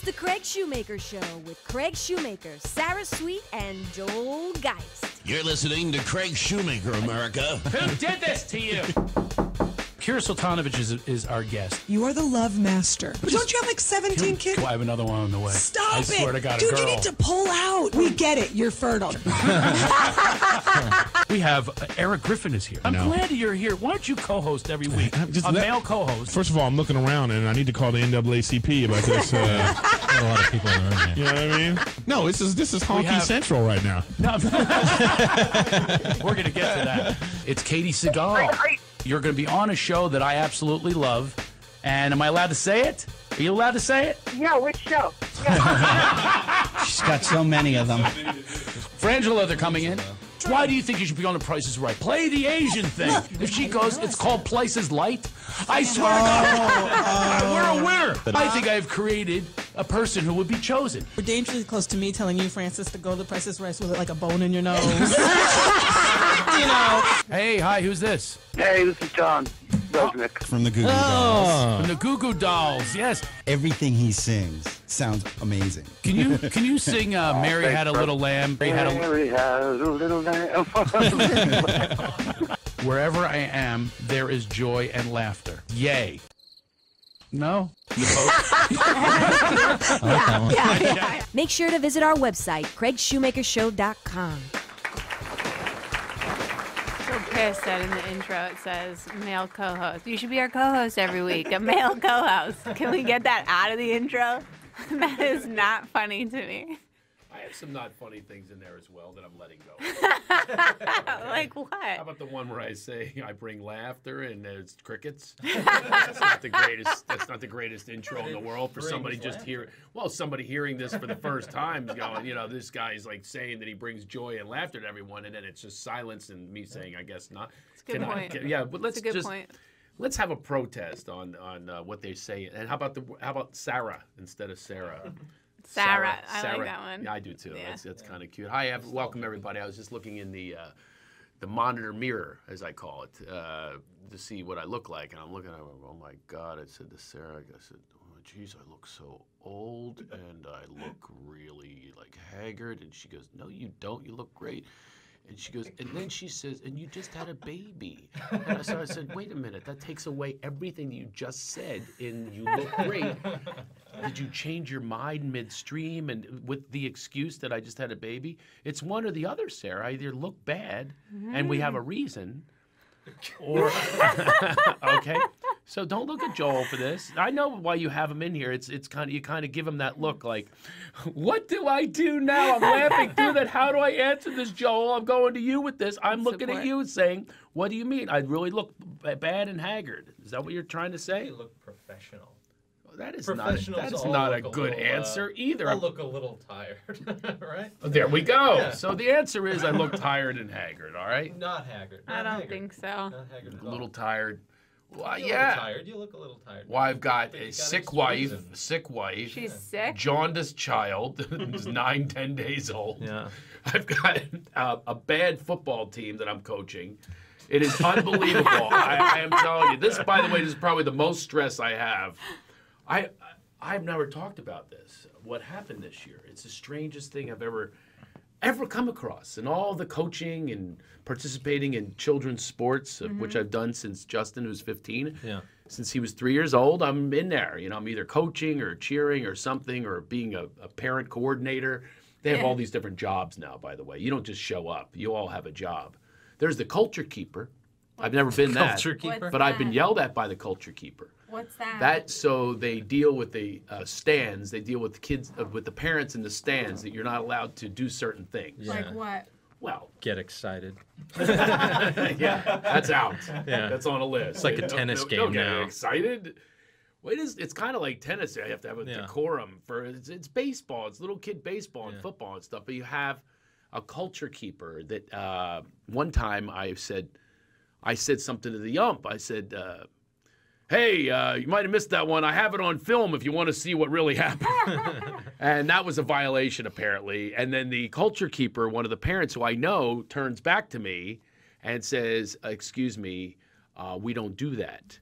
The Craig Shoemaker Show with Craig Shoemaker, Sarah Sweet, and Joel Geist. You're listening to Craig Shoemaker, America. Who did this to you? Kira Sultanovich is our guest. You are the love master. But don't you have like 17 kids? I have another one on the way. Stop it. I swear to God, Dude, a girl. you need to pull out. We get it. You're fertile. We have Eric Griffin is here. I'm glad you're here. Why don't you co-host every week? Male co-host. First of all, I'm looking around, and I need to call the NAACP about this. Got a lot of people in the room here. You know what I mean? No, this is Honky Central right now. No, we're going to get to that. It's Katie Seagal. You're going to be on a show that I absolutely love. And am I allowed to say it? Are you allowed to say it? Yeah, which show? She's got so many of them. Frangela, they're coming in. Why do you think you should be on The Price is Right? Play the Asian thing. If she goes, it's called Price is Light. I swear to God, we're a winner. I think I have created a person who would be chosen. We're dangerously close to me telling you, Francis, to go to the Price is Right with like a bone in your nose. Hey, hi, who's this? Hey, this is John Resnick. From the Goo Goo Dolls. From the Goo Goo Dolls, yes. Everything he sings sounds amazing. Can you sing Mary thanks, Had a bro. Little Lamb? Mary had a... Mary had a little lamb. Wherever I am, there is joy and laughter. Yay. No? You both? Make sure to visit our website, CraigShoemakerShow.com. So Chris said in the intro, it says male co-host. You should be our co-host every week, a male co-host. Can we get that out of the intro? That is not funny to me. I have some not funny things in there as well that I'm letting go. Like what? How about the one where I say I bring laughter and there's crickets? That's not the greatest. That's not the greatest intro in the world for somebody just hearing. Well, somebody hearing this for the first time, going, this guy's like saying that he brings joy and laughter to everyone, and then it's just silence and me saying, I guess not. It's a good point. But let's It's a good just point. let's have a protest on what they say. And how about Sarah instead of Sarah? Sarah. I like that one. Yeah, I do too. Yeah. That's kind of cute. Hi, welcome everybody. I was just looking in the monitor mirror, as I call it, to see what I look like, and I'm looking at her. Oh my God! I said to Sarah, I said, "Oh, geez, I look so old, and I look really like haggard." And she goes, "No, you don't. You look great." And she goes, and then she says, "And you just had a baby." And so I said, "Wait a minute. That takes away everything you just said. In you look great. Did you change your mind midstream and with the excuse that I just had a baby?" It's one or the other, Sarah. I either look bad, and we have a reason, or okay. So don't look at Joel for this. I know why you have him in here. It's kind of you kind of give him that look like, what do I do now? I'm laughing through that. How do I answer this, Joel? I'm going to you with this. I'm looking at you saying, what do you mean? I really look bad and haggard. Is that what you're trying to say? You look professional. That is not a good answer either. I look a little tired, right? There we go. Yeah. So the answer is I look tired and haggard, all right? Not haggard. I don't think so. Not haggard at A all. little tired. Well, You're yeah. tired. You look a little tired. Well, I've got But a you got sick extra wife, reason. She's sick. jaundiced child who's 9-10 days old. Yeah. I've got a bad football team that I'm coaching. It is unbelievable. I am telling you. This, by the way, this is probably the most stress I have. I've never talked about this. What happened this year? It's the strangest thing I've ever come across. And all the coaching and participating in children's sports, which I've done since Justin, who's 15. Yeah. Since he was 3 years old, I'm in there. I'm either coaching or cheering or something or being a parent coordinator. They have all these different jobs now, by the way. You don't just show up. You all have a job. There's the culture keeper. I've never been that. Culture keeper? But I've been yelled at by the culture keeper. What's that? That so they deal with the stands. They deal with the kids, with the parents in the stands that you're not allowed to do certain things. Like what? Well, Get excited. yeah, that's out. Yeah. That's on a list. It's like a tennis game get now. Excited. Well, it's kind of like tennis. I have to have a decorum for it's baseball. It's little kid baseball and football and stuff. But you have a culture keeper that one time I said something to the ump. I said, hey, you might have missed that one. I have it on film if you want to see what really happened. And that was a violation, apparently. And then the culture keeper, one of the parents who I know, turns back to me and says, excuse me, we don't do that.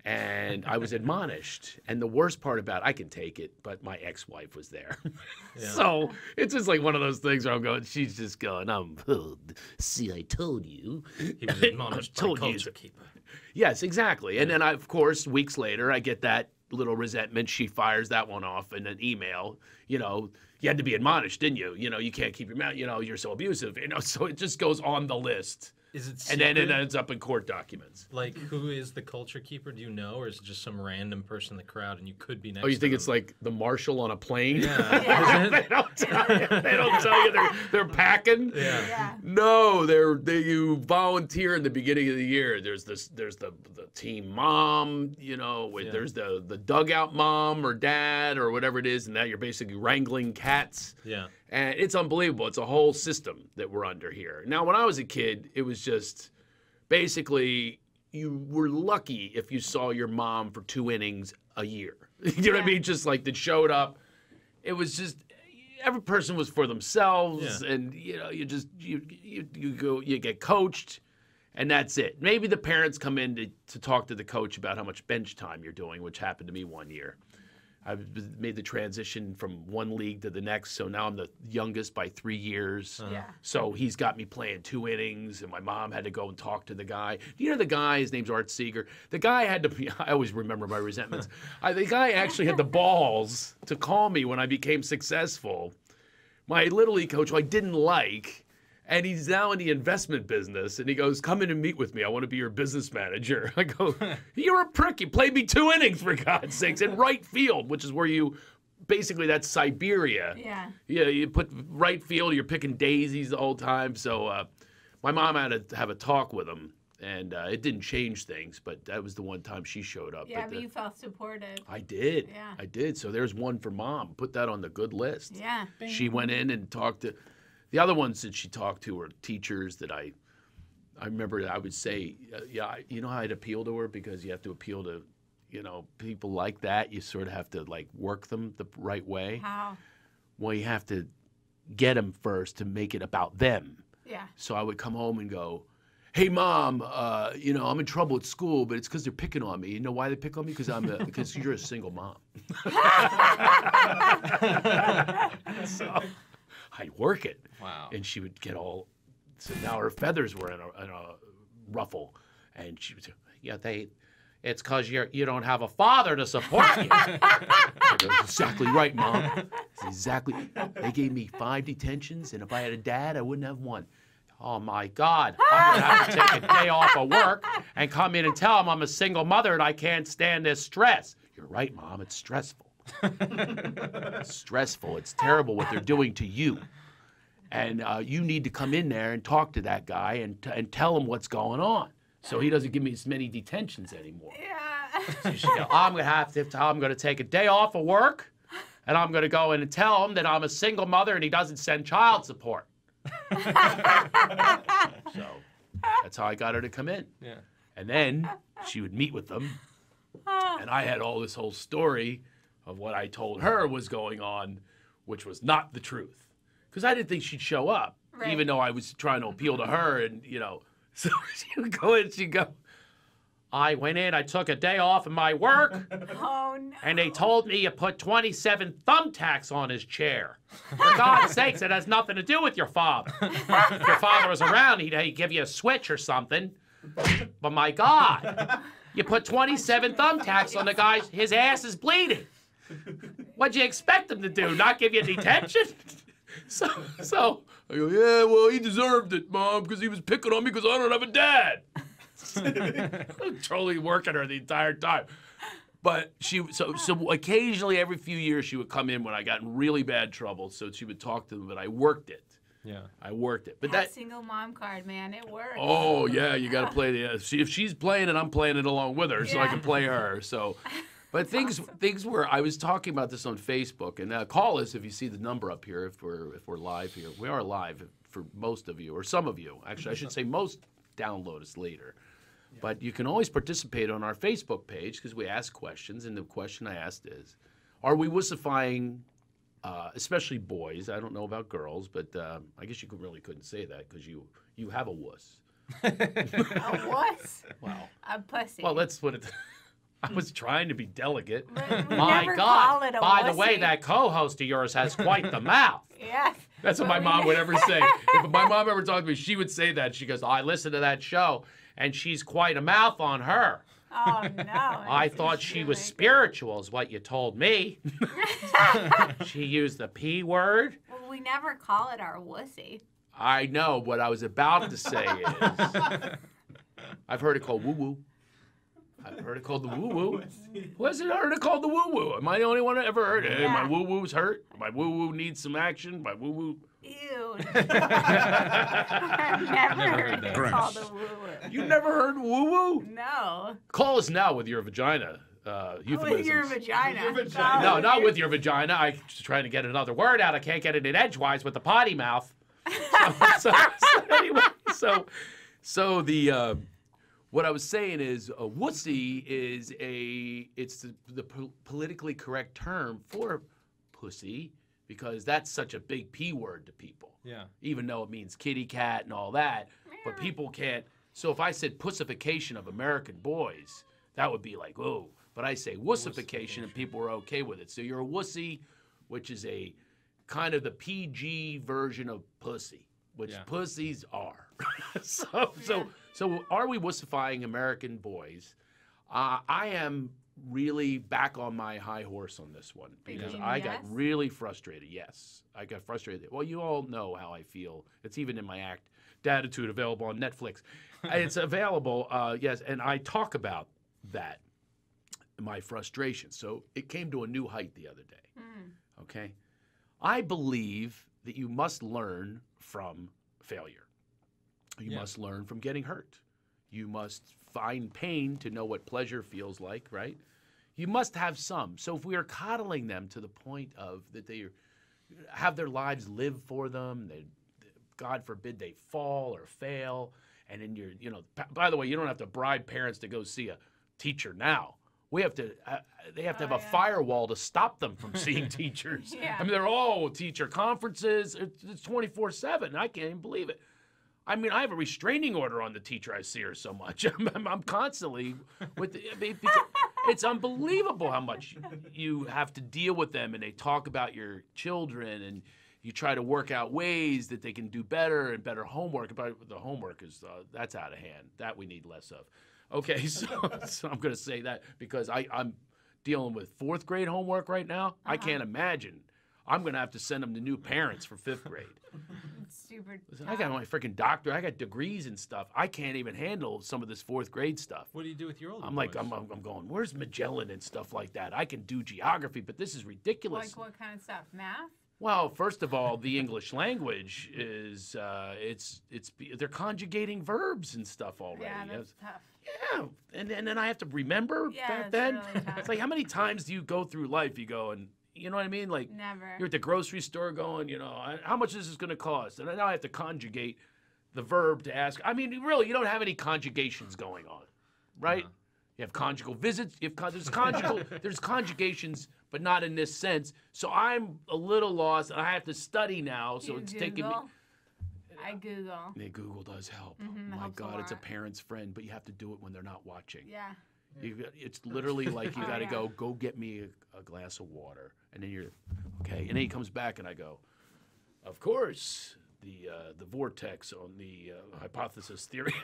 And I was admonished. And the worst part about it, I can take it, but my ex-wife was there. So it's just like one of those things where I'm going, she's just going, see, I told you. He was admonished by Culture Keeper. Yes, exactly. And then, of course, weeks later, I get that little resentment. She fires that one off in an email. You know, you had to be admonished, didn't you? You know, you can't keep your mouth. You know, you're so abusive. You know, so it just goes on the list. Is it and then it secret? ends up in court documents. Like, who is the Culture Keeper? Do you know, or is it just some random person in the crowd and you could be next Oh, you to think them? it's like the marshal on a plane? Yeah. They don't tell you. They don't tell you they're packing. Yeah. No, you volunteer in the beginning of the year. There's the team mom, you know, there's the dugout mom or dad or whatever it is, and now you're basically wrangling cats. Yeah. And it's unbelievable. It's a whole system that we're under here. Now, when I was a kid, it was just basically you were lucky if you saw your mom for 2 innings a year. You know what I mean? Just like that showed up. It was just every person was for themselves, and you know, you get coached, and that's it. Maybe the parents come in to talk to the coach about how much bench time you're doing, which happened to me one year. I made the transition from one league to the next, so now I'm the youngest by 3 years. So he's got me playing 2 innings, and my mom had to go and talk to the guy. You know the guy, his name's Art Seeger. The guy had to, I always remember my resentments. The guy actually had the balls to call me when I became successful. My Little League coach, who I didn't like, and he's now in the investment business, and he goes, come in and meet with me. I want to be your business manager. I go, you're a prick. You played me 2 innings, for God's sakes, in right field, which is where basically that's Siberia. Yeah. Yeah, you put right field, you're picking daisies the whole time. So my mom had to have a talk with him, and it didn't change things, but that was the one time she showed up. Yeah, but you felt supported. I did. Yeah. I did. So there's one for Mom. Put that on the good list. Yeah. She went in and talked to... The other ones that she talked to were teachers that I remember I would say, you know how I'd appeal to her? Because you have to appeal to, you know, people like that. You sort of have to, like, work them the right way. How? Well, you have to get them first to make it about them. Yeah. So I would come home and go, hey, Mom, you know, I'm in trouble at school, but it's because they're picking on me. You know why they pick on me? Because you're a single mom. So I'd work it. Wow. And she would get all, so now her feathers were in a ruffle. And she would say, it's because you don't have a father to support you. I go, exactly right, Mom. That's exactly. They gave me 5 detentions, and if I had a dad, I wouldn't have 1. Oh, my God. I'm going to have to take a day off of work and come in and tell them I'm a single mother and I can't stand this stress. You're right, Mom. It's stressful. It's stressful. It's terrible what they're doing to you. And you need to come in there and talk to that guy and tell him what's going on so he doesn't give me as many detentions anymore. Yeah. So she go, I'm going to take a day off of work, and I'm going to go in and tell him that I'm a single mother and he doesn't send child support. So that's how I got her to come in. Yeah. And then she would meet with them, and I had all this whole story of what I told her was going on, which was not the truth. Because I didn't think she'd show up, even though I was trying to appeal to her, and, you know. So she would go in, she'd go, I went in, I took a day off of my work, Oh, no. and they told me you put 27 thumbtacks on his chair. For God's sakes, it has nothing to do with your father. If your father was around, he'd give you a switch or something. But my God, you put 27 thumbtacks on the guy, his ass is bleeding. What'd you expect him to do, not give you detention? So I go, yeah, well, he deserved it, Mom, because he was picking on me because I don't have a dad. I'm totally working her the entire time. But so occasionally every few years she would come in when I got in really bad trouble, so she would talk to them, but I worked it. Yeah. I worked it. But That single mom card, man, it works. Oh, yeah, you got to play if she's playing it, I'm playing it along with her, so I can play her. So, but things were, I was talking about this on Facebook, and call us if you see the number up here, if we're live here. We are live for most of you, or some of you. Actually, I should say most download us later. Yeah. But you can always participate on our Facebook page because we ask questions, and the question I asked is, are we wussifying, especially boys? I don't know about girls, but I guess you really couldn't say that because you have a wuss. A wuss? Wow. A pussy. Well, let's put it. I was trying to be delegate. We My never God! call it a By the way, wussy. that co-host of yours has quite the mouth. Yes. That's what my mom would ever say. If my mom ever talked to me, she would say that. She goes, I listened to that show, and she's quite a mouth on her. Oh, no. I thought she was spiritual, is what you told me. She used the P word. Well, we never call it our wussy. I know. What I was about to say is, I've heard it called woo-woo. I've heard it called the woo-woo. Who hasn't heard it called the woo-woo? Am I the only one that ever heard it? Hey, Yeah. my woo-woo's hurt. My woo-woo needs some action. My woo-woo. Ew. I've never heard it Gross. called a woo-woo. You never heard woo-woo? No. Call us now with your vagina. Euphemisms. With your vagina. No, not with your vagina. I'm just trying to get another word out. I can't get it in edgewise with the potty mouth. So anyway, so the what I was saying is a wussy is it's the politically correct term for pussy because that's such a big P word to people. Yeah. Even though it means kitty cat and all that, but people can't. So if I said pussification of American boys, that would be like, oh. But I say wussification, and people are okay with it. So you're a wussy, which is a kind of the PG version of pussy, which pussies are. So are we wussifying American boys? I am really back on my high horse on this one because I got really frustrated. Yes, I got frustrated. Well, you all know how I feel. It's even in my Attitude available on Netflix. It's available, yes, and I talk about that, my frustration. So it came to a new height the other day, okay? I believe that you must learn from failure. You must learn from getting hurt. You must find pain to know what pleasure feels like, right? You must have some. So if we are coddling them to the point of that they have their lives live for them, God forbid they fall or fail, and then by the way, you don't have to bribe parents to go see a teacher now. We have to, they have to have a firewall to stop them from seeing teachers. I mean, they're all teacher conferences. It's 24/7. I can't even believe it. I mean, I have a restraining order on the teacher I see her so much. I'm constantly with it's unbelievable how much you have to deal with them, and they talk about your children, and you try to work out ways that they can do better and better homework. But the homework is that's out of hand. That we need less of. Okay, so I'm going to say that because I'm dealing with 4th grade homework right now. I can't imagine. I'm going to have to send them to new parents for 5th grade. Super. Listen, I got my freaking doctor. I got degrees and stuff. I can't even handle some of this 4th grade stuff. What do you do with your older I'm boys? like, I'm going, where's Magellan and stuff like that? I can do geography, but this is ridiculous. Like what kind of stuff? Math? Well, first of all, the English language is they're conjugating verbs and stuff already. Yeah, that's tough. Yeah, and then I have to remember back it's then. really tough. It's like how many times do you go through life? You go and you know what I mean? Like Never. you're at the grocery store going, how much is this going to cost? And now I have to conjugate the verb to ask. I mean, really, you don't have any conjugations going on, right? No. You have conjugal visits. There's conjugations, but not in this sense. So I'm a little lost, and I have to study now. So it's taking me. I Google. Yeah, Google does help. Oh my helps a God, it's a lot. parent's friend, but you have to do it when they're not watching. Yeah. It's literally like you got to go get me a glass of water, and then you're okay. And then he comes back, and I go, of course, the vortex on the hypothesis theory.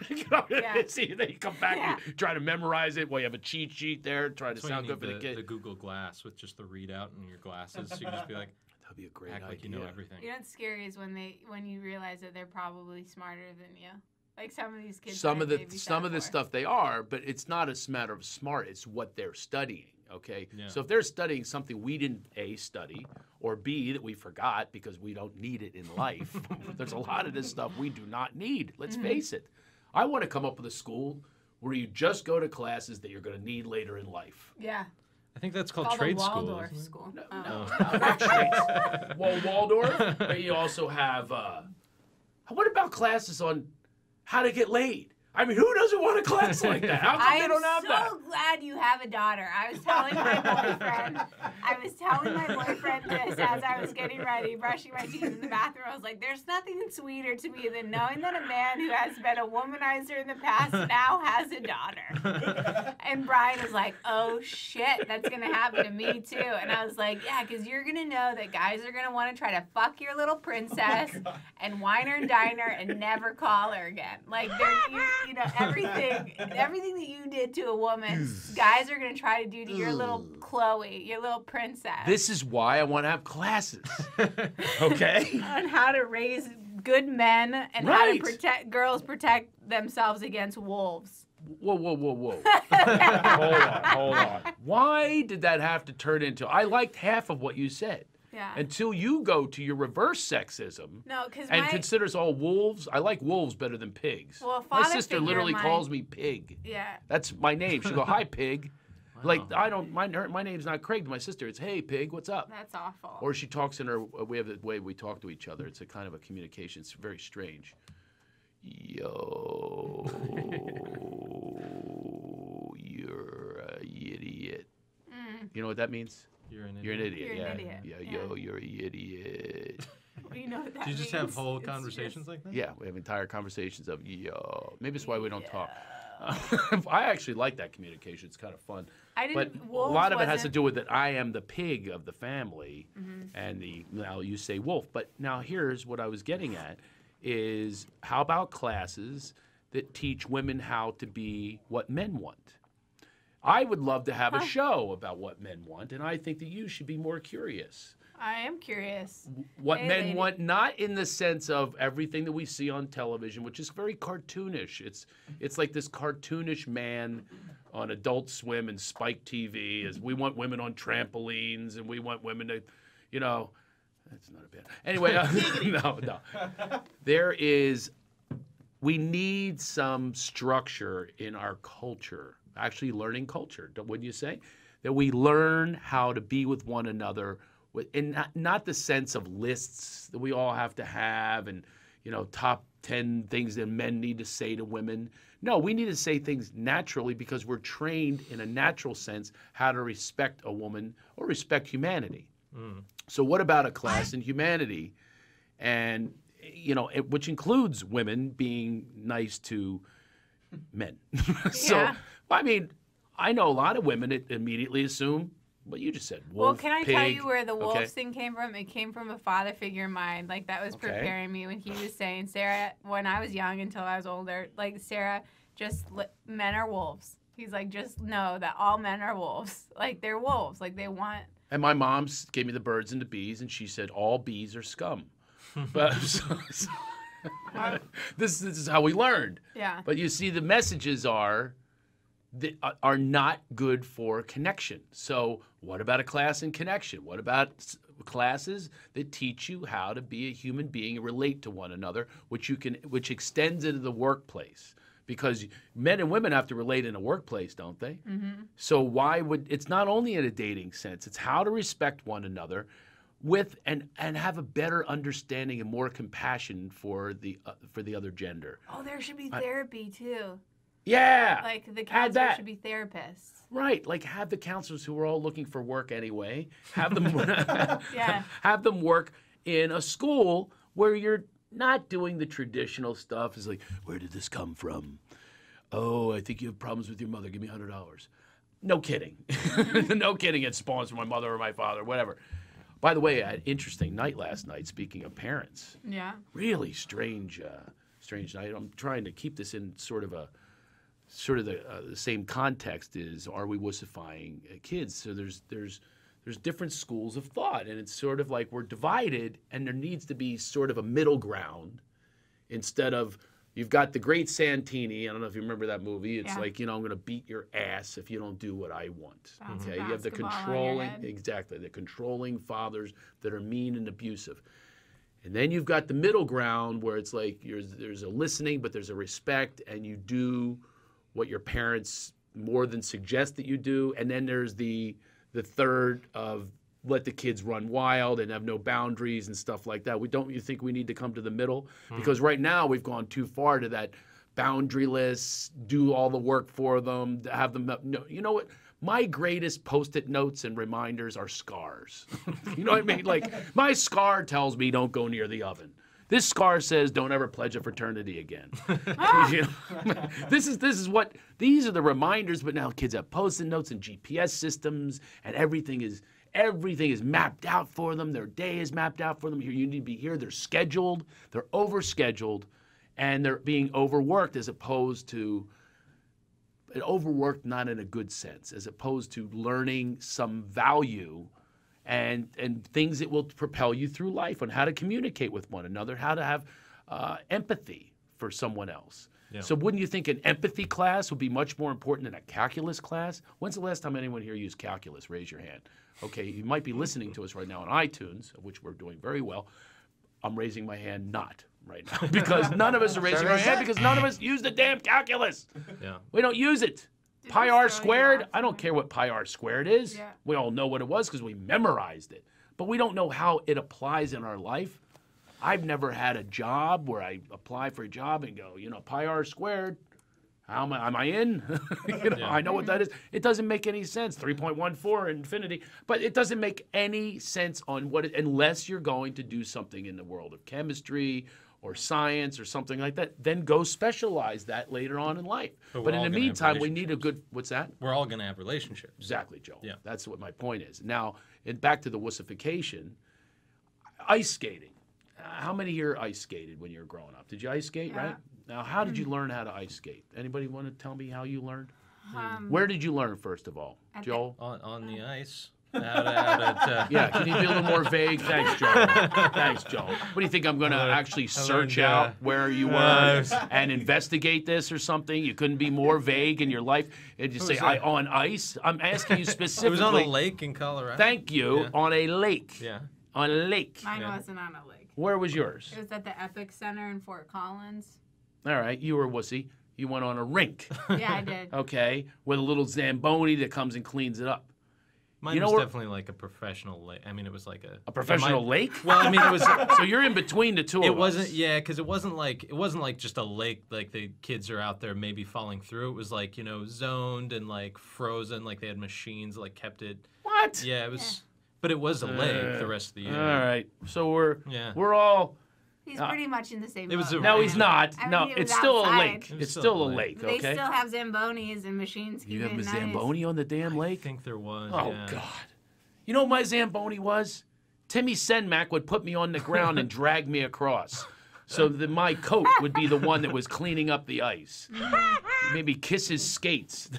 See, then you come back and you try to memorize it. Well, you have a cheat sheet there, try to sound good for the kid. The Google Glass with just the readout in your glasses, so you can just be like, that'd be a great act idea. like you know everything. You know what's scary is when you realize that they're probably smarter than you. Like some of these kids. Some of this stuff they are, but it's not a matter of smart. It's what they're studying. Okay, so if they're studying something we didn't study, or B that we forgot because we don't need it in life, there's a lot of this stuff we do not need. Let's face it. I want to come up with a school where you just go to classes that you're going to need later in life. Yeah. I think that's called Called trade a school. Waldorf isn't it? school. No, not trades. Well, Waldorf, but you also have. What about classes on how to get laid? I mean, who doesn't want a class like that? How come I they am don't have that? so glad you have a daughter. I was telling my boyfriend this as I was getting ready, brushing my teeth in the bathroom. I was like, there's nothing sweeter to me than knowing that a man who has been a womanizer in the past now has a daughter. And Brian was like, oh shit, that's going to happen to me too. And I was like, yeah, because you're going to know that guys are going to want to try to fuck your little princess and wine her and dine her and never call her again. Like, you know, everything that you did to a woman, guys are going to try to do to your little Chloe, your little princess. This is why I want to have classes. Okay? On how to raise good men and how to protect themselves against wolves. Whoa. Hold on. Why did that have to turn into... I liked half of what you said. Yeah. Until you go to your reverse sexism No, because considers all wolves. I like wolves better than pigs. Well, my father sister figure literally of mine- calls me Pig. Yeah. That's my name. She'll go, hi, Pig. Like, I don't... My name's not Craig to my sister. It's, hey, Pig, what's up? That's awful. Or she talks in her... We have the way we talk to each other. It's a kind of a communication. It's very strange. Yo, you're an idiot. You know what that means? You're an idiot. You're an idiot. You're yeah. an idiot. Yeah. Yeah. Yo, you're an idiot. You know what that Do you just means? have whole It's conversations just- like that? Yeah, we have entire conversations of yo. Maybe that's why we don't talk. I actually like that communication. It's kind of fun. But a wolves lot of it has to wasn't- do with that I am the pig of the family, and now you say wolf. But now here's what I was getting at: is how about classes that teach women how to be what men want? I would love to have a show about what men want, and I think that you should be more curious. I am curious. What Hey, men lady. want, not in the sense of everything that we see on television, which is very cartoonish. It's like this cartoonish man on Adult Swim and Spike TV. As we want women on trampolines, and we want women to, you know, that's not a bad. Anyway, no. We need some structure in our culture. Actually, learning culture, wouldn't you say? That we learn how to be with one another. And not the sense of lists that we all have to have and, you know, top 10 things that men need to say to women. No, we need to say things naturally because we're trained in a natural sense how to respect a woman or respect humanity. So what about a class in humanity and, you know, which includes women being nice to men. So, Yeah. I mean, I know a lot of women that immediately assume what you just said. Wolf, Well, can I tell pig. you where the wolves Okay. thing came from? It came from a father figure of mine. Like, that was Okay. preparing me when he was saying, Sarah, when I was young until I was older, like, Sarah, men are wolves. He's like, just know that all men are wolves. Like, they're wolves. Like, they want... And my mom gave me the birds and the bees, and she said all bees are scum. But this is how we learned. Yeah. But you see, the messages are not good for connection. So what about a class in connection? What about classes that teach you how to be a human being and relate to one another, which extends into the workplace? Because men and women have to relate in a workplace, don't they? Mm-hmm. So it's not only in a dating sense, it's how to respect one another and have a better understanding and more compassion for the other gender. Oh, there should be therapy, too. Yeah. Like, the Add counselors that. should be therapists. Right, like have the counselors who are all looking for work anyway, have them Yeah. have them work in a school where you're not doing the traditional stuff. It's like, where did this come from? Oh, I think you have problems with your mother. Give me $100. No kidding. No kidding. It spawns from my mother or my father, whatever. By the way, I had an interesting night last night, speaking of parents. Yeah. Really strange night. I'm trying to keep this in sort of the same context is, are we wussifying kids? So there's different schools of thought, and it's sort of like we're divided, and there needs to be sort of a middle ground instead of, you've got the great Santini. I don't know if you remember that movie. It's like, I'm going to beat your ass if you don't do what I want. Bounce Okay, you have the basketball on your head. the controlling fathers that are mean and abusive. And then you've got the middle ground where it's like there's a listening, but there's a respect, and you do what your parents more than suggest that you do. And then there's the third of let the kids run wild and have no boundaries and stuff like that. Don't you think we need to come to the middle? Because right now we've gone too far to that boundaryless, do all the work for them, have them. No, you know what? My greatest Post-it notes and reminders are scars. You know what I mean? Like, my scar tells me don't go near the oven. This scar says don't ever pledge a fraternity again. You know? These are the reminders, but now kids have Post-it notes and GPS systems, and everything is mapped out for them. Their day is mapped out for them. You need to be here. They're scheduled. They're overscheduled, and they're being overworked as opposed to overworked, not in a good sense, as opposed to learning some value and things that will propel you through life on how to communicate with one another, how to have empathy for someone else. Yeah. So wouldn't you think an empathy class would be much more important than a calculus class? When's the last time anyone here used calculus? Raise your hand. Okay, you might be listening to us right now on iTunes, of which we're doing very well. I'm raising my hand not right now because none of us are raising our hand because none of us use the damn calculus. Yeah. We don't use it. Pi r squared, I don't care what pi r squared is. Yeah. We all know what it was because we memorized it. But we don't know how it applies in our life. I've never had a job where I apply for a job and go, pi r squared, how am I in? I know what that is. It doesn't make any sense. 3.14 infinity. But it doesn't make any sense on unless you're going to do something in the world of chemistry or science or something like that, then go specialize that later on in life. But in the meantime, we need a good, what's that? We're all going to have relationships. Exactly, Joel. Yeah. That's what my point is. Now, back to the wussification, ice skating. How many here ice skated when you were growing up? Did you ice skate, right? Now, how did you learn how to ice skate? Anybody want to tell me how you learned? Where did you learn, first of all, Joel? On the ice. Yeah, can you be a little more vague? Thanks, Joel. Thanks, Joel. What do you think? I'm going to actually search out where you were and investigate this or something? You couldn't be more vague in your life. And you say, on ice? I'm asking you specifically. It was on a lake in Colorado. Thank you. Yeah. On a lake. Yeah. On a lake. Mine wasn't on a lake. Where was yours? It was at the Epic Center in Fort Collins. All right. You were a wussy. You went on a rink. Yeah, I did. Okay. With a little Zamboni that comes and cleans it up. Mine was definitely like a professional lake. I mean, it was like a professional lake. Well, I mean, it was. So you're in between the two of us. It wasn't, yeah, because it wasn't like just a lake. Like the kids are out there maybe falling through. It was like zoned and like frozen. Like they had machines like kept it. What? Yeah, it was. But it was a lake the rest of the year. All right. So we're all. He's pretty much in the same boat. No, he's not. No, it's still a lake. It's still a lake, okay? They still have Zambonis and machines. You have a Zamboni on the damn lake? I think there was, Oh, God. You know what my Zamboni was? Timmy Senmac would put me on the ground and drag me across. So that my coat would be the one that was cleaning up the ice. Maybe kiss his skates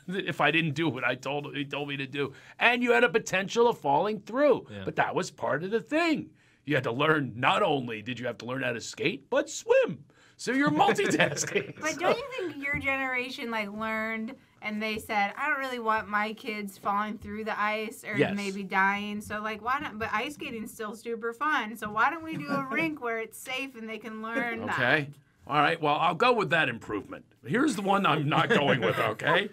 if I didn't do what he told me to do. And you had a potential of falling through. Yeah. But that was part of the thing. You had to learn, not only did you have to learn how to skate, but swim. So you're multitasking. But don't you think your generation learned and they said, I don't really want my kids falling through the ice or maybe dying. So why not? But ice skating's still super fun. So why don't we do a rink where it's safe and they can learn that? Okay. All right. Well, I'll go with that improvement. Here's the one I'm not going with, okay?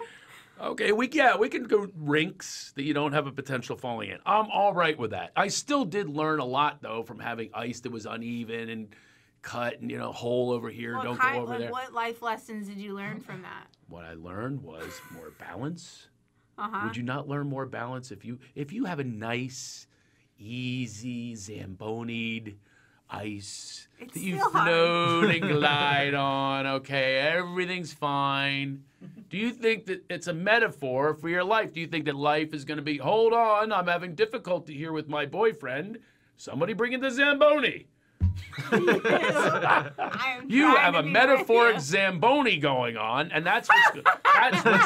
Okay, we can go rinks that you don't have a potential falling in. I'm all right with that. I still did learn a lot, though, from having ice that was uneven and cut and, hole over here, don't go over there. What life lessons did you learn from that? What I learned was more balance. Would you not learn more balance if you have a nice, easy, Zamboni'd ice that you float and glide on, okay? Everything's fine. Do you think that it's a metaphor for your life? Do you think that life is going to be, hold on, I'm having difficulty here with my boyfriend. Somebody bring in the Zamboni. You have a metaphoric Zamboni going on, and that's what's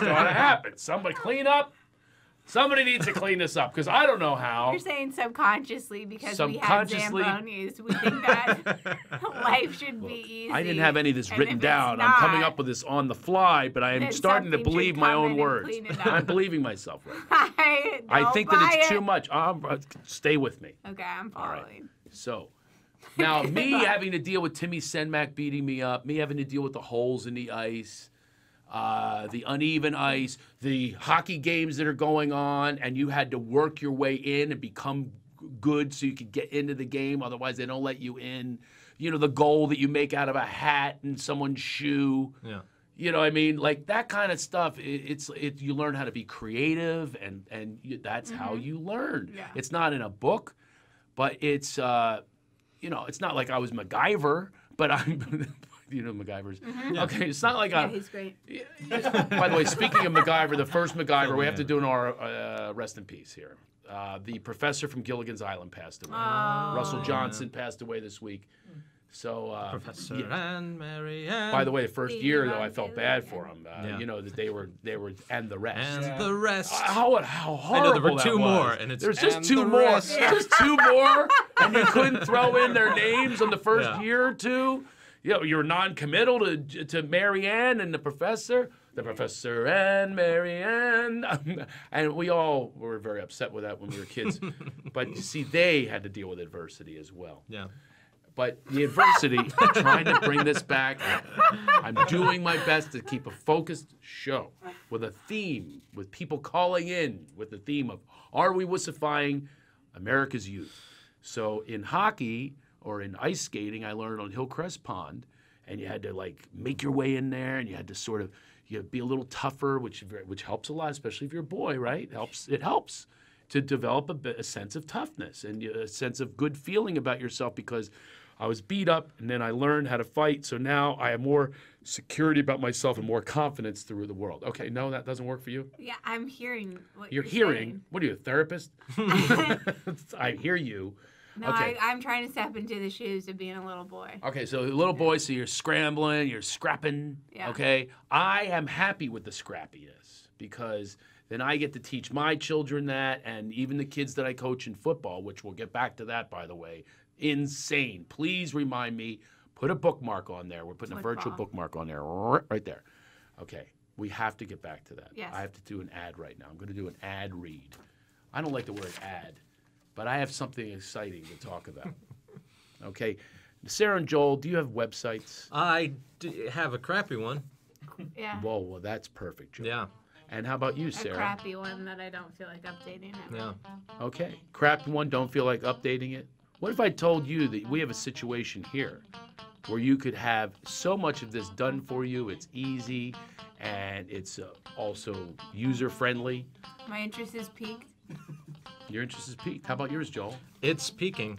going to happen. Somebody clean up. Somebody needs to clean this up because I don't know how. You're saying subconsciously because we have Zambonis. We think that life should be easy. I didn't have any of this written down. I'm coming up with this on the fly, but I am starting to believe my own words. I'm believing myself right now. I think that it's too much. Stay with me. Okay, I'm following. All right. So now me having to deal with Timmy Senmac beating me up, me having to deal with the holes in the ice, the uneven ice, the hockey games that are going on, and you had to work your way in and become good so you could get into the game. Otherwise, they don't let you in. You know, the goal that you make out of a hat and someone's shoe. Yeah. You know what I mean? Like that kind of stuff. You learn how to be creative, and that's how you learn. Yeah. It's not in a book, but it's it's not like I was MacGyver, but I'm. You know MacGyver's. Okay, it's not like Yeah, he's great. By the way, speaking of MacGyver, the first MacGyver, we have to do our rest in peace here. The professor from Gilligan's Island passed away. Russell Johnson passed away this week. So Professor and Mary Ann. by the way, the first year though, I felt bad for him. You know that they were and the rest. And the rest. How horrible I know there were that two was. more, and it's There's just and two the more. rest. Just two more, and you couldn't throw in their names on the first year or two. You know, you're non-committal to Mary Ann and the professor and Mary Ann. And we all were very upset with that when we were kids. But you see, they had to deal with adversity as well. Yeah. But the adversity, I'm trying to bring this back. I'm doing my best to keep a focused show with a theme, with people calling in with the theme of, are we wussifying America's youth? So in hockey or in ice skating, I learned on Hillcrest Pond, and you had to like make your way in there, and you had to sort of be a little tougher, which helps a lot, especially if you're a boy, right? It helps to develop a sense of toughness and a sense of good feeling about yourself, because I was beat up, and then I learned how to fight. So now I have more security about myself and more confidence through the world. Okay, no, that doesn't work for you? Yeah, I'm hearing what You're you're hearing? saying. What are you, a therapist? I hear you. No, Okay. I'm trying to step into the shoes of being a little boy. Okay, so little boy, so you're scrambling, you're scrapping, Yeah. okay? I am happy with the scrappiness, because then I get to teach my children that, and even the kids that I coach in football, which we'll get back to that, by the way. Insane. Please remind me, put a bookmark on there. We're putting a virtual Football. bookmark on there, right there. Okay, we have to get back to that. Yes. I have to do an ad right now. I'm going to do an ad read. I don't like the word ad, but I have something exciting to talk about. Okay, Sarah and Joel, do you have websites? I have a crappy one. Yeah. Whoa, well, that's perfect, Joel. Yeah. And how about you, A Sarah? crappy one that I don't feel like updating it. Yeah. Okay, crappy one, don't feel like updating it? What if I told you that we have a situation here where you could have so much of this done for you, it's easy, and it's also user-friendly? My interest is piqued. Your interest is peaked. How about yours, Joel? It's peaking.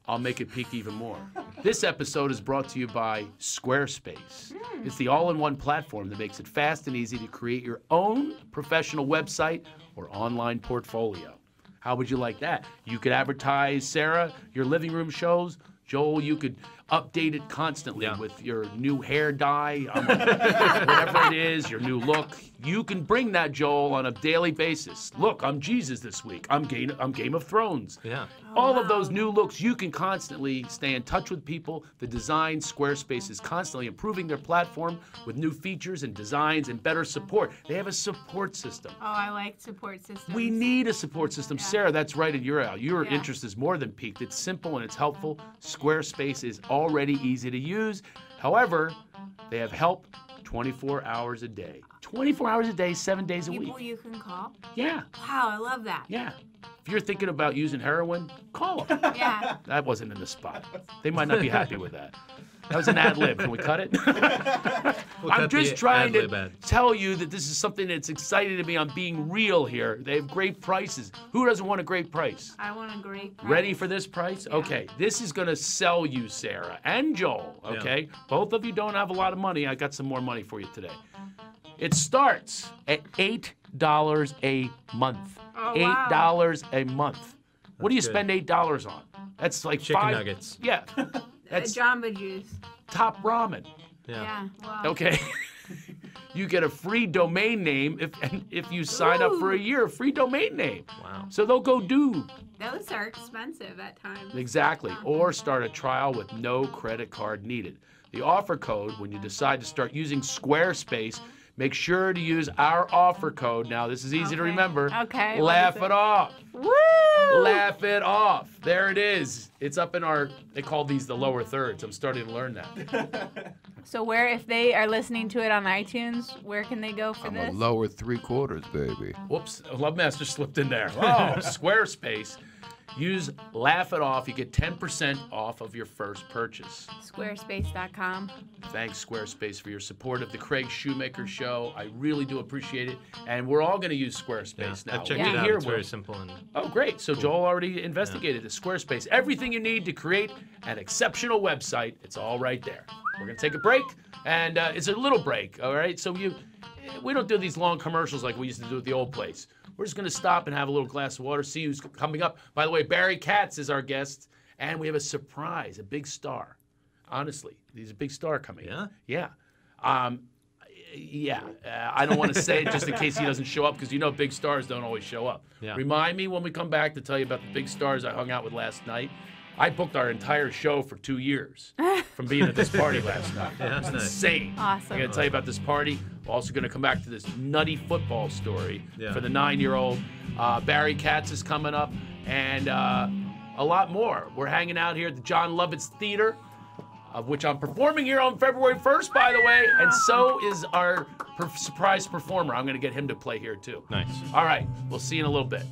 I'll make it peak even more. This episode is brought to you by Squarespace. It's the all-in-one platform that makes it fast and easy to create your own professional website or online portfolio. How would you like that? You could advertise, Sarah, your living room shows. Joel, you could update it constantly with your new hair dye, whatever it is, your new look. You can bring that, Joel, on a daily basis. Look, I'm Jesus this week. I'm Game of Thrones. Yeah. All of those new looks, you can constantly stay in touch with people. The design, Squarespace is constantly improving their platform with new features and designs and better support. They have a support system. Oh, I like support systems. We need a support system. Sarah, that's right in your alley. Your Yeah. interest is more than peaked. It's simple and it's helpful. Squarespace is already easy to use. However, they have help 24 hours a day. 24 hours a day, 7 days a week. People you can call. Yeah, Wow, I love that. yeah. If you're thinking about using heroin, call them. Yeah. That wasn't in the spot. They might not be happy with that. That was an ad lib. Can we cut it? We'll I'm cut just the trying ad-lib to ad. tell you that this is something that's exciting to me. I'm being real here. They have great prices. Who doesn't want a great price? I want a great price. Ready for this price? Okay, this is going to sell you, Sarah and Joel, okay? Both of you don't have a lot of money. I got some more money for you today. It starts at $8 a month. Oh, wow. $8 a month. What do you good. spend $8 on? That's like Chicken five nuggets. Yeah. That's Jamba Juice. top ramen. Yeah. Wow. Okay. You get a free domain name if you sign up for a year, a free domain name. Wow. So they'll go do Those are expensive at times. exactly, or start a trial with no credit card needed. The offer code, when you decide to start using Squarespace, make sure to use our offer code. Now, this is easy to Okay. remember. Okay, Laugh what is it off. Woo! Laugh it off. There it is. It's up in our, they call these the lower thirds. I'm starting to learn that. So where, if they are listening to it on iTunes, where can they go for I'm this? a lower 3/4, baby. Whoops, Love Master slipped in there. Oh, Squarespace. Use Laugh It Off. You get 10% off of your first purchase. Squarespace.com. Thanks, Squarespace, for your support of the Craig Shoemaker Show. I really do appreciate it. And we're all going to use Squarespace now. I've checked We it out. here It's will- very simple and Oh, great. So Joel already investigated the Squarespace. Everything you need to create an exceptional website, it's all right there. We're going to take a break, and it's a little break, all right? So we don't do these long commercials like we used to do at the old place. We're just going to stop and have a little glass of water, see who's coming up. By the way, Barry Katz is our guest, and we have a surprise, a big star. Honestly, he's a big star coming. Yeah? Yeah. I don't want to say it just in case he doesn't show up, because you know big stars don't always show up. Yeah. Remind me when we come back to tell you about the big stars I hung out with last night. I booked our entire show for 2 years from being at this party last night. Yeah, It was nice. insane. Awesome. I'm going to tell you about this party. We're also going to come back to this nutty football story for the 9-year-old. Barry Katz is coming up, and a lot more. We're hanging out here at the John Lovitz Theater, of which I'm performing here on February 1st, by the way, and so is our surprise performer. I'm going to get him to play here, too. Nice. All right. We'll see you in a little bit.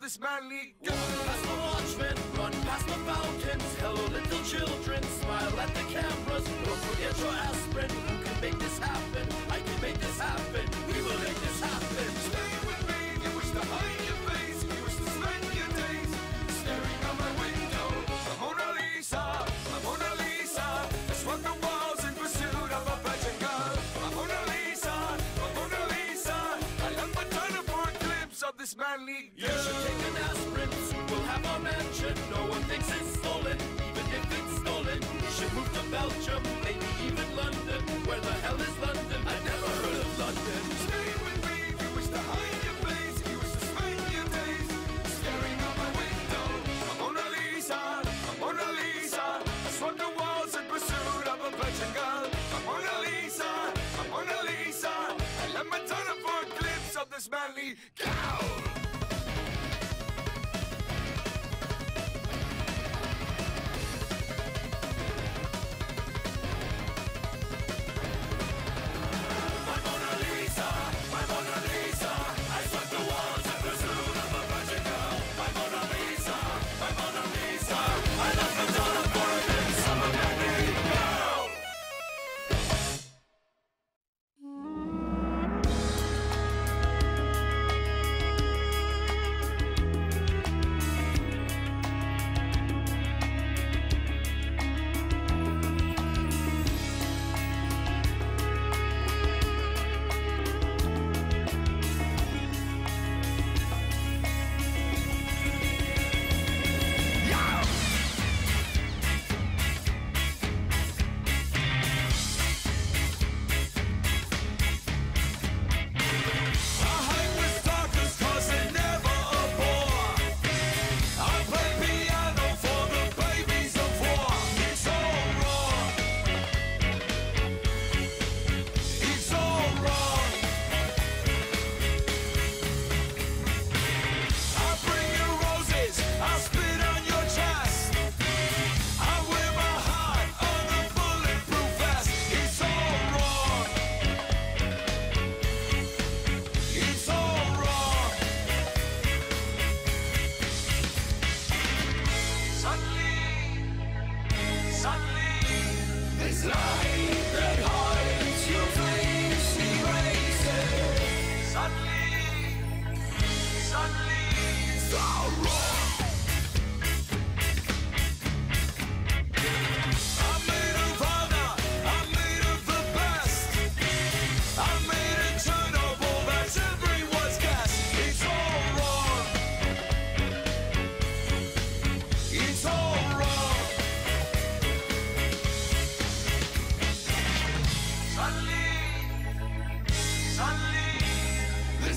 This manly girl. Past the watchmen, run past the fountains. Hello, little children, smile at the cameras. Don't forget your aspirin. Who can make this happen? I can make this happen. We will make this happen. Stay with me. You wish to hide your face. You wish to spend your days staring out my window. The Mona Lisa, the Mona Lisa. Let's run the walls in pursuit of a pageant girl. The Mona Lisa, the Mona Lisa. I love my turn for a glimpse of this manly girl. You should take an aspirin, soon we'll have our mansion. No one thinks it's stolen, even if it's stolen. We should move to Belgium, maybe even London. Where the hell is London? I've never heard of London. Stay with me, you wish to hide your face. You wish to spend your days staring out my window. A Mona Lisa, a Mona Lisa. Let's run the walls in pursuit of a virgin girl. A Mona Lisa, a Mona Lisa. I let my turn for a glimpse of this manly gal.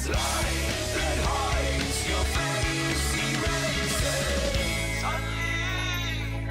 light that hides your face erases. Suddenly.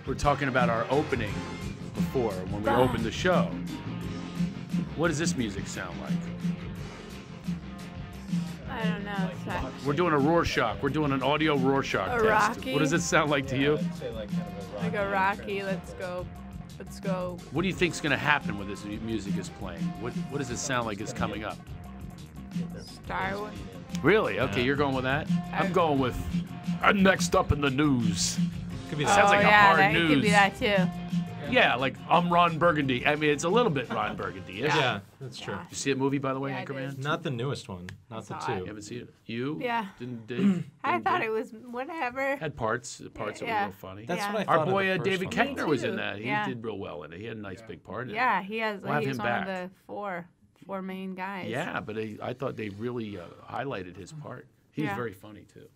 We're talking about our opening before when we opened the show. What does this music sound like? I don't know. It's like We're doing a Rorschach. We're doing an audio Rorschach A test. Rocky? What does it sound like to you? like a Rocky. Let's go. Let's go. What do you think's going to happen when this music is playing? What does it sound like is coming up? Star Wars. Really? Okay, you're going with that? I'm going with next up in the news. Could be Sounds like a hard that, news. It could be that too. Yeah, like I'm Ron Burgundy. I mean, it's a little bit Ron Burgundy-ish. Yeah, that's true. You see a movie, by the way, Yeah, I Anchorman? did. Not the newest one. Not the saw two. it. You haven't seen it? You? Yeah. Didn't I thought it was whatever. had parts that were Yeah. real funny. That's Yeah. what I Our thought boy of the first David one. Kettner was in too. that. He Yeah. did real well in it. He had a nice big part in it. Yeah, he has. We'll have He's him one back. of the four main guys. Yeah, but I thought they really highlighted his part. He's Yeah. very funny, too.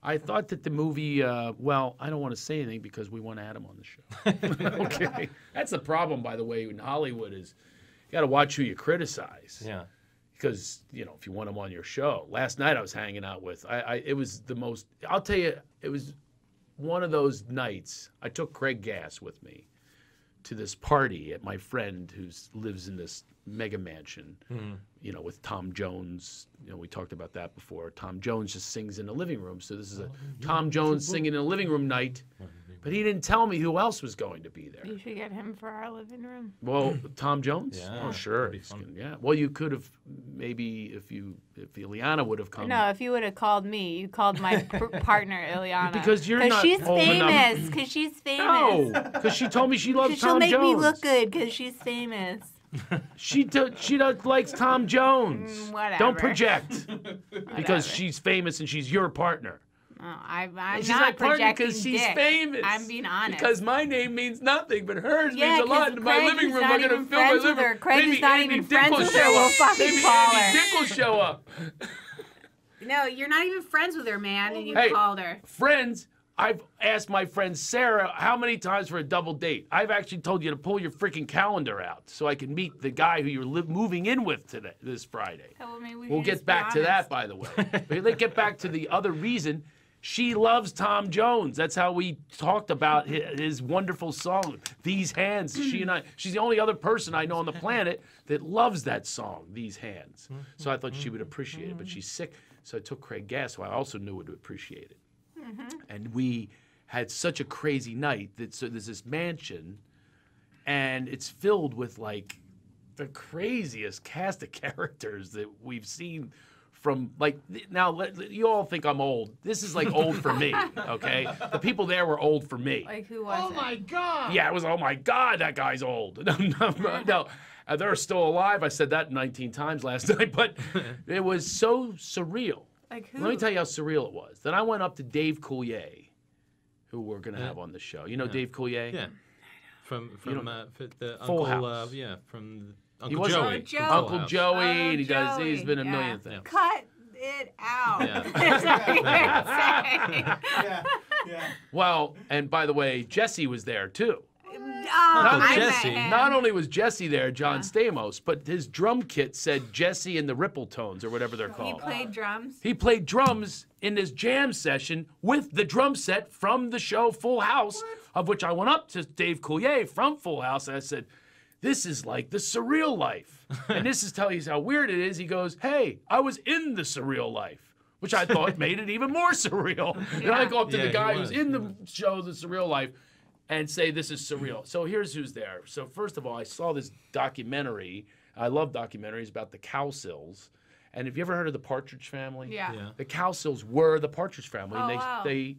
I thought that the movie, well, I don't want to say anything because we want to add him on the show. Okay. That's the problem, by the way, in Hollywood is you got to watch who you criticize. Yeah. Because, you know, if you want him on your show. Last night I was hanging out with, it was the most, I'll tell you, it was one of those nights. I took Craig Gass with me to this party at my friend who lives in this mega mansion, you know, with Tom Jones. You know, we talked about that before. Tom Jones just sings in the living room. So this is a Tom Jones singing in the living room night. But he didn't tell me who else was going to be there. You should get him for our living room. Well, Tom Jones? Yeah, Oh, sure. that'd be He's fun. gonna- Yeah. Well, you could have maybe if Ileana would have come. No, if you would have called me, you called my partner Ileana. Because you're not she's old enough. famous. Because she's famous. No, because she told me she loves She'll Tom make Jones. me look good because she's famous. She likes Tom Jones. Whatever. Don't project. Because she's famous and she's your partner. Oh, I'm She's not my partner projecting because she's dick. famous. I'm being honest. Because my name means nothing, but hers Yeah, means a lot. 'cause In my Craig living is room, not we're gonna even film my friends with living her. room. Craig is Maybe not Andy even Dick friends will with her. show We'll up. fucking Maybe call Andy her. Dick will show up. No, you're not even friends with her, man, and you Hey, called her. Friends, I've asked my friend Sarah how many times for a double date. I've actually told you to pull your freaking calendar out so I can meet the guy who you're moving in with today, this Friday. Well, maybe we We'll should get just be back to that, honest. by the way. But let's get back to the other reason. She loves Tom Jones. That's how we talked about his wonderful song, These Hands. She's the only other person I know on the planet that loves that song, These Hands. So I thought she would appreciate it, but she's sick. So I took Craig Gass, who I also knew would appreciate it. And we had such a crazy night that so there's this mansion, and it's filled with like the craziest cast of characters that we've seen from like now you all think I'm old. This is like old for me, okay? The people there were old for me. Like, who was it? my God. Yeah, it was, oh my God, that guy's old. No, they're still alive. I said that 19 times last night, but it was so surreal. Like, who? Let me tell you how surreal it was. Then I went up to Dave Coulier, who we're going to have on the show. You know Dave Coulier? Yeah. From the Full Uncle, House. From He Uncle wasn't Joey. Joe. from Full Uncle House. Joey, Oh, and he's been a Joey, million yeah. things. Cut. it out. Yeah. That's what you would say. Well, and by the way, Jesse was there too. Oh, I met Jesse. him. Not only was Jesse there, John Stamos, but his drum kit said Jesse and the Rippletones or whatever they're He called. played drums. He played drums in his jam session with the drum set from the show Full House, of which I went up to Dave Coulier from Full House and I said, this is like the surreal life. And this is telling you how weird it is. He goes, hey, I was in the surreal life, which I thought made it even more surreal. And I go up to Yeah, the he guy was. who's in the show, The Surreal Life, and say this is surreal. So here's who's there. So first of all, I saw this documentary. I love documentaries about the Cowsills. And have you ever heard of the Partridge Family? Yeah. Yeah. The Cowsills were the Partridge Family. Oh, And wow. they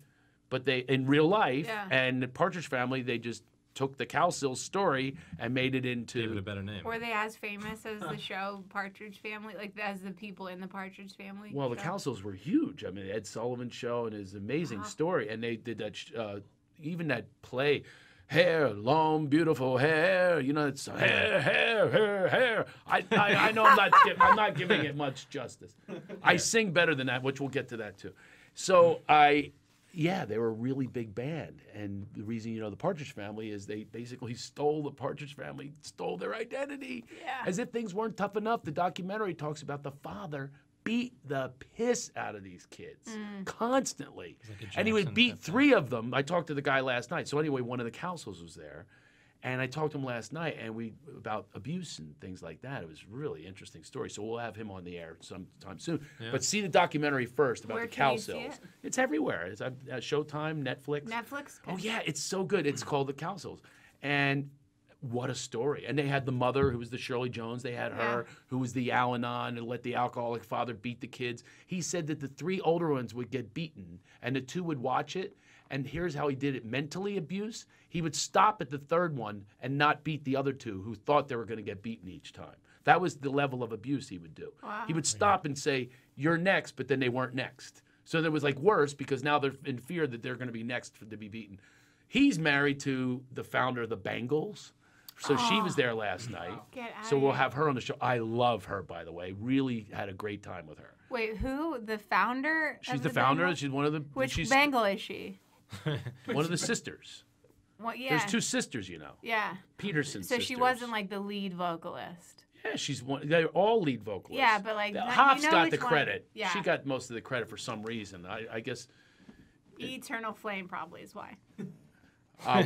in real life, Yeah. and the Partridge Family, they just took the Cowsills story and made it Gave it a into. better name. Were they as famous as the show Partridge Family? Like as the people in the Partridge Family? Well, the show? Cowsills were huge. I mean, Ed Sullivan show and his amazing story, and they did that. Even that play. Hair, long, beautiful hair. You know, it's hair. I know I'm not giving it much justice. I sing better than that, which we'll get to that too. So they were a really big band, and the reason the Partridge Family is they basically stole the Partridge Family, stole their identity, as if things weren't tough enough. The documentary talks about the father beat the piss out of these kids constantly. And he would Jackson beat type 3 of them. I talked to the guy last night. So anyway, one of the Cowsills was there. And I talked to him last night about abuse and things like that. It was a really interesting story. So we'll have him on the air sometime soon. Yeah. But see the documentary first about Where the can you see Cowsills. it? It's everywhere. It's at Showtime, Netflix. Netflix? Oh yeah, it's so good. It's called The Cowsills. And what a story. And they had the mother, who was the Shirley Jones. They had her, who was the Al-Anon and let the alcoholic father beat the kids. He said that the 3 older ones would get beaten and the 2 would watch it. And here's how he did it mentally abuse. He would stop at the 3rd one and not beat the other 2 who thought they were going to get beaten each time. That was the level of abuse he would do. Wow. He would stop and say, you're next, but then they weren't next. So there was like worse because now they're in fear that they're going to be next to be beaten. He's married to the founder of the Bengals. So she was there last night. Get outta So we'll here. have her on the show. I love her, by the way. Really had a great time with her. Wait, who? The founder? She's of the founder. Bengal? She's one of the. Which she's Bengal is she? one of the sisters. Well, yeah. There's 2 sisters, Yeah. Peterson So sisters. she wasn't like the lead vocalist. Yeah, she's one. They're all lead vocalists. Yeah, but like Hops you know got the which one- credit. Yeah. She got most of the credit for some reason. I guess. Eternal Flame probably is why.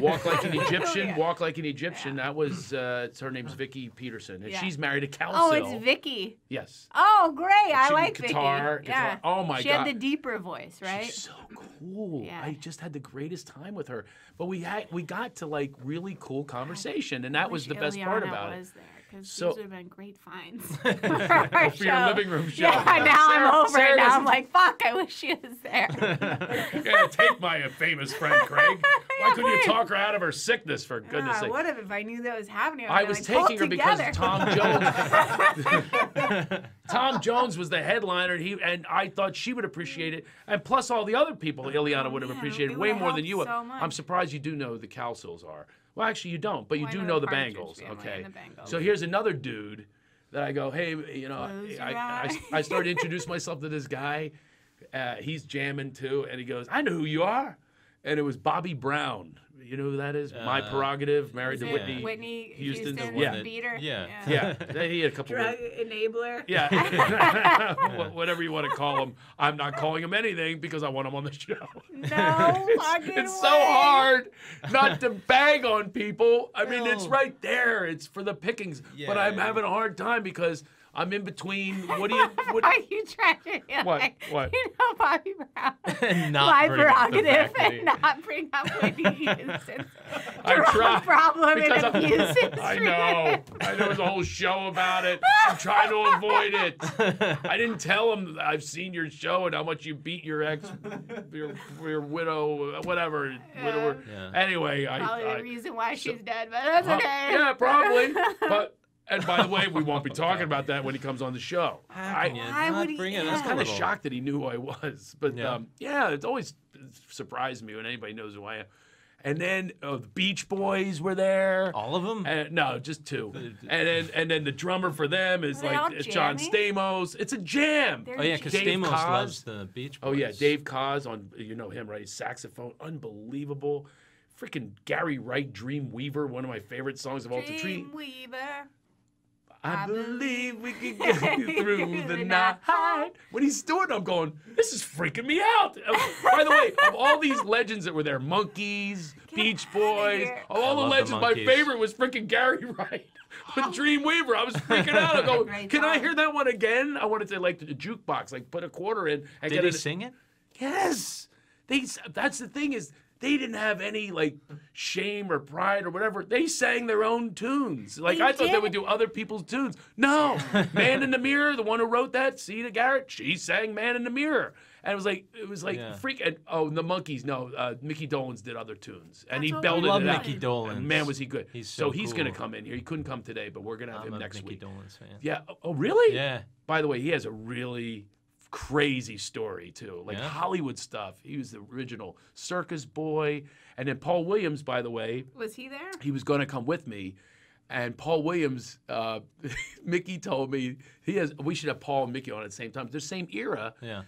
Walk Like an Egyptian. Yeah. Walk Like an Egyptian. That was her name's Vicky Peterson, and Yeah. she's married to Cal Oh, Sill. it's Vicky. Yes. Oh, great! I She like guitar, Vicky. guitar. Yeah. Oh my she God. had the deeper voice, right? She's so cool. Yeah. I just had the greatest time with her. But we got to like really cool conversation, and that was the best part about it. Was there, because So- these would have been great finds For your living room show. Yeah, now I'm over Sarah it. Now doesn't- I'm like, fuck! I wish she was there. Yeah, take my famous friend Craig. Why couldn't you please. talk her out of her sickness, for goodness I sake? would have if I knew that was happening. I would've was been like, taking her "Pull because together." Tom Jones. Tom Jones was the headliner, and I thought she would appreciate it, and plus all the other people Ileana would have man, appreciated it way would've more than you helped would. so much. I'm surprised you do know who the Cowsills are. Well, actually, you don't, but you Well, I do know know the the Partridge Bengals. Family Okay. and the Bengals. So here's another dude that I go, hey, Close your I started to introduce myself to this guy. He's jamming too, and he goes, I know who you are. And it was Bobby Brown. You know who that is? My Prerogative, married to Is it Whitney. Whitney Houston. Houston, Yeah. beater. Yeah. Yeah, he had a couple Drug of... enabler. Yeah. Whatever you want to call him. I'm not calling him anything because I want him on the show. No fucking It's way. so hard not to bag on people. I mean, it's right there. It's for the pickings. But Yeah. I'm having a hard time because I'm in between. What? Are you trying to be What? like, What? you know, Bobby Brown? And not My bring up the prerogative fact that and not bring up Whitney Houston. I try. Problem Because in Houston I Street. know. There was a whole show about it. I'm trying to avoid it. I didn't tell him that I've seen your show and how much you beat your ex, your widow, whatever. Widower. Yeah. Anyway, Probably the I reason why she's dead, but that's okay. yeah, probably. But and by the way, we won't be talking about that when he comes on the show. How can you Why not would he- bring it yeah. I was up a kind of little? shocked that he knew who I was. But Yeah. yeah, it's always surprised me when anybody knows who I am. And then the Beach Boys were there. All of them? No, just 2. And then the drummer for them is Are they all like John jamming? Stamos. It's a jam. They're Oh yeah, because Dave Stamos Koz. loves the Beach Boys. Oh yeah, Dave Koz on, you know him, right? Saxophone, unbelievable. Freaking Gary Wright, Dreamweaver, one of my favorite songs of all time. Dreamweaver. I believe we can get through the night. When he's doing it, I'm going, this is freaking me out. By the way, of all these legends that were there, Monkees, Beach Boys, here. of all the love the legends, my Monkees. favorite was freaking Gary Wright with Dreamweaver. I was freaking out. I go, Great can I song. hear that one again? I wanted to like the jukebox, like put a quarter in and Did get he it. sing it? Yes. That's the thing is they didn't have any like shame or pride or whatever. They sang their own tunes. Like They I thought they did? would do other people's tunes. No. Man in the Mirror, the one who wrote that, Sita Garrett, she sang Man in the Mirror. And it was like Yeah. freak. And, oh, the Monkees, no. Mickey Dolenz did other tunes, and he That's what belted we it love out. Mickey Dolenz. And man, was he good. He's so so he's gonna cool. come in here. He couldn't come today, but we're gonna have I'm him a next Mickey week. Dolenz fan. Yeah. Oh, really? Yeah. By the way, he has a really crazy story too, like Yeah? Hollywood stuff. He was the original circus boy, and then Paul Williams, by the way, Was he there? he was going to come with me, and Paul Williams, Mickey told me we should have Paul and Mickey on at the same time. They're the same era. Yeah.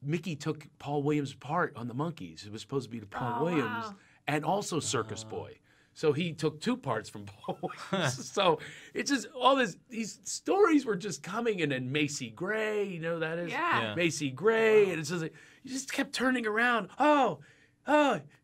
Mickey took Paul Williams' part on the Monkees. It was supposed to be the Paul Oh, Williams wow. and also Circus Boy. So he took 2 parts from Paul Williams. So it's just all these stories were just coming, and then Macy Gray, you know who that is? Yeah. Yeah. Macy Gray, and it's just like you just kept turning around. Oh,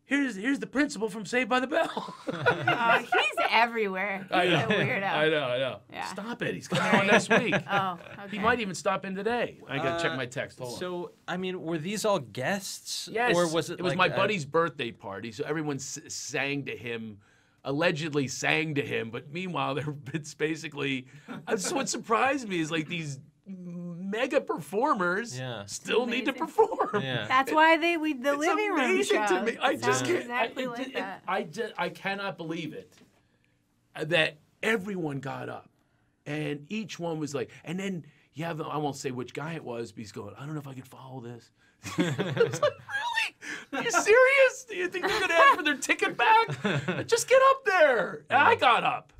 here's the principal from Saved by the Bell. Oh, he's everywhere. He's I know. a weirdo. I know. Yeah. Stop it. He's coming on next week. Oh, okay. He might even stop in today. I gotta check my text. Hold on. So, I mean, were these all guests? Yes. Or was it was like my a- buddy's birthday party, so everyone sang to him, allegedly sang to him, but meanwhile, it's basically. So what surprised me is like these mega performers Yeah. still need to Amazing. perform. Yeah. That's why the It's living room amazing show. to me. I It just sounds can't. exactly like that. I cannot believe it. That everyone got up, and each one was like, and then you have I won't say which guy it was, but he's going, I don't know if I can follow this. It's like, really? Are you serious? Do you think they're gonna ask for their ticket back? Just get up there. And I got up.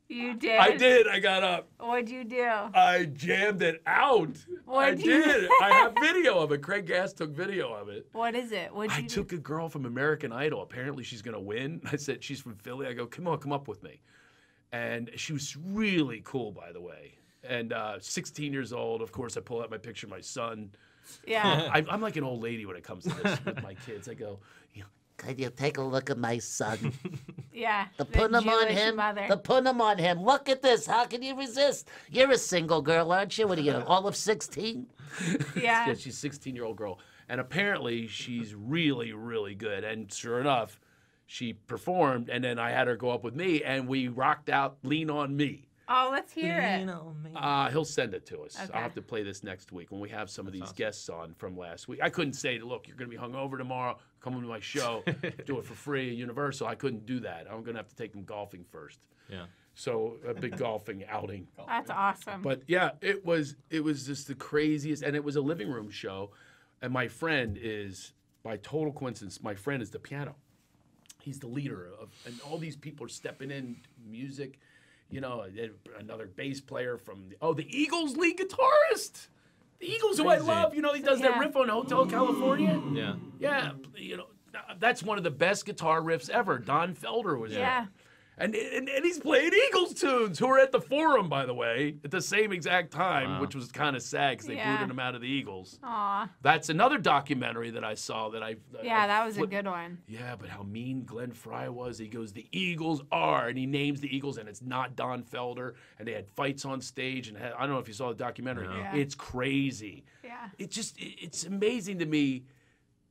You did. I did. I got up. What'd you do? I jammed it out. I What'd you- did. I have video of it. Craig Gass took video of it. What is it? What'd I you took a girl from American Idol. Apparently, she's going to win. I said, she's from Philly. I go, come on, come up with me. And she was really cool, by the way. And 16 years old. Of course, I pull out my picture of my son. do? Yeah. I'm like an old lady when it comes to this with my kids. I go, Can you take a look at my son? Yeah. The the put him on Jewish him. Mother. The put him on him. Look at this. How can you resist? You're a single girl, aren't you? What are you, all of 16? Yeah. yeah, she's a 16-year-old girl. And apparently, she's really, really good. And sure enough, she performed. And then I had her go up with me, and we rocked out Lean on Me. Oh, let's hear it. He'll send it to us. Okay. I'll have to play this next week when we have some of these guests on from last week. I couldn't say, look, you're going to be hungover tomorrow. Come on to my show. Do it for free at Universal. I couldn't do that. I'm going to have to take them golfing first. Yeah. So a big golfing outing. That's awesome. But yeah, it was just the craziest. And it was a living room show. And my friend is, by total coincidence, my friend is the piano. He's the leader of, and all these people are stepping in, music. You know, another bass player from the Eagles lead guitarist. The Eagles, who I Crazy. love. You know, he does that Yeah. riff on Hotel California. Yeah. Yeah, you know, that's one of the best guitar riffs ever. Don Felder was yeah. there. And he's playing Eagles tunes, who were at the Forum, by the way, at the same exact time, Wow. which was kind of sad because they Yeah. booted him out of the Eagles. Aw. That's another documentary that I saw that I Yeah, that was a flipped- good one. Yeah, but how mean Glenn Fry was. He goes, the Eagles are, and he names the Eagles, and it's not Don Felder. And they had fights on stage, and I don't know if you saw the documentary. No. Yeah. It's crazy. Yeah. It's amazing to me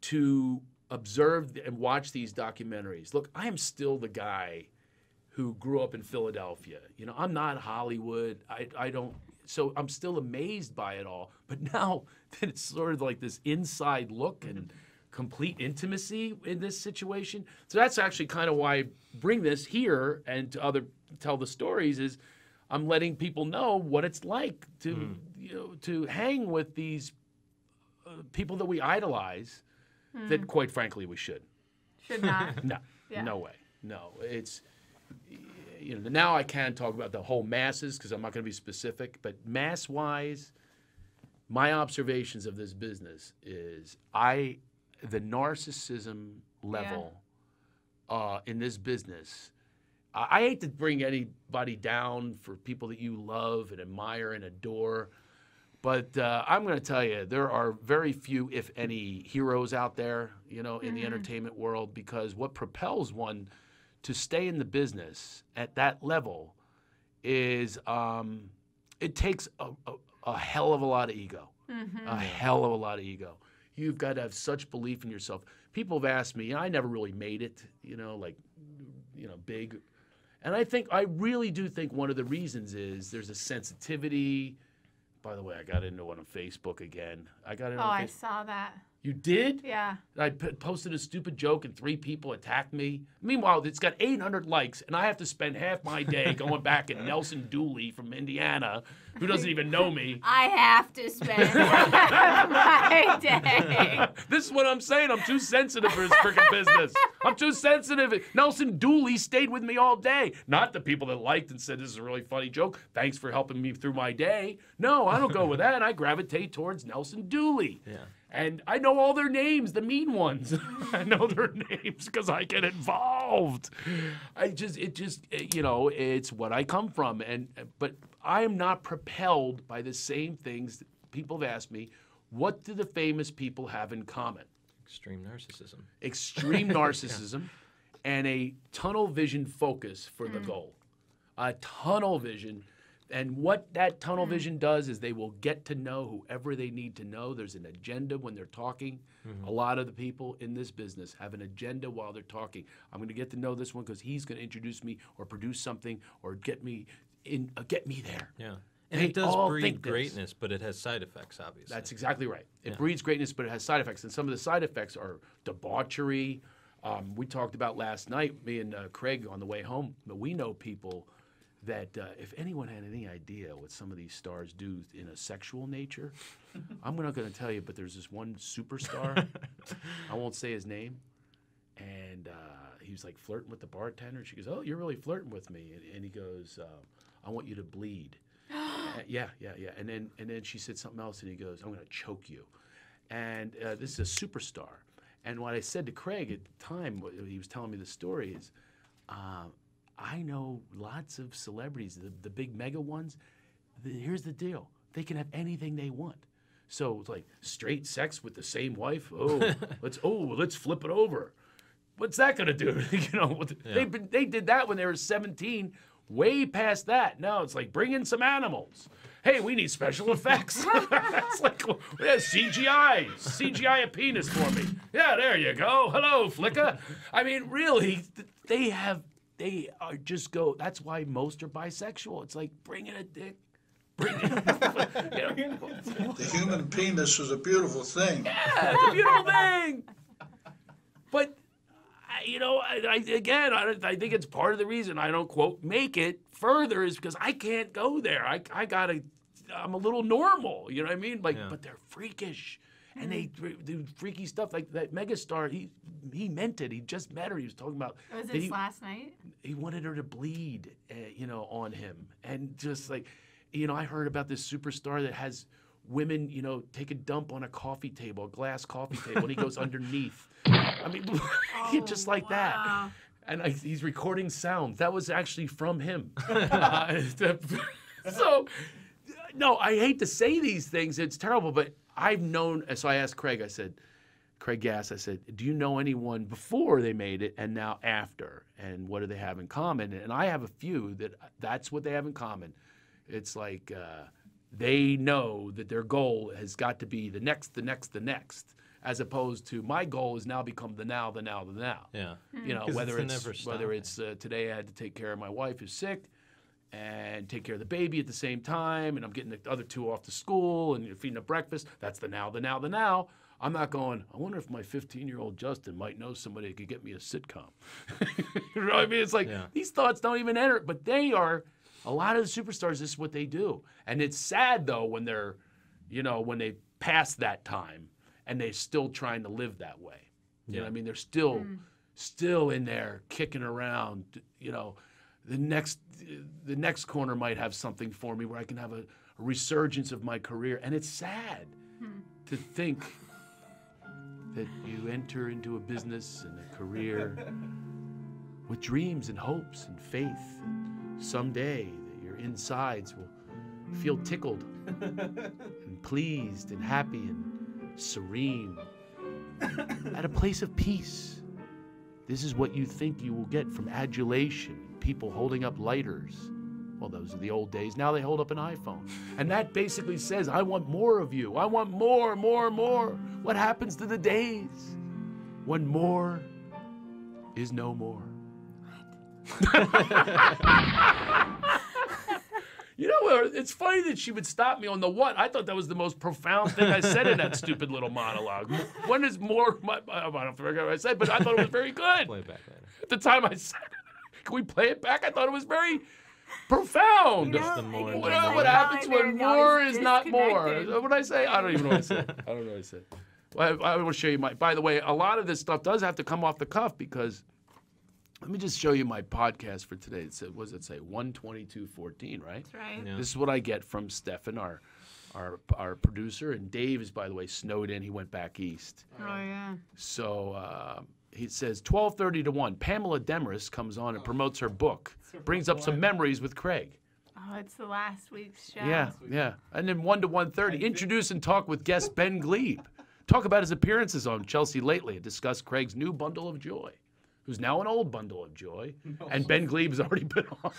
to observe and watch these documentaries. Look, I am still the guy who grew up in Philadelphia. You know, I'm not Hollywood. I don't. So I'm still amazed by it all. But now that it's sort of like this inside look and complete intimacy in this situation. So that's actually kind of why I bring this here and to tell the stories is I'm letting people know what it's like to to hang with these people that we idolize that quite frankly we should. Should not. No, Yeah. no way. No, it's, you know, now I can talk about the whole masses because I'm not going to be specific, but mass-wise, my observations of this business is the narcissism level in this business. I hate to bring anybody down for people that you love and admire and adore, but I'm going to tell you, there are very few, if any, heroes out there, you know, in the entertainment world, because what propels one to stay in the business at that level is it takes a hell of a lot of ego, a hell of a lot of ego. You've got to have such belief in yourself. People have asked me, I never really made it, you know, like, you know, big. And I really do think one of the reasons is there's a sensitivity. By the way, I got into one on Facebook again. I saw that. You did? Yeah. I posted a stupid joke and 3 people attacked me. Meanwhile, it's got 800 likes, and I have to spend half my day going back at Nelson Dooley from Indiana, who doesn't even know me. I have to spend my day. This is what I'm saying. I'm too sensitive for this freaking business. I'm too sensitive. Nelson Dooley stayed with me all day. Not the people that liked and said, this is a really funny joke. Thanks for helping me through my day. No, I don't go with that. I gravitate towards Nelson Dooley. Yeah. And I know all their names, the mean ones. I know their names because I get involved. You know, it's what I come from. But I am not propelled by the same things that people have asked me. What do the famous people have in common? Extreme narcissism. Extreme narcissism and a tunnel vision focus for the goal. A tunnel vision. And what that tunnel vision does is they will get to know whoever they need to know. There's an agenda when they're talking. A lot of the people in this business have an agenda while they're talking. I'm going to get to know this one because he's going to introduce me or produce something or get me there. Yeah. And They it does all breed think this. greatness, but it has side effects, obviously. That's exactly right. It breeds greatness, but it has side effects. And some of the side effects are debauchery. We talked about last night, me and Craig on the way home, but we know people that if anyone had any idea what some of these stars do in a sexual nature, I'm not going to tell you, but there's this one superstar, I won't say his name, and he was like flirting with the bartender. She goes, oh, you're really flirting with me. And he goes, I want you to bleed. Yeah. And then she said something else, and he goes, I'm going to choke you. And this is a superstar. And what I said to Craig at the time, he was telling me the story, is I know lots of celebrities, the big mega ones. Here's the deal. They can have anything they want. So it's like straight sex with the same wife. Let's flip it over. What's that going to do? You know, they did that when they were 17. Way past that. Now it's like bring in some animals. Hey, we need special effects. It's like, yeah, CGI a penis for me. Yeah, there you go. Hello, Flicka. I mean, really, they are just go. That's why most are bisexual. It's like bring in a dick. The human penis is a beautiful thing. Yeah, it's a beautiful thing. But you know, I think it's part of the reason I don't quote make it further is because I can't go there. I'm a little normal. You know what I mean? Like, but they're freakish. And they do freaky stuff like that megastar. He meant it. He just met her. He was talking about. Was this last night? He wanted her to bleed, on him, and just like, I heard about this superstar that has women, take a dump on a coffee table, a glass coffee table, and he goes underneath. I mean, just like that. And he's recording sound. That was actually from him. So, no, I hate to say these things. It's terrible, but I've known. So I asked Craig. I said, Craig Gass. I said, do you know anyone before they made it and now after? And what do they have in common? And I have a few that's what they have in common. It's like they know that their goal has got to be the next, as opposed to my goal has now become the now. Yeah. Whether it's today I had to take care of my wife who's sick and take care of the baby at the same time, and I'm getting the other two off to school and feeding them breakfast. That's the now. I'm not going, I wonder if my 15-year-old Justin might know somebody that could get me a sitcom. You know what I mean? It's like these thoughts don't even enter, but they are. A lot of the superstars, this is what they do. And it's sad, though, when they're, when they pass that time and they're still trying to live that way. You know what I mean? They're still still in there kicking around. You know, the next corner might have something for me where I can have a resurgence of my career. And it's sad to think that you enter into a business and a career with dreams and hopes and faith. And someday that your insides will feel tickled and pleased and happy and serene at a place of peace. This is what you think you will get from adulation, people holding up lighters. Well, those are the old days. Now they hold up an iPhone. And that basically says, I want more of you. I want more, more, more. What happens to the days when more is no more? You know, it's funny that she would stop me on the what. I thought that was the most profound thing I said in that stupid little monologue. When is more? I don't forget what I said, but I thought it was very good. Play it back later. At the time I said it. Can we play it back? I thought it was very profound. You know, What happens when more is not more? What did I say? I don't even know what I said. I don't know what I said. Well, I will show you my. By the way, a lot of this stuff does have to come off the cuff because. Let me just show you my podcast for today. It said, what does it say? 122:14, right? That's right. Yeah. This is what I get from Stefan, our producer, and Dave is, by the way, snowed in. He went back east. Oh yeah. So he says 12:30 to 1. Pamela Demarest comes on and promotes her book, brings up some memories with Craig. Oh, it's the last week's show. Yeah. And then 1 to 1:30, introduce and talk with guest Ben Glebe. Talk about his appearances on Chelsea Lately and discuss Craig's new bundle of joy. Who's now an old bundle of joy, and Ben Glebe's already been on.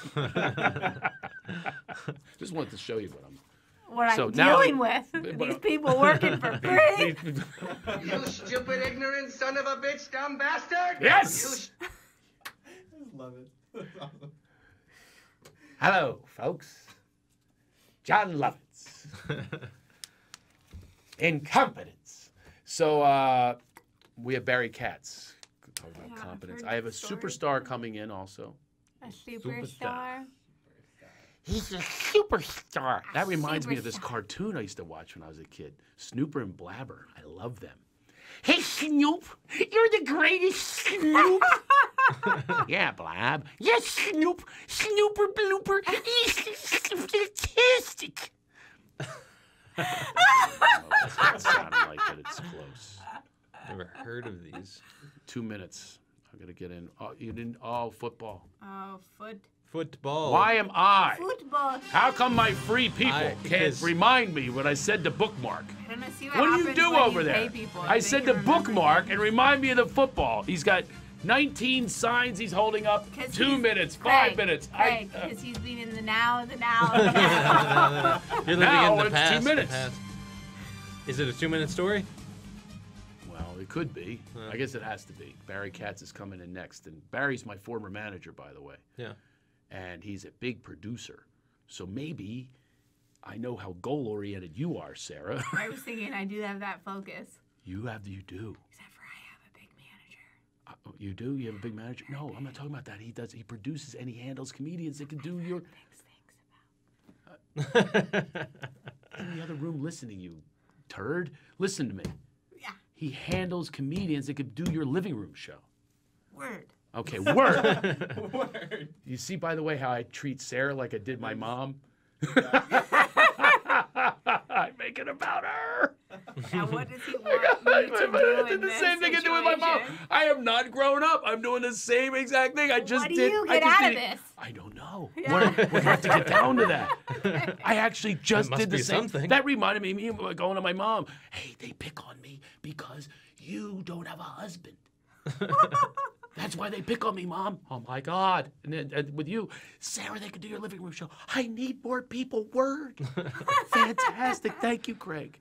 Just wanted to show you what I'm dealing with. These people working for free. You stupid, ignorant son of a bitch, dumb bastard! Yes! Love it. Hello, folks. John Lovitz. Incompetence. So we have Barry Katz. Talk about competence. I have a superstar coming in also. A superstar? He's a superstar. That reminds me of this cartoon I used to watch when I was a kid. Snooper and Blabber. I love them. Hey, Snoop, you're the greatest, Snoop. Yeah, Blab. Yes, Snoop. Snooper blooper. He's statistic. It sounded like that. It's close. Never heard of these. 2 minutes. I'm gonna get in. Oh, you didn't. Oh, football. Oh, Football. Why am I? Football. How come my free people can't because- remind me what I said to bookmark? I don't know, see what What do you happens do when over you there? pay people. I They said can to remember bookmark and remind me of the football. He's got 19 signs he's holding up. 'Cause 2 he's- minutes, Craig, 5 minutes. Craig, because he's been in the now, the now, the now. You're living Now in the it's past. 2 minutes. The past. Is it a 2-minute story? Well, it could be. I guess it has to be. Barry Katz is coming in next. And Barry's my former manager, by the way. Yeah. And he's a big producer. So maybe I know how goal-oriented you are, Sarah. I was thinking I do have that focus. You do. Except for I have a big manager. You do? You have a big manager? No, I'm not talking about that. He produces and he handles comedians that can do your... in the other room listening, you turd. Listen to me. Yeah. He handles comedians that could do your living room show. Word. Okay, word. Word. You see, by the way, how I treat Sarah like I did my mom? I make it about her. Now, what does he want me to do I did in the this same thing I did with my mom. situation? I am not grown up. I'm doing the same exact thing. I just What do did. you I get just out of did it. this? I don't know. Yeah. We're gonna have to get down to that. I actually just That must did the be same. something. That reminded me of going to my mom. Hey, they pick on me because you don't have a husband. That's why they pick on me, Mom. Oh, my God. And then with you, Sarah, they could do your living room show. I need more people. Word. Fantastic. Thank you, Craig.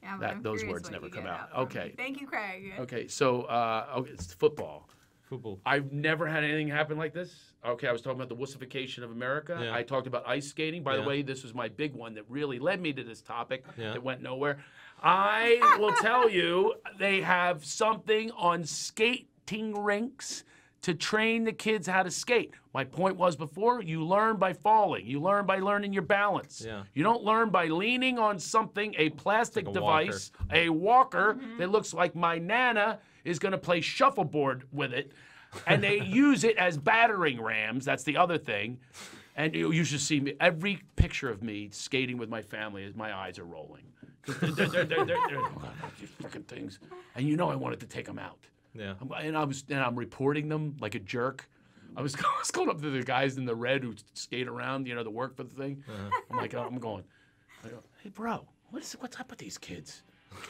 Yeah, but I'm Those curious words what never you come get out. from me. Okay. Thank you, Craig. Okay, so it's football. Football. I've never had anything happen like this. Okay, I was talking about the wussification of America. Yeah. I talked about ice skating. By the Yeah. way, this was my big one that really led me to this topic. Yeah. It went nowhere. I will tell you, they have something on skating rinks to train the kids how to skate. My point was before, you learn by falling. You learn by learning your balance. Yeah. You don't learn by leaning on something, a plastic like a device, a walker that looks like my Nana is going to play shuffleboard with it. And they use it as battering rams. That's the other thing. And you should see me, every picture of me skating with my family as my eyes are rolling. They're these freaking things. And you know I wanted to take them out. Yeah. I'm reporting them like a jerk. I was going up to the guys in the red who skate around, to work for the thing. I'm like, I go, hey, bro, what's up with these kids?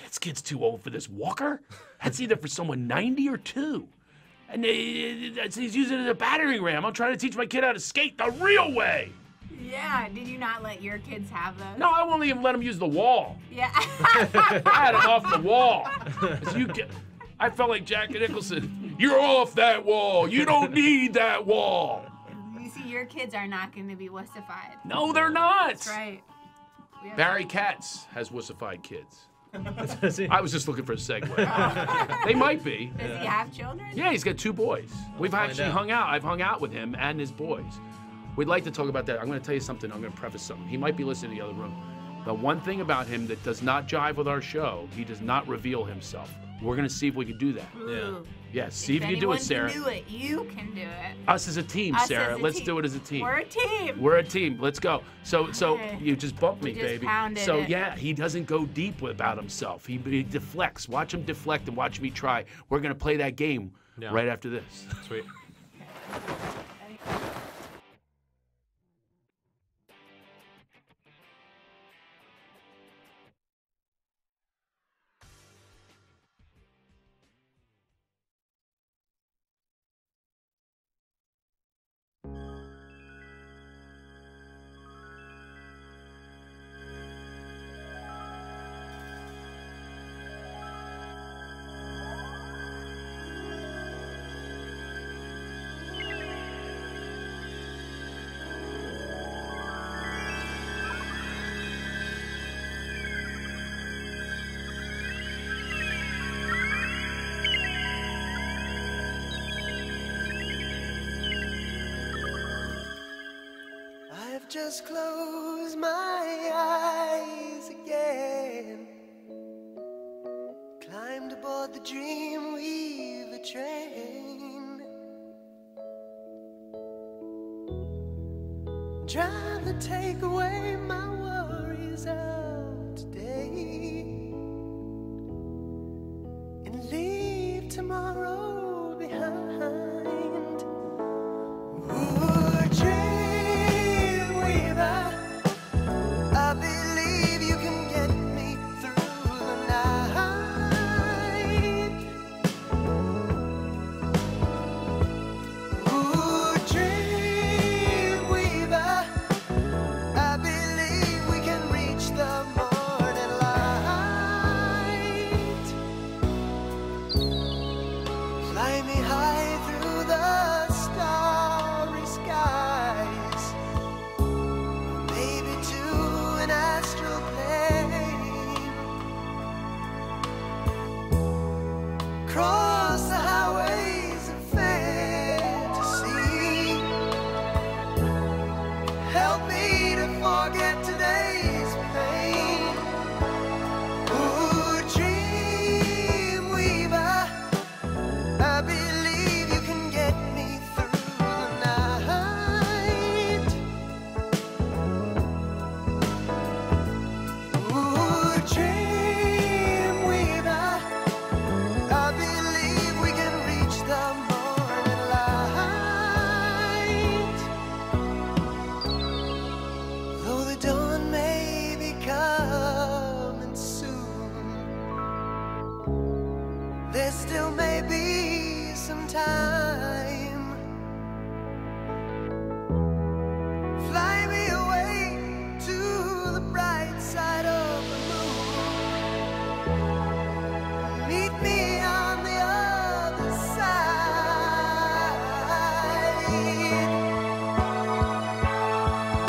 This kid's too old for this walker. That's either for someone 90 or 2. And he's using it as a battering ram. I'm trying to teach my kid how to skate the real way. Yeah, did you not let your kids have those? No, I won't even let them use the wall. Yeah. I had them off the wall. I felt like Jack Nicholson. You're off that wall. You don't need that wall. You see, your kids are not going to be wussified. No, they're not. That's right. Barry Katz has wussified kids. I was just looking for a segue. They might be. Does he have children? Yeah, he's got 2 boys. We've actually hung out. I've hung out with him and his boys. We'd like to talk about that. I'm going to tell you something. I'm going to preface something. He might be listening to the other room. The one thing about him that does not jive with our show, he does not reveal himself. We're going to see if we can do that. Ooh. Yeah, see if you can do it, Sarah. Can do it. You can do it. Us as a team, Sarah. Let's do it as a team. We're a team. We're a team. Let's go. So you just bumped me, We just baby. pounded So it. yeah, he doesn't go deep about himself. He deflects. Watch him deflect and watch me try. We're gonna play that game right after this. Sweet. I've just closed my eyes again, climbed aboard the Dreamweaver train, trying to take away my worries of today and leave tomorrow behind. I believe you can get me through the night. Ooh, Dreamweaver, I believe we can reach the morning light. Fly me high through the starry skies, maybe to an astral plane. Cross the highways of fantasy. Help me to forget today's pain. Ooh, Dreamweaver, I believe you can get me through the night. Ooh, Dreamweaver, I believe we can reach the morning light. Though the dawn may be coming soon, there still may be some time. Fly me away to the bright side of the moon. Meet me on the other side.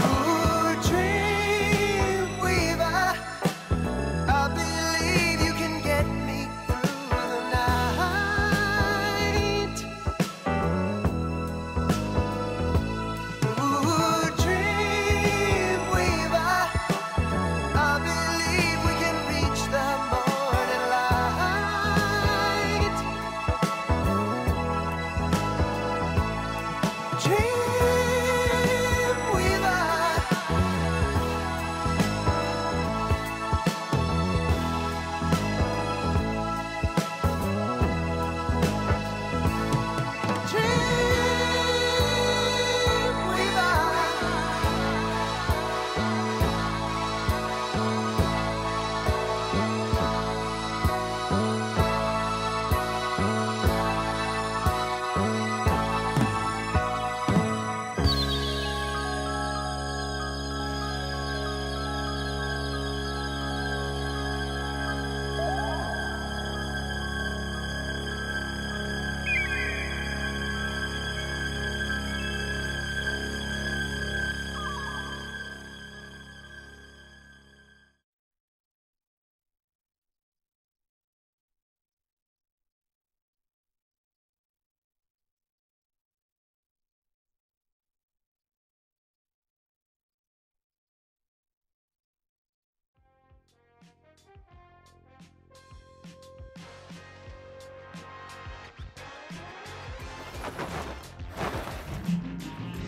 Ooh, Dreamweaver, I believe you can get me through the night.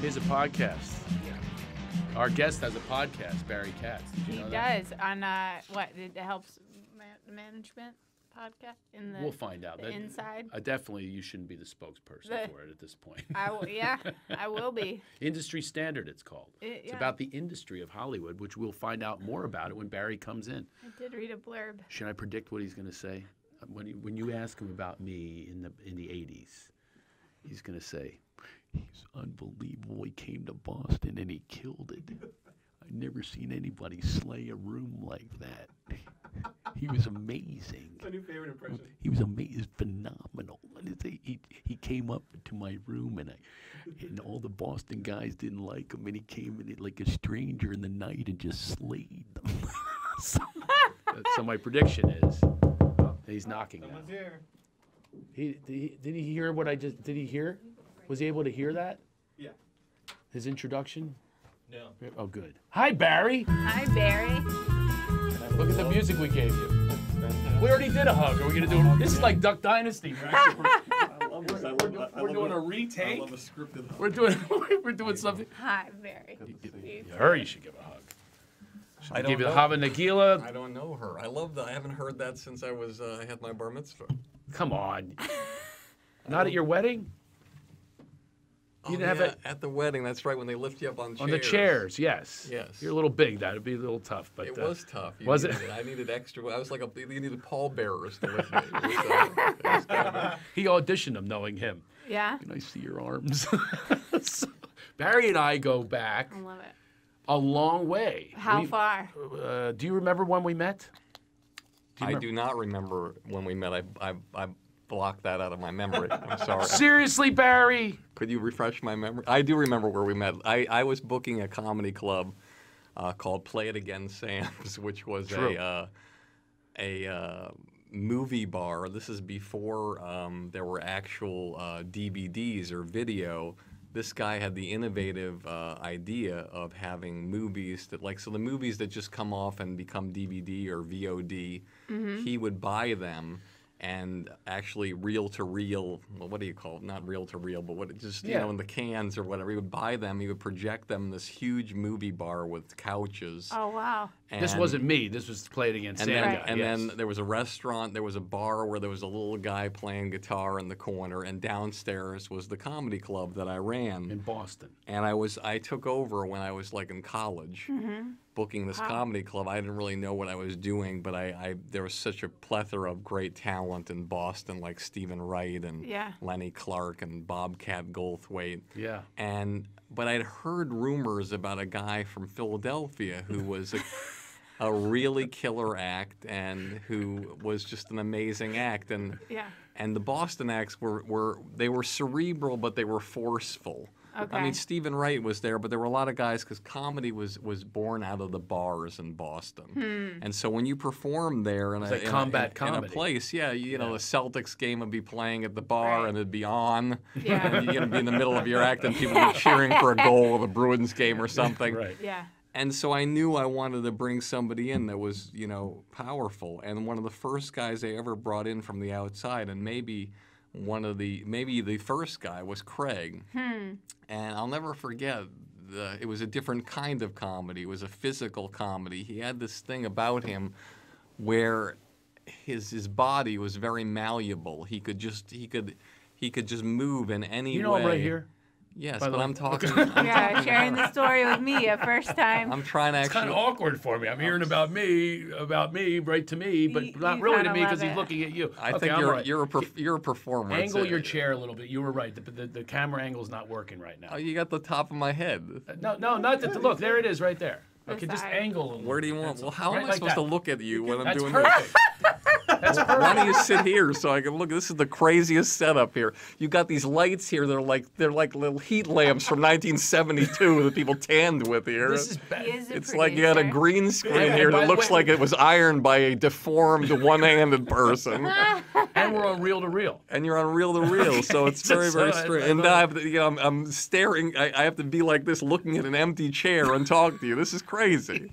He has a podcast. Our guest has a podcast, Barry Katz. Did you He know that? does on what? It helps management podcast in the. We'll find out. The inside. Definitely, you shouldn't be the spokesperson for it at this point. I will be. Industry Standard, it's called. It's yeah. about the industry of Hollywood, which we'll find out more about it when Barry comes in. I did read a blurb. Should I predict what he's going to say? When you ask him about me in the 80s, he's going to say, "He's unbelievable. He came to Boston and he killed it. I've never seen anybody slay a room like that. He was amazing. That's my new favorite impression. He was amazing, phenomenal. He came up to my room and all the Boston guys didn't like him, and he came in like a stranger in the night and just slayed them." So my prediction is he's knocking now. Someone's here. Did he hear what I just? Did he hear? Was he able to hear that? Yeah. His introduction? No. Oh, good. Hi, Barry. Hi, Barry. Look at the music we gave you. We already did a hug. Are we gonna do it? This is like Duck Dynasty. We're doing a retake. I love a scripted hug. We're doing something. Hi, Barry. Her, you should give a hug. I Give don't you the know. Hava Nagila. I don't know her. I love that. I haven't heard that since I was I had my bar mitzvah. Come on. Not at your wedding? You didn't have it at the wedding. That's right. When they lift you up on chairs. on the chairs. Yes. Yes. You're a little big. That'd be a little tough. But It was tough. Was it? I needed extra. I was like you needed pallbearers to lift me. It was kind of He auditioned him, knowing him. Yeah. Can I see your arms? So, Barry and I go back I love it. a long way. How far? Do you remember when we met? I do not remember when we met. I blocked that out of my memory. I'm sorry. Seriously, Barry? Could you refresh my memory? I do remember where we met. I was booking a comedy club called Play It Again Sam's, which was a movie bar. This is before there were actual DVDs or video. This guy had the innovative idea of having movies that, so the movies that just come off and become DVD or VOD, he would buy them and actually reel-to-reel, well, what do you call it? Not reel-to-reel, but in the cans or whatever. He would buy them, he would project them in this huge movie bar with couches. Oh, wow. This wasn't me. This was Play It Again Sam guy. And then there was a restaurant, there was a bar where there was a little guy playing guitar in the corner, and downstairs was the comedy club that I ran. In Boston. And I took over when I was in college, booking this comedy club. I didn't really know what I was doing, but there was such a plethora of great talent in Boston, like Stephen Wright and Lenny Clark and Bobcat Goldthwait. Yeah. But I'd heard rumors about a guy from Philadelphia who was a really killer act and who was just an amazing act. And the Boston acts were cerebral, but they were forceful. Okay. I mean, Stephen Wright was there, but there were a lot of guys because comedy was born out of the bars in Boston. And so when you perform there in a place, the Celtics game would be playing at the bar and it'd be on. Yeah. And you're going to be in the middle of your act and people would be cheering for a goal of the Bruins game or something. Right. Yeah. And so I knew I wanted to bring somebody in that was, powerful. And one of the first guys they ever brought in from the outside, and maybe the first guy, was Craig. And I'll never forget, it was a different kind of comedy. It was a physical comedy. He had this thing about him where his body was very malleable. He could just move in any way. I'm right here? Yes, By the but way. I'm talking. Sharing the story with me a first time. I'm trying to It's kind of awkward for me. I'm hearing about me, right to me, but not really to me because he's looking at you. I Okay, think I'm you're right. you're a performer. Angle your chair a little bit. You were right. The camera angle's not working right now. Oh, you got the top of my head. No, not that. Look, there it is, right there. Okay, The just side. angle a little. Where do you want? Well, how Right am I like supposed that. to look at you when I'm That's doing perfect. That's this? perfect. Why don't you sit here so I can look? This is the craziest setup here. You got these lights here. They're like little heat lamps from 1972 that people tanned with here. This is bad. It's like you got a green screen And here by that the looks way- like it was ironed by a deformed one-handed person. And And we're on reel to reel. And you're on reel to reel, so it's very, very So, strange. And now I'm staring. I have to be like this, looking at an empty chair and talk to you. This is crazy.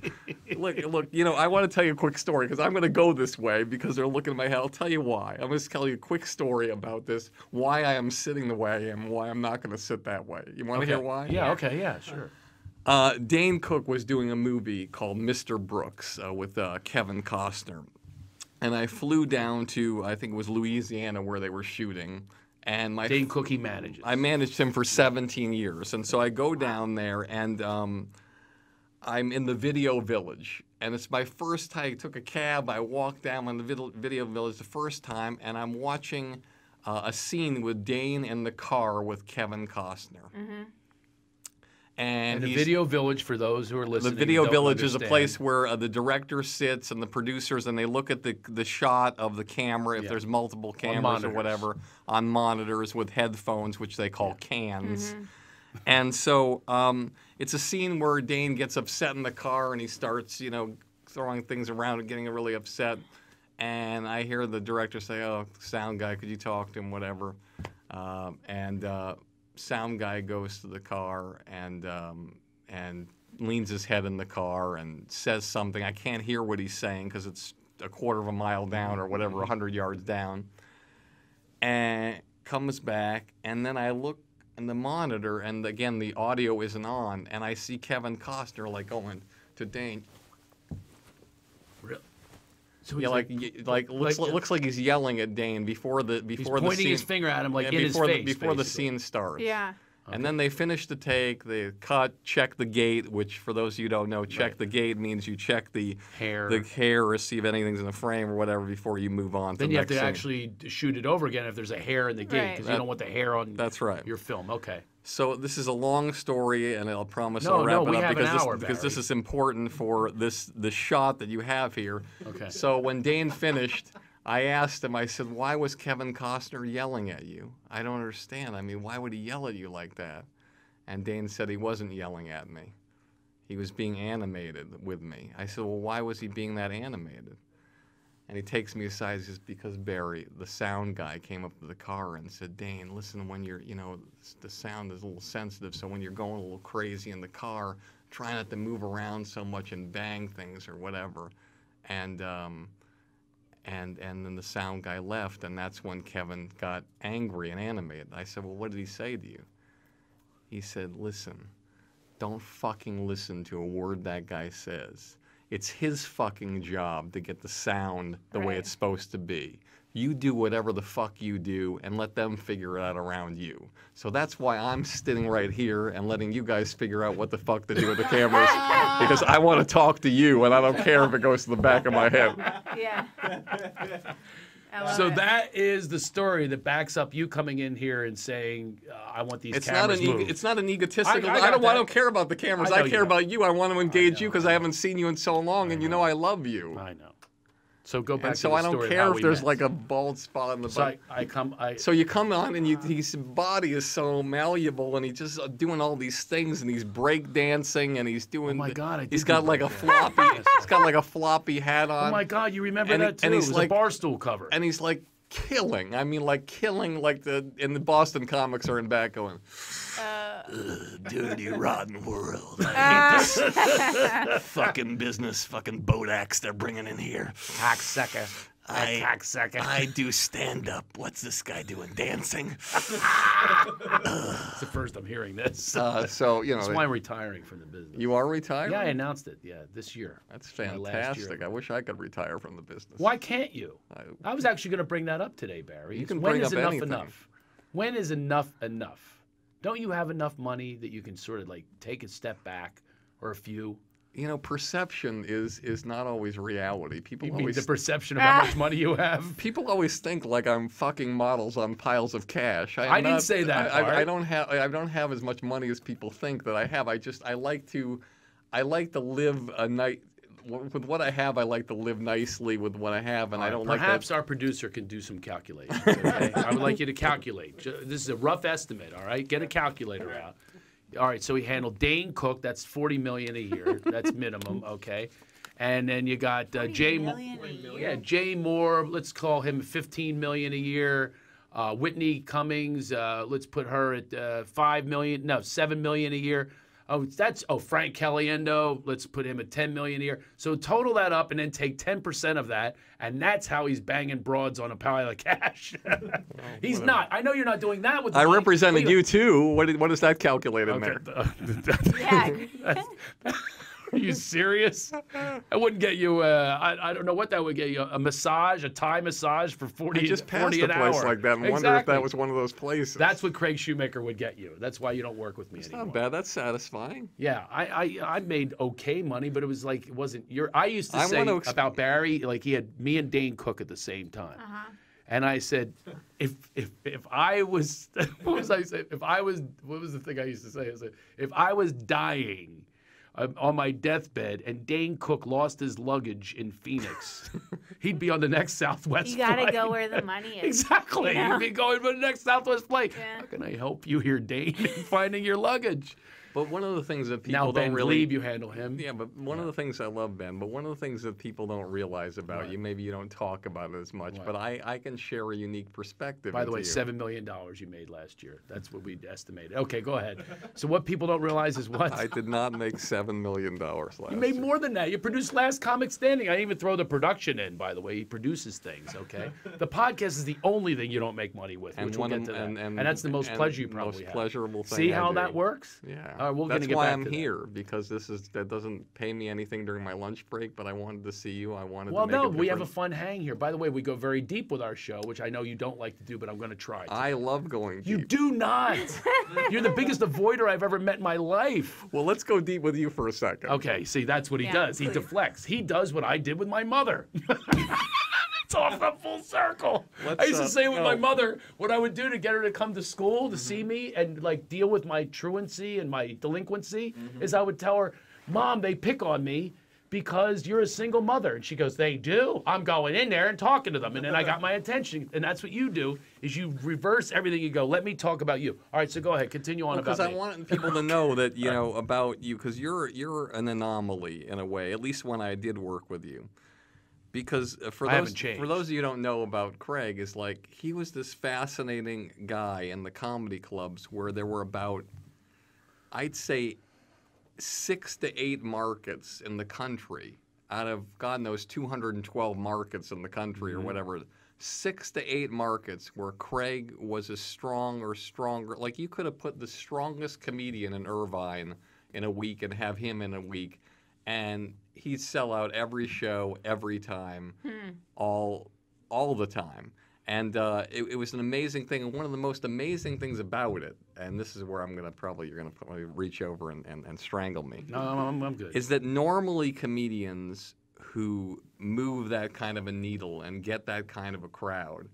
Look. I want to tell you a quick story because I'm going to go this way because they're looking at my head. I'll tell you why. I'm going to tell you a quick story about this. Why I am sitting the way I am. Why I'm not going to sit that way. You want to hear why? Yeah. Okay. Yeah. Sure. Dane Cook was doing a movie called Mr. Brooks with Kevin Costner. And I flew down to, I think it was Louisiana where they were shooting. And Dane Cook, he manages. I managed him for 17 years. And so I go down there and I'm in the Video Village. And it's my first time. I took a cab. I walked down in the Video Village the first time. And I'm watching a scene with Dane in the car with Kevin Costner. Mm-hmm. And the Video Village, for those who are listening, the Video Village is a understand. place where the director sits and the producers, and they look at the shot of the camera, if there's multiple cameras or whatever, on monitors with headphones, which they call cans. Mm-hmm. And so it's a scene where Dane gets upset in the car, and he starts, throwing things around and getting really upset. And I hear the director say, "Oh, sound guy, could you talk to him, whatever?" Sound guy goes to the car and leans his head in the car and says something. I can't hear what he's saying because it's a quarter of a mile down or whatever, 100 yards down. And comes back, and then I look in the monitor, and again, the audio isn't on, and I see Kevin Costner going to Dane. Really? So Yeah, looks like he's yelling at Dane before the pointing scene, his finger at him, like, in his before face, before the basically. scene starts. Yeah. And then they finish the take, they cut, check the gate, which for those of you who don't know, check the gate means you check the hair or see if anything's in the frame or whatever before you move on. Then to you the have to next scene. actually shoot it over again if there's a hair in the gate, because you don't want the hair on your film. Okay. So this is a long story, and I'll promise No, I'll wrap no, it we up have because an hour, this Barry. is important for the shot that you have here. Okay. So when Dane finished, I asked him, I said, "Why was Kevin Costner yelling at you? I don't understand. I mean, why would he yell at you like that?" And Dane said he wasn't yelling at me. He was being animated with me. I said, "Well, why was he being that animated?" And he takes me aside and says, "Because Barry, the sound guy, came up to the car and said, Dane, listen, when you're, the sound is a little sensitive, so when you're going a little crazy in the car, try not to move around so much and bang things or whatever." And then the sound guy left, and that's when Kevin got angry and animated. I said, "Well, what did he say to you?" He said, "Listen, don't fucking listen to a word that guy says. It's his fucking job to get the sound the way it's supposed to be. You do whatever the fuck you do and let them figure it out around you." So that's why I'm sitting right here and letting you guys figure out what the fuck to do with the cameras, because I want to talk to you and I don't care if it goes to the back of my head. Yeah. So that is the story that backs up you coming in here and saying, "I want these cameras moved." It's not an egotistical. I don't care about the cameras. I care about you. I want to engage you because I haven't seen you in so long, and you know I love you. I know. So go back And so to the I don't story of care how if we there's met. like a bald spot in the butt. So So you come on and his body is so malleable and he's just doing all these things and he's break dancing and he's doing. Oh my God! I He's did got do like a break floppy. He's got like a floppy hat on. Oh my God! You remember And that too? and It he's was like a Barstool cover. And he's like killing. I mean, like killing. Like in the Boston comics are in back going. Dirty, rotten world. I hate this fucking business, fucking boat axe they're bringing in here. Cocksucker. I do stand up. What's this guy doing? Dancing? It's the first I'm hearing this. So That's why I'm retiring from the business. You are retired? Yeah, I announced it. Yeah, this year. That's My last year. fantastic. I wish I could retire from the business. Why can't you? I was actually going to bring that up today, Barry. You can when bring is up enough anything. enough? When is enough enough? Don't you have enough money that you can sort of like take a step back, or a few? You know, perception is not always reality. People You mean always the perception of how much money you have? People always think like I'm fucking models on piles of cash. I didn't say that I part. don't have as much money as people think that I have. I like to live a night with what I have. I like to live nicely with what I have, and I don't like that. Perhaps our producer can do some calculations. Okay? I would like you to calculate. This is a rough estimate. All right, get a calculator out. All right, so he handled Dane Cook. That's $40 million a year. That's minimum. Okay, And then you got Jay Moore. Yeah, Jay Moore. Let's call him $15 million a year. Whitney Cummings. Let's put her at $7 million a year. Frank Caliendo. Let's put him at $10 million a year. So total that up and then take 10% of that, and that's how he's banging broads on a pile of cash. He's not. I know you're not doing that with. The I money. represented you too. What is that calculated there? Yeah. Are you serious? I wouldn't get you. I don't know what that would get you. A massage, a Thai massage for 40. I just passed 40 a an place hour. like that and wonder if Exactly. that was one of those places. That's what Craig Shoemaker would get you. That's why you don't work with me It's anymore. not bad. That's satisfying. Yeah, I made okay money, but it was like it wasn't your. I used to I say wanna about Barry, like he had me and Dane Cook at the same time. And I said, if I was, what was I saying? What was the thing I used to say? I said, if I was dying on my deathbed and Dane Cook lost his luggage in Phoenix, he'd be on the next Southwest You gotta flight. go where the money is. Exactly. You know? He'd be going for the next Southwest flight. Yeah. How can I help you here, Dane, in finding your luggage? But one of the things that people Now Ben don't really Glebe, you handle him. Yeah, but one of the things I love, Ben, but one of the things that people don't realize about What? you, maybe you don't talk about it as much, but I can share a unique perspective. By the way, into you. $7 million you made last year. That's what we estimated. Okay, go ahead. So what people don't realize is what? I did not make $7 million last You made year. more than that. You produced Last Comic Standing. I didn't even throw the production in, by the way. He produces things, okay? The podcast is the only thing you don't make money with, And which we'll one get of- to that. and- And that's the most and pleasure you most probably have. pleasurable thing See I how do. that works? Yeah. All right, we're That's gonna get why back I'm to that. here, because that doesn't pay me anything during my lunch break, but I wanted to see you. I wanted Well, to make no, a we have a difference. fun hang here. By the way, we go very deep with our show, which I know you don't like to do, but I'm going to try. I love going deep. You do not. You're the biggest avoider I've ever met in my life. Well, let's go deep with you for a second. Okay, see, that's what he Yeah, does. He please. deflects. He does what I did with my mother. It's off the full circle. Let's, I used to say with my no. mother, what I would do to get her to come to school to see me and like deal with my truancy and my delinquency is I would tell her, Mom, they pick on me because you're a single mother. And she goes, they do? I'm going in there and talking to them. And then I got my attention. And that's what you do, is you reverse everything. You go, let me talk about you. All right, so go ahead. Continue on Because about I me. want people to know that, you know, about you, because you're an anomaly in a way, at least when I did work with you. Because for I haven't those changed. for those of you who don't know about Craig, is like he was this fascinating guy in the comedy clubs where there were about, I'd say, 6 to 8 markets in the country out of God knows 212 markets in the country or whatever. 6 to 8 markets where Craig was as strong or stronger. Like you could have put the strongest comedian in Irvine in a week and have him in a week, and he'd sell out every show every time, all the time. And it was an amazing thing. And one of the most amazing things about it, and this is where you're going to probably reach over and strangle me. No, I'm good. Is that normally comedians who move that kind of a needle and get that kind of a crowd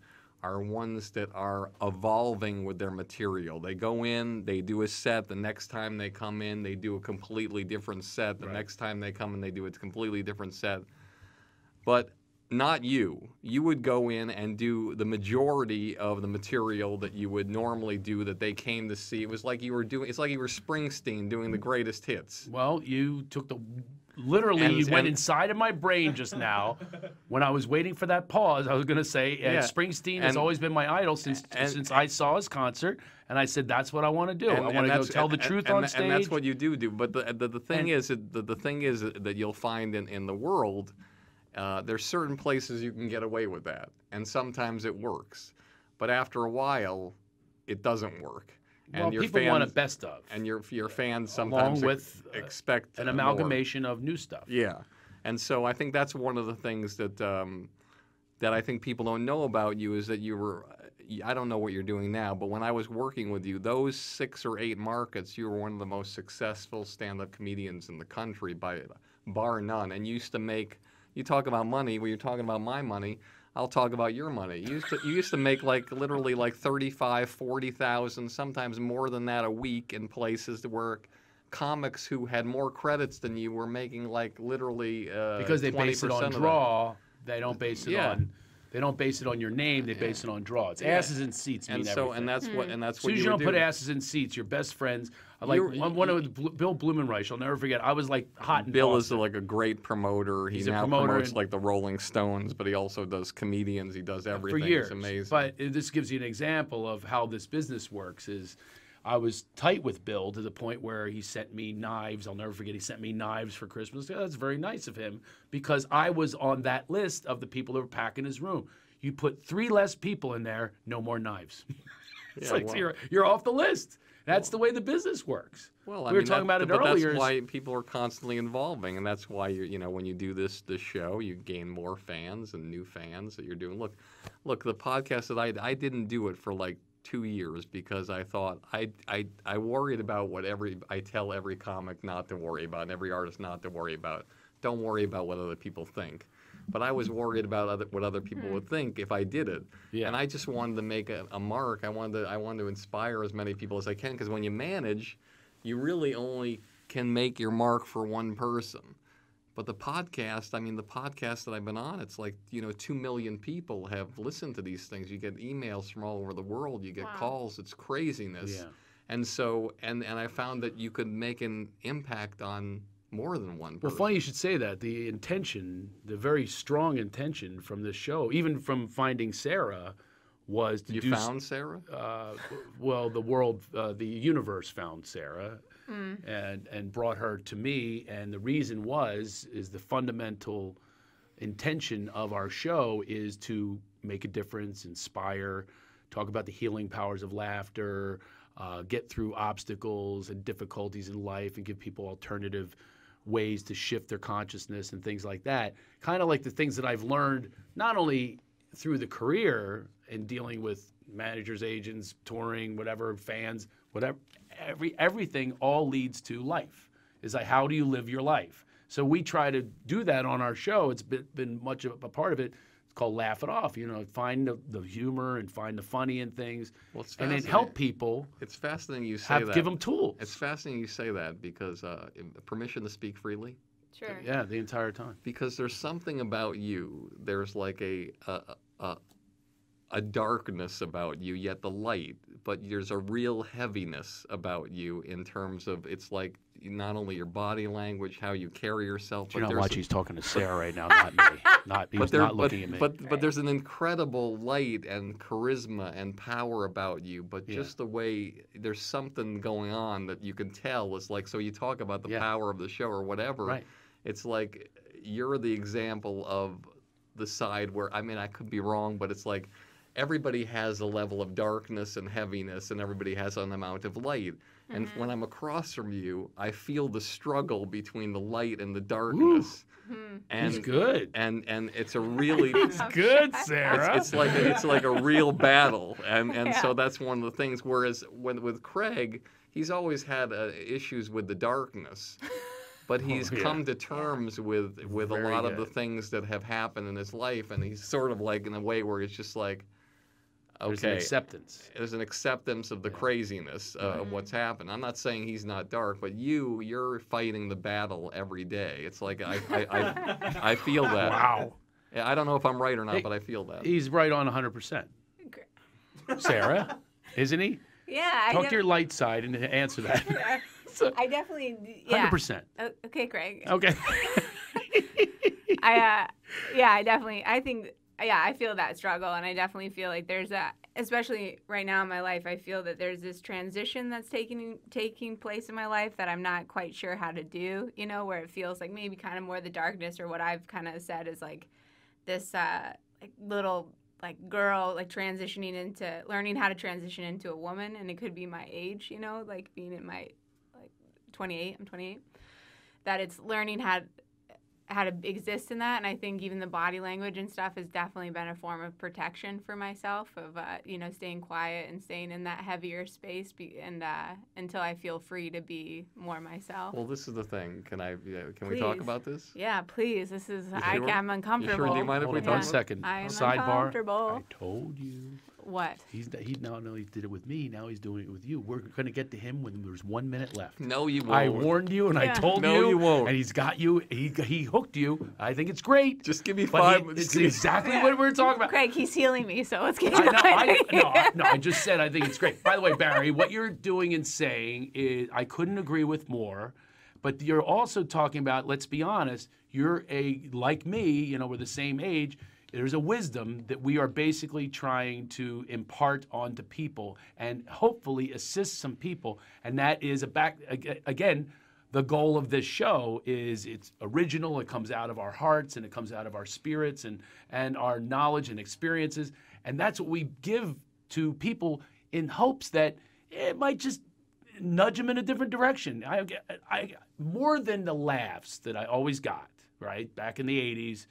are ones that are evolving with their material. They go in, they do a set. The next time they come in, they do a completely different set. The next time they come in, they do a completely different set. But not you. You would go in and do the majority of the material that you would normally do that they came to see. It was like you were doing. It's like you were Springsteen doing the greatest hits. Well, you took the literally And- you went and- inside of my brain just now when I was waiting for that pause. I was going to say Yeah. Springsteen has And- always been my idol since I saw his concert, and I said that's what I want to do. I want to go that's- tell the truth on stage. And that's what you do. But the thing is that you'll find in the world, there's certain places you can get away with that, and sometimes it works. But after a while, it doesn't work. And Well, your people fans, want it best of. And your fans Along sometimes with expect an more. amalgamation of new stuff. Yeah, and so I think that's one of the things that that I think people don't know about you is that you were. I don't know what you're doing now, but when I was working with you, those 6 or 8 markets, you were one of the most successful stand-up comedians in the country, by bar none. And you used to make. You talk about money. When you're talking about my money, I'll talk about your money. You used to make like literally like 35, 40,000, sometimes more than that a week in places where comics who had more credits than you were making like literally Because they base it 20% on of that. draw, they don't base it Yeah. on They don't base it on your name. They base it on draw. It's asses in seats mean And so, everything. and that's what, and that's As soon what as you you were don't put doing. asses in seats, your best friends. Like one of Bill Blumenreich, I'll never forget. I was like hot and Bill is like a great promoter. He He's a now promoter promotes and- like the Rolling Stones, but he also does comedians. He does everything. for years. It's amazing. But this gives you an example of how this business works. Is I was tight with Bill to the point where he sent me knives. I'll never forget. He sent me knives for Christmas. Yeah, that's very nice of him because I was on that list of the people that were packing his room. You put 3 less people in there, no more knives. It's Yeah, like well- you're off the list. That's the way the business works. Well, we were talking about it but earlier. That's why people are constantly evolving, and that's why when you do this show, you gain more fans and new fans that you're doing. Look, the podcast that I didn't do it for like 2 years because I thought I worried about what I tell every comic not to worry about, and every artist not to worry about. Don't worry about what other people think. But I was worried about what other people would think if I did it. Yeah. And I just wanted to make a mark. I wanted to inspire as many people as I can because when you manage, you really only can make your mark for one person. But the podcast that I've been on, it's like 2 million people have listened to these things. You get emails from all over the world. You get calls. It's craziness. Yeah. And so and I found that you could make an impact on more than one person. Well, funny you should say that. The intention, the very strong intention from this show, even from finding Sarah, was to You found Sarah? Well, the universe found Sarah and brought her to me. And the reason is the fundamental intention of our show is to make a difference, inspire, talk about the healing powers of laughter, get through obstacles and difficulties in life and give people alternative ways to shift their consciousness and things like that. Kind of like the things that I've learned not only through the career and dealing with managers, agents, touring, whatever, fans, whatever, everything all leads to life. Is like, how do you live your life? So we try to do that on our show. It's been much of a part of it. It's called Laugh It Off. Find the humor and find the funny in things, and then help people. It's fascinating you say that. Give them tools. It's fascinating you say that because permission to speak freely. Sure. Yeah, the entire time. Because there's something about you. There's like a darkness about you, yet the light. But there's a real heaviness about you in terms of it's like not only your body language, how you carry yourself. Do you but know there's watch? He's talking to Sarah right now, not me. He was not looking at me. But there's an incredible light and charisma and power about you. But just the way there's something going on that you can tell is like, so you talk about the power of the show or whatever. Right. It's like you're the example of the side where, I could be wrong, but it's like everybody has a level of darkness and heaviness and everybody has an amount of light. And when I'm across from you, I feel the struggle between the light and the darkness. And, He's good. And it's a really He's good, Sarah. It's like a real battle, and so that's one of the things. Whereas with Craig, he's always had issues with the darkness, but he's come to terms with a lot of the things that have happened in his life, and he's sort of like in a way where it's just like, okay, There's an acceptance. There's an acceptance of the craziness of what's happened. I'm not saying he's not dark, but you're fighting the battle every day. It's like I feel that. Wow. Yeah, I don't know if I'm right or not, but I feel that. He's right on 100%. Sarah, isn't he? Yeah. Talk to your light side and answer that. I definitely, yeah. 100%. Okay, Craig. Okay. I feel that struggle, and I definitely feel like there's especially right now in my life, I feel that there's this transition that's taking place in my life that I'm not quite sure how to do, where it feels like maybe kind of more the darkness, or what I've kind of said is like this little girl transitioning into learning how to transition into a woman, and it could be my age, like being in my 28, I'm 28, that it's learning how to exist in that. And I think even the body language and stuff has definitely been a form of protection for myself of, staying quiet and staying in that heavier space until I feel free to be more myself. Well, this is the thing. Can we talk about this? Yeah, please. This is, sure? I'm uncomfortable. You sure? Do you mind if we talk? 1 second. I am Sidebar. uncomfortable. I told you. What? He not only did it with me, now he's doing it with you. We're going to get to him when there's 1 minute left. No, you won't. I warned you and I told you. No, you won't. And he's got you. He hooked you. I think it's great. Just give me But 5 It's exactly what we're talking about. Craig, he's healing me, so let's get I just said I think it's great. By the way, Barry, what you're doing and saying is I couldn't agree with more. But you're also talking about, let's be honest, you're like me, we're the same age. There's a wisdom that we are basically trying to impart onto people and hopefully assist some people. And that is again, the goal of this show is it's original. It comes out of our hearts and it comes out of our spirits and our knowledge and experiences. And that's what we give to people in hopes that it might just nudge them in a different direction. I more than the laughs that I always got, right, back in the 80s,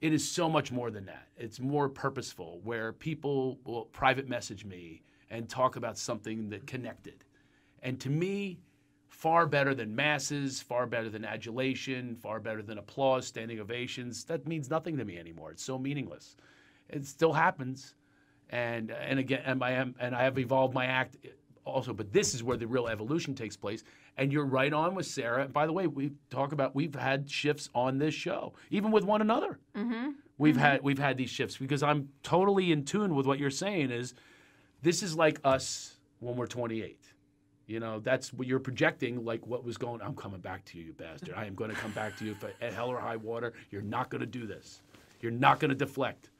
it is so much more than that. It's more purposeful, where people will private message me and talk about something that connected. And to me, far better than masses, far better than adulation, far better than applause, standing ovations. That means nothing to me anymore. It's so meaningless. It still happens. And again, I have evolved my act also, but this is where the real evolution takes place. And you're right on with Sarah. By the way, we've had shifts on this show, even with one another. Mm-hmm. We've had these shifts because I'm totally in tune with what you're saying. This is like us when we're 28. That's what you're projecting, like what was going. I'm coming back to you, you bastard. I am going to come back to you at hell or high water. You're not going to do this. You're not going to deflect.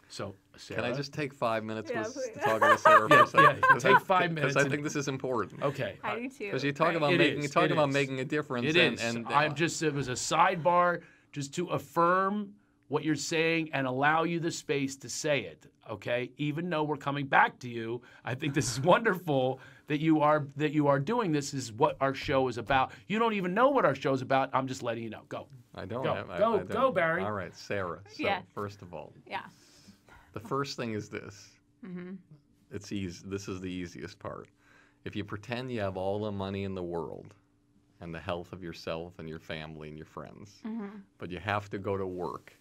So, Sarah? Can I just take 5 minutes to please. talk about Sarah for a second? Take 5 minutes. Because I think this is important. Okay. I do too. Because you talk about making a difference. It is. And it was a sidebar just to affirm what you're saying and allow you the space to say it. Okay. Even though we're coming back to you, I think this is wonderful that you are doing this. Is what our show is about. You don't even know what our show is about. I'm just letting you know. Go. I don't. Go, Barry. All right, Sarah. So Yeah. first of all. Yeah. The first thing is this. Mm-hmm. It's easy. This is the easiest part. If you pretend you have all the money in the world and the health of yourself and your family and your friends, but you have to go to work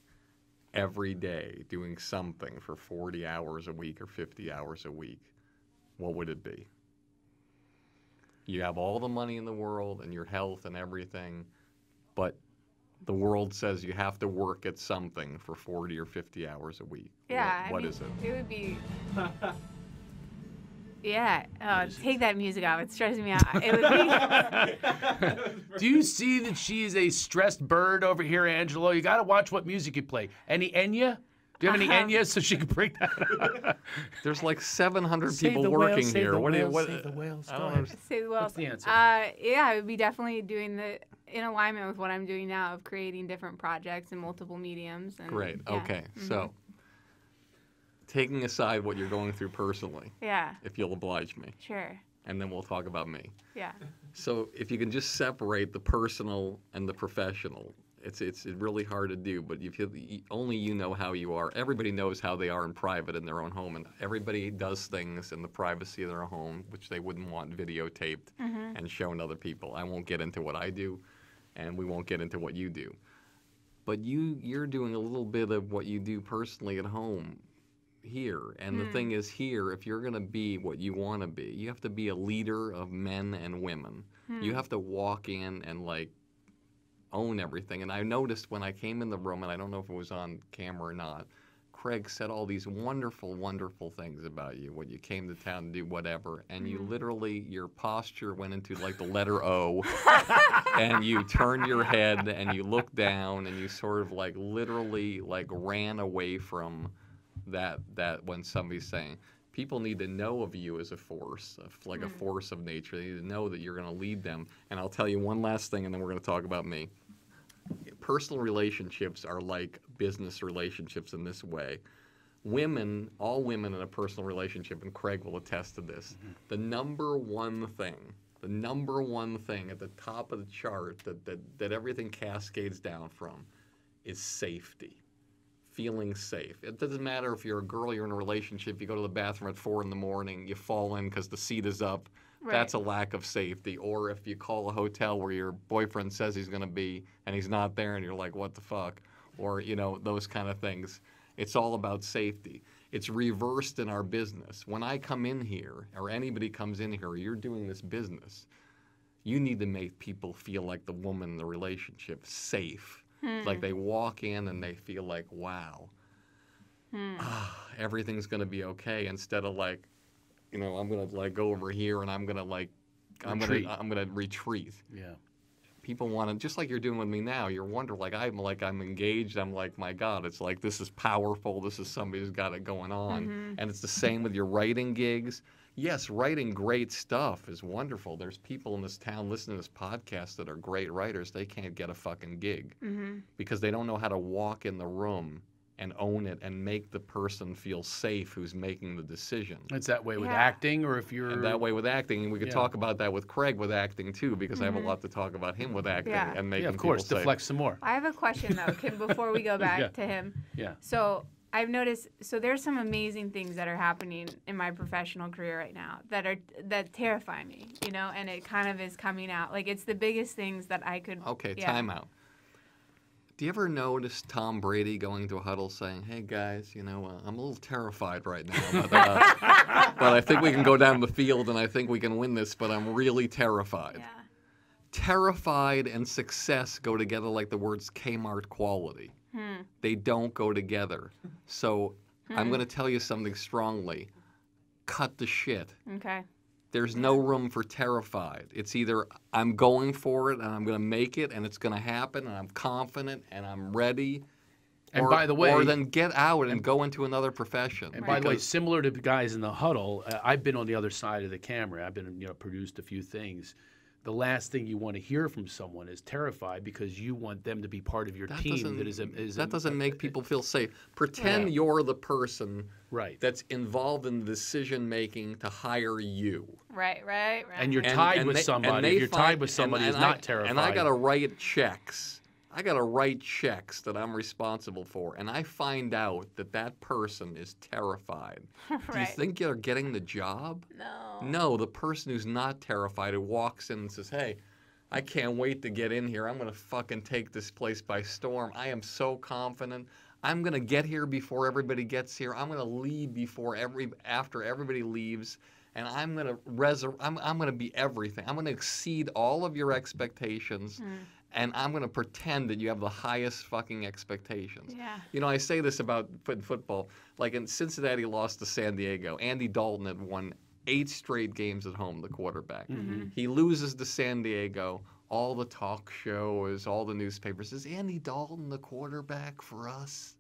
every day doing something for 40 hours a week or 50 hours a week, what would it be? You have all the money in the world and your health and everything, but the world says you have to work at something for 40 or 50 hours a week. Yeah. What is it? It would be. Yeah. Take that music off. It's stressing me out. It would be. Do you see that she is a stressed bird over here, Angelo? You got to watch what music you play. Any Enya? Do you have any Enya so she can break that up? There's like 700 Save people the working whales, save here. the What do you? whales, What? save the whales. I Go don't ahead. understand. Say the whales. What's the answer? Yeah, I would be definitely doing in alignment with what I'm doing now of creating different projects in multiple mediums. And, Great. yeah. Okay. So, taking aside what you're going through personally, Yeah. if you'll oblige me, Sure. and then we'll talk about me. Yeah. So, if you can just separate the personal and the professional, it's really hard to do. But if only you know how you are. Everybody knows how they are in private in their own home, and everybody does things in the privacy of their home which they wouldn't want videotaped and shown to other people. I won't get into what I do, and we won't get into what you do. But you're doing a little bit of what you do personally at home here. And the thing is here, if you're going to be what you want to be, you have to be a leader of men and women. You have to walk in and own everything. And I noticed when I came in the room, and I don't know if it was on camera or not, Craig said all these wonderful, wonderful things about you when you came to town to do whatever, and you literally, your posture went into like the letter O, and you turned your head and you looked down and you sort of literally ran away from that when somebody's saying. People need to know of you as a force, a force of nature. They need to know that you're going to lead them. And I'll tell you one last thing, and then we're going to talk about me. Personal relationships are like business relationships in this way. All women in a personal relationship, and Craig will attest to this, the number one thing at the top of the chart that everything cascades down from is safety. Feeling safe. It doesn't matter if you're a girl, you're in a relationship, you go to the bathroom at 4 a.m, you fall in because the seat is up. Right. That's a lack of safety. Or if you call a hotel where your boyfriend says he's going to be and he's not there and you're like, what the fuck? Or, those kind of things. It's all about safety. It's reversed in our business. When I come in here, or anybody comes in here, or you're doing this business, you need to make people feel like the woman in the relationship safe. Like they walk in and they feel like, wow, everything's going to be okay, instead of like, you know, I'm going to like go over here and I'm going to like, I'm going to retreat. Yeah. People want to, just like you're doing with me now, you're wondering, I'm engaged. I'm like, my God, it's like, this is powerful. This is somebody who's got it going on. And it's the same with your writing gigs. Yes, writing great stuff is wonderful. There's people in this town listening to this podcast that are great writers. They can't get a fucking gig because they don't know how to walk in the room and own it and make the person feel safe who's making the decision. It's that way with acting, or if you're... And that way with acting, and we could talk about that with Craig with acting too, because I have a lot to talk about him with acting and making of course, people deflect some more. I have a question though, before we go back to him. Yeah. So I've noticed, there's some amazing things that are happening in my professional career right now that terrify me, you know, and it kind of is coming out. Like, it's the biggest things that I could... Okay, time out. Do you ever notice Tom Brady going to a huddle saying, hey guys, you know, I'm a little terrified right now, but I think we can go down the field and I think we can win this, but I'm really terrified. Yeah. Terrified and success go together like the words Kmart quality. They don't go together. So I'm going to tell you something strongly. Cut the shit. Okay. There's no room for terrified. It's either I'm going for it and I'm going to make it and it's going to happen and I'm confident and I'm ready. And by the way... Or then get out and go into another profession. And by the way, similar to the guys in the huddle, I've been on the other side of the camera. I've been, produced a few things. The last thing you want to hear from someone is terrified, because you want them to be part of your team. That doesn't make people feel safe. Pretend you're the person that's involved in the decision making to hire you. Right. And you're tied with somebody. If you're tied with somebody who's not terrified. And I got to write checks. I got to write checks that I'm responsible for, and I find out that that person is terrified. Do you think you're getting the job? No. No, the person who's not terrified, who walks in and says, hey, I can't wait to get in here. I'm going to fucking take this place by storm. I am so confident. I'm going to get here before everybody gets here. I'm going to leave after everybody leaves. And I'm going to I'm going to be everything. I'm going to exceed all of your expectations. And I'm going to pretend that you have the highest fucking expectations. Yeah. You know, I say this about football. Like, in Cincinnati lost to San Diego. Andy Dalton had won 8 straight games at home, the quarterback. He loses to San Diego. All the talk shows, all the newspapers, is Andy Dalton the quarterback for us?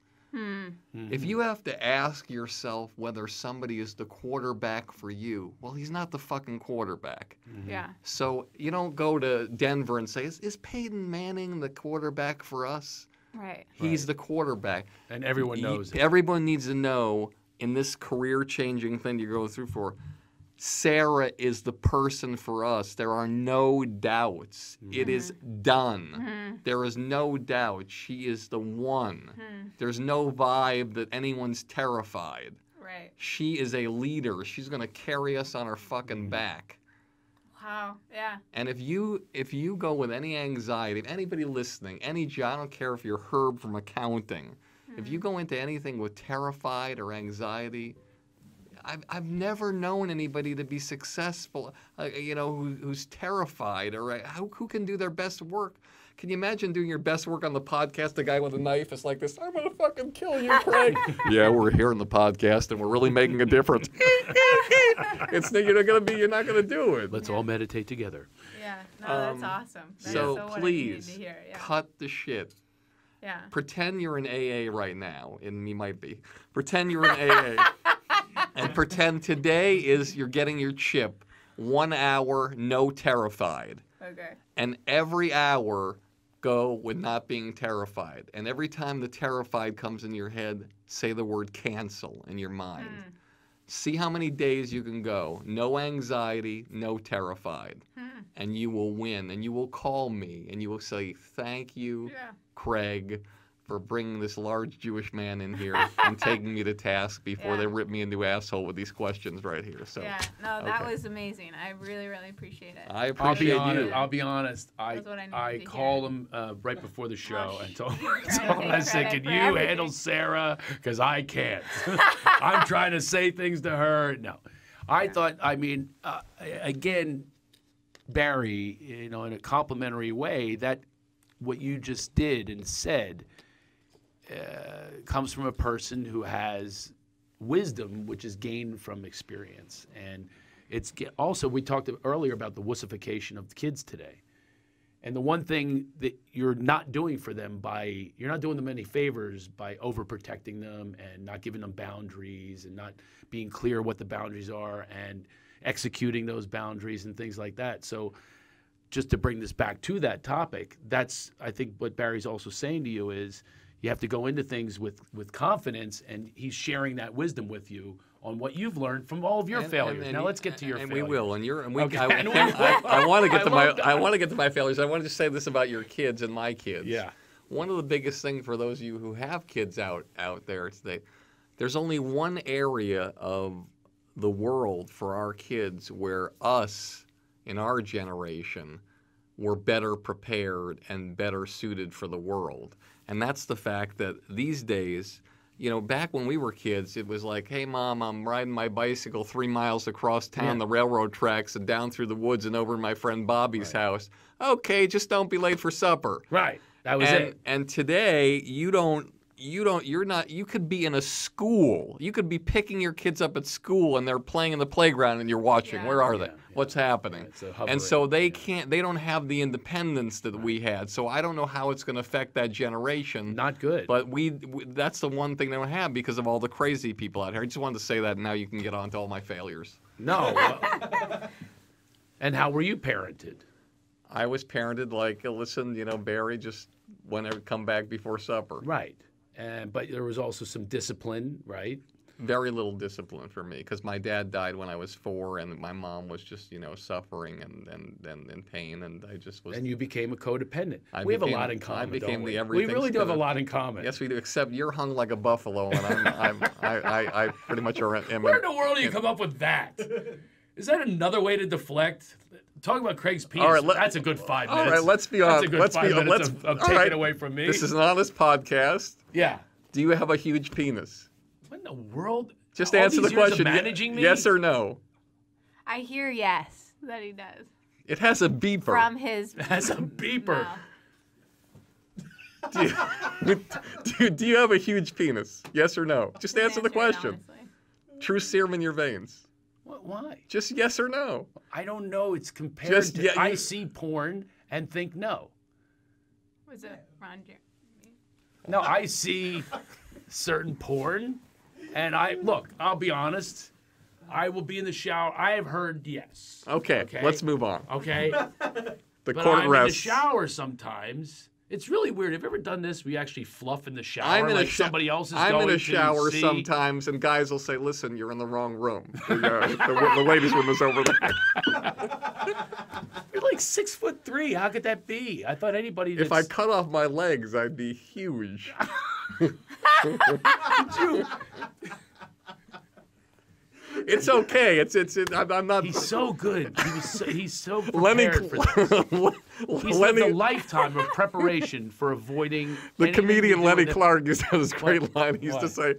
If you have to ask yourself whether somebody is the quarterback for you, well, he's not the fucking quarterback. Yeah. So you don't go to Denver and say, is Peyton Manning the quarterback for us? Right. He's the quarterback. And everyone knows it. Everyone needs to know, in this career-changing thing you're going through for, Sarah is the person for us. There are no doubts. It is done. There is no doubt. She is the one. There's no vibe that anyone's terrified. Right. She is a leader. She's going to carry us on her fucking back. Wow. Yeah. And if you go with any anxiety, anybody listening, any job, I don't care if you're Herb from accounting, if you go into anything with terrified or anxiety, I've never known anybody to be successful, who's terrified, or who can do their best work. Can you imagine doing your best work on the podcast? The guy with a knife is like this, I'm going to fucking kill you, Craig. Yeah, we're here on the podcast, and we're really making a difference. You're not going to do it. Let's all meditate together. Yeah, no, that's awesome. That so is what please, I needed to hear. Yeah. cut the shit. Yeah. Pretend you're in AA right now, and you might be. Pretend you're in AA. And pretend today is you're getting your chip. 1 hour, no terrified. Okay. And every hour, go with not being terrified. And every time the terrified comes in your head, say the word cancel in your mind. See how many days you can go. No anxiety, no terrified. And you will win. And you will call me and you will say, thank you, Craig, for bringing this large Jewish man in here and taking me to task before they rip me into asshole with these questions right here. So yeah, no, that was amazing. I really, really appreciate it. I appreciate you. I'll be honest. I called him right before the show and told him, I said, "Can you handle Sarah? Because I can't. I'm trying to say things to her." No, I thought. I mean, again, Barry, in a complimentary way, that what you just did and said comes from a person who has wisdom, which is gained from experience. And it's also, we talked earlier about the wussification of the kids today. And the one thing that you're not doing for them you're not doing them any favors by overprotecting them and not giving them boundaries and not being clear what the boundaries are and executing those boundaries and things like that. So just to bring this back to that topic, that's, I think, what Barry's also saying to you is you have to go into things with confidence, and he's sharing that wisdom with you on what you've learned from all of your failures. Now let's get to your failures. And we will. I I want to get to my failures. I want to just say this about your kids and my kids. Yeah. One of the biggest things for those of you who have kids out there today, there's only one area of the world for our kids where us in our generation were better prepared and better suited for the world. And that's the fact that these days, back when we were kids, it was like, hey, Mom, I'm riding my bicycle 3 miles across town, the railroad tracks, and down through the woods and over to my friend Bobby's house. Okay, just don't be late for supper. Right. That was it. And today, you could be in a school. You could be picking your kids up at school and they're playing in the playground and you're watching. Where are they? What's happening? And so they don't have the independence that we had. So I don't know how it's going to affect that generation. Not good. But that's the one thing they don't have because of all the crazy people out here. I just wanted to say that, and now you can get on to all my failures. No. And how were you parented? I was parented like, listen, Barry, just whenever come back before supper. Right. But there was also some discipline, right? Very little discipline for me because my dad died when I was 4, and my mom was just, suffering and in pain, and I just was. And you became a codependent. We have a lot in common. I became we? the everything. We really do have a lot in common. Yes, we do. Except you're hung like a buffalo, and I pretty much am. Where in the world do you come up with that? Is that another way to deflect? Talk about Craig's penis. All right, that's a good 5 minutes. All right, let's be honest. That's a good 5 minutes of taking away from me. This is an honest podcast. Yeah. Do you have a huge penis? What in the world? Just answer the question. Managing me? Yes or no? I hear yes that he does. It has a beeper. From his. It has a beeper. Do you have a huge penis? Yes or no? Just answer the question. True serum in your veins. Why? Just yes or no. I don't know. It's compared to I see porn and think no. Was it Ron Jeremy? No, I see certain porn, and I'll be honest. I will be in the shower. I have heard yes. Okay, let's move on. Okay. The but court I'm rests. in the shower sometimes. It's really weird. Have you ever done this? We actually fluff in the shower somebody else is going to I'm in a shower see. Sometimes, and guys will say, listen, you're in the wrong room. The ladies' room is over there. You're like 6'3". How could that be? I thought anybody If I cut off my legs, I'd be huge. It's okay. I'm not. He's so good. He's so prepared for this. He's lived a lifetime of preparation for avoiding. The comedian Lenny Clark used to have this great line. He used to say,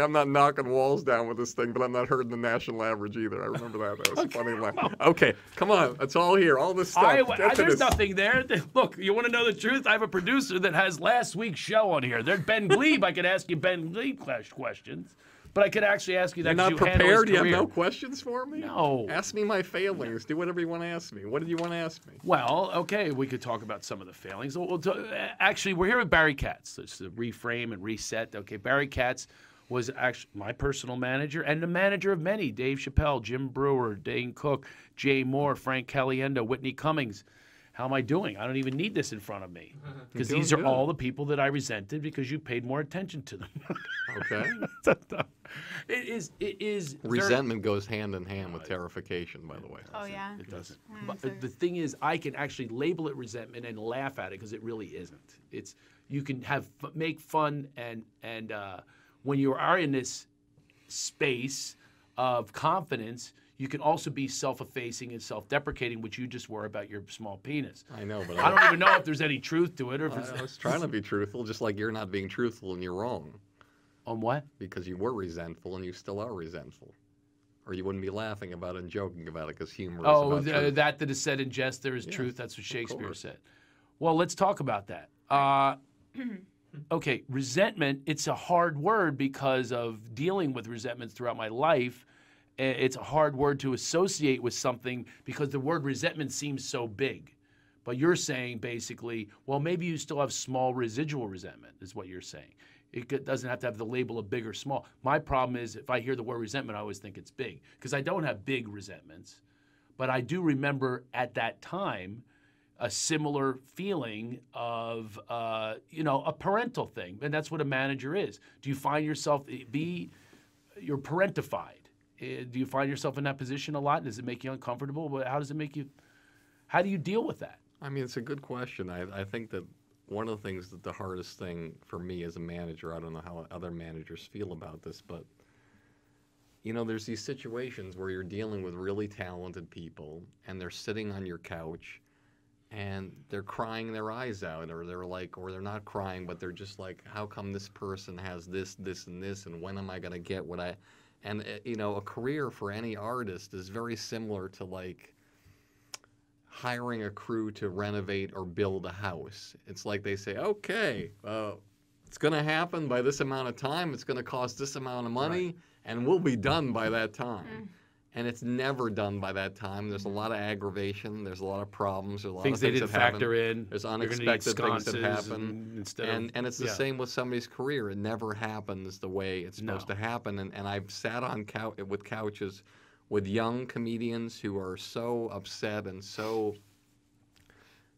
"I'm not knocking walls down with this thing, but I'm not hurting the national average either." I remember that. That was a funny line. Okay, come on. It's all here. All this stuff. There's nothing there. Look, you want to know the truth? I have a producer that has last week's show on here. There's Ben Glebe. I could ask you Ben Glebe questions. But I could actually ask you that. You're not prepared? You have no questions for me? No. Ask me my failings. Do whatever you want to ask me. What did you want to ask me? Well, okay, we could talk about some of the failings. Actually, we're here with Barry Katz. It's the reframe and reset. Okay, Barry Katz was actually my personal manager and the manager of many. Dave Chappelle, Jim Brewer, Dane Cook, Jay Moore, Frank Caliendo, Whitney Cummings. How am I doing? I don't even need this in front of me because these are all the people that I resented because you paid more attention to them. Okay. It is. Resentment goes hand in hand with terrification, by the way. Oh, yeah? It doesn't. But the thing is, I can actually label it resentment and laugh at it because it really isn't. It's you can make fun and when you are in this space of confidence, you can also be self-effacing and self-deprecating, which you just were about your small penis. I know, but I don't even know if there's any truth to it, or if it's. I was trying to be truthful, just like you're not being truthful and you're wrong. On what? Because you were resentful and you still are resentful. Or you wouldn't be laughing about it and joking about it because humor is about truth. That is said in jest, there is Yes, truth. That's what Shakespeare course. said. Well, let's talk about that. Okay, resentment, it's a hard word because of dealing with resentments throughout my life. It's a hard word to associate with something because the word resentment seems so big. But you're saying basically, well, maybe you still have small residual resentment, is what you're saying. It doesn't have to have the label of big or small. My problem is if I hear the word resentment, I always think it's big because I don't have big resentments. But I do remember at that time a similar feeling of, a parental thing. And that's what a manager is. Do you find yourself, you're parentified. Do you find yourself in that position a lot? Does it make you uncomfortable? How does it make you, how do you deal with that? I mean, it's a good question. I think that one of the things that the hardest thing for me as a manager, I don't know how other managers feel about this, but, there's these situations where you're dealing with really talented people and they're sitting on your couch and they're crying their eyes out, or they're not crying, but they're just like, how come this person has this, this, and this, and when am I going to get what I... And, a career for any artist is very similar to, like, hiring a crew to renovate or build a house. It's like they say, okay, it's going to happen by this amount of time, it's going to cost this amount of money, and we'll be done by that time. And it's never done by that time. There's a lot of aggravation. There's a lot of problems. There's a lot Things of they things didn't that happen. factor in. There's They're gonna need unexpected things that sconces happen. And it's the same with somebody's career. It never happens the way it's supposed to happen. And I've sat on with couches with young comedians who are so upset and so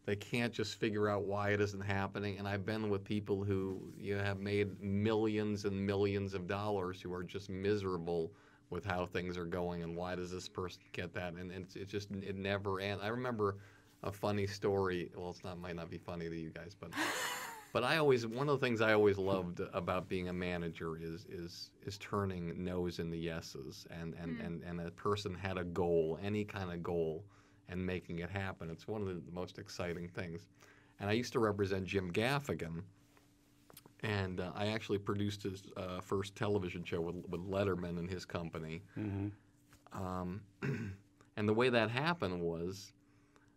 they can't just figure out why it isn't happening. And I've been with people who have made millions and millions of dollars who are just miserable with how things are going and why does this person get that, and it never ends. I remember a funny story. Well, might not be funny to you guys, but one of the things I always loved about being a manager is turning no's into yeses, and a person had a goal, any kind of goal, and making it happen. It's one of the most exciting things. And I used to represent Jim Gaffigan. And I actually produced his first television show with Letterman and his company. And the way that happened was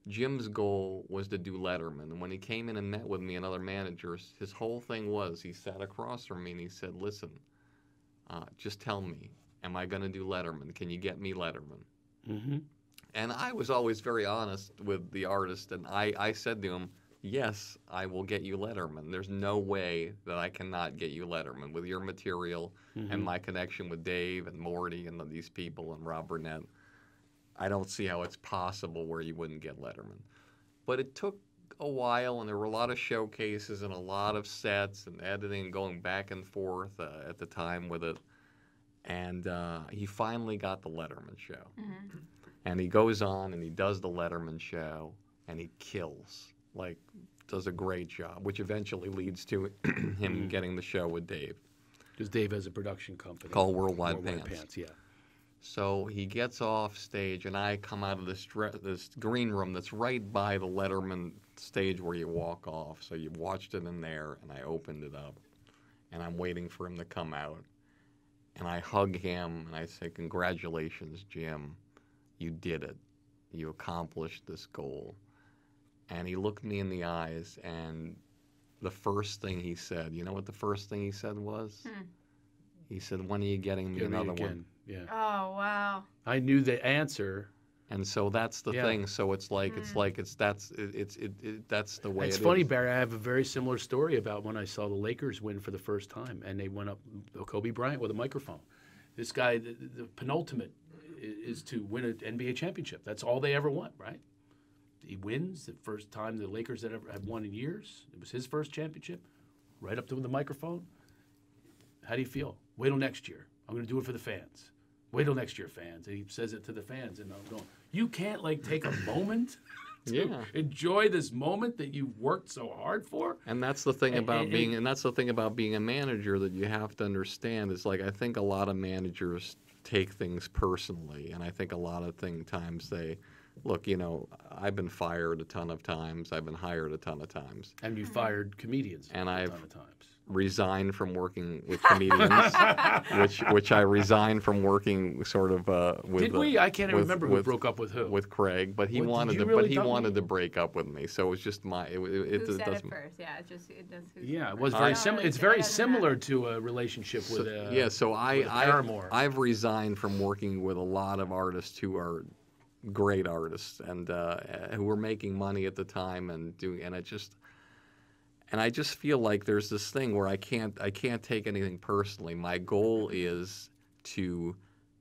Jim's goal was to do Letterman. And when he came in and met with me and other managers, his whole thing was he sat across from me and he said, listen, just tell me, am I going to do Letterman? Can you get me Letterman? And I was always very honest with the artist. And I said to him, yes, I will get you Letterman. There's no way that I cannot get you Letterman with your material and my connection with Dave and Morty and these people and Rob Burnett. I don't see how it's possible where you wouldn't get Letterman. But it took a while, and there were a lot of showcases and a lot of sets and editing and going back and forth at the time with it. And he finally got the Letterman show. And he goes on and he does the Letterman show, and he kills. Does a great job, which eventually leads to him getting the show with Dave. Because Dave has a production company called Worldwide Pants. Yeah. So he gets off stage, and I come out of this green room that's right by the Letterman stage where you walk off. So you watched it in there, and I opened it up, and I'm waiting for him to come out. And I hug him, and I say, congratulations, Jim. You did it. You accomplished this goal. And he looked me in the eyes, and the first thing he said, you know what the first thing he said was? He said, when are you getting me another one? Yeah. Oh, wow. I knew the answer. And so that's the thing. So it's like, that's the way It's it funny, is. Barry. I have a very similar story about when I saw the Lakers win for the first time, and they went up Kobe Bryant with a microphone. This guy, the penultimate is to win an NBA championship. That's all they ever want, right? He wins the first time the Lakers had ever had won in years. It was his first championship. Right up to the microphone. How do you feel? Wait till next year. I'm going to do it for the fans. Wait till next year, fans. And he says it to the fans, and I'm going, you can't take a moment to enjoy this moment that you worked so hard for. And that's the thing about being a manager that you have to understand is like I think a lot of managers take things personally, and I think a lot of times they look. I've been fired a ton of times. I've been hired a ton of times. And you fired comedians and a ton of times. Resigned from working with comedians, which I resigned from working sort of with. Did we? I can't even remember who broke up with who. With Craig, but he wanted to break up with me, so it was just my. It Who said doesn't. it first? Yeah, it does. Yeah, it was very similar. It's very similar to a relationship with. So Paramore. I've resigned from working with a lot of artists who are great artists and who were making money at the time and I just feel like there's this thing where I can't take anything personally. My goal is to,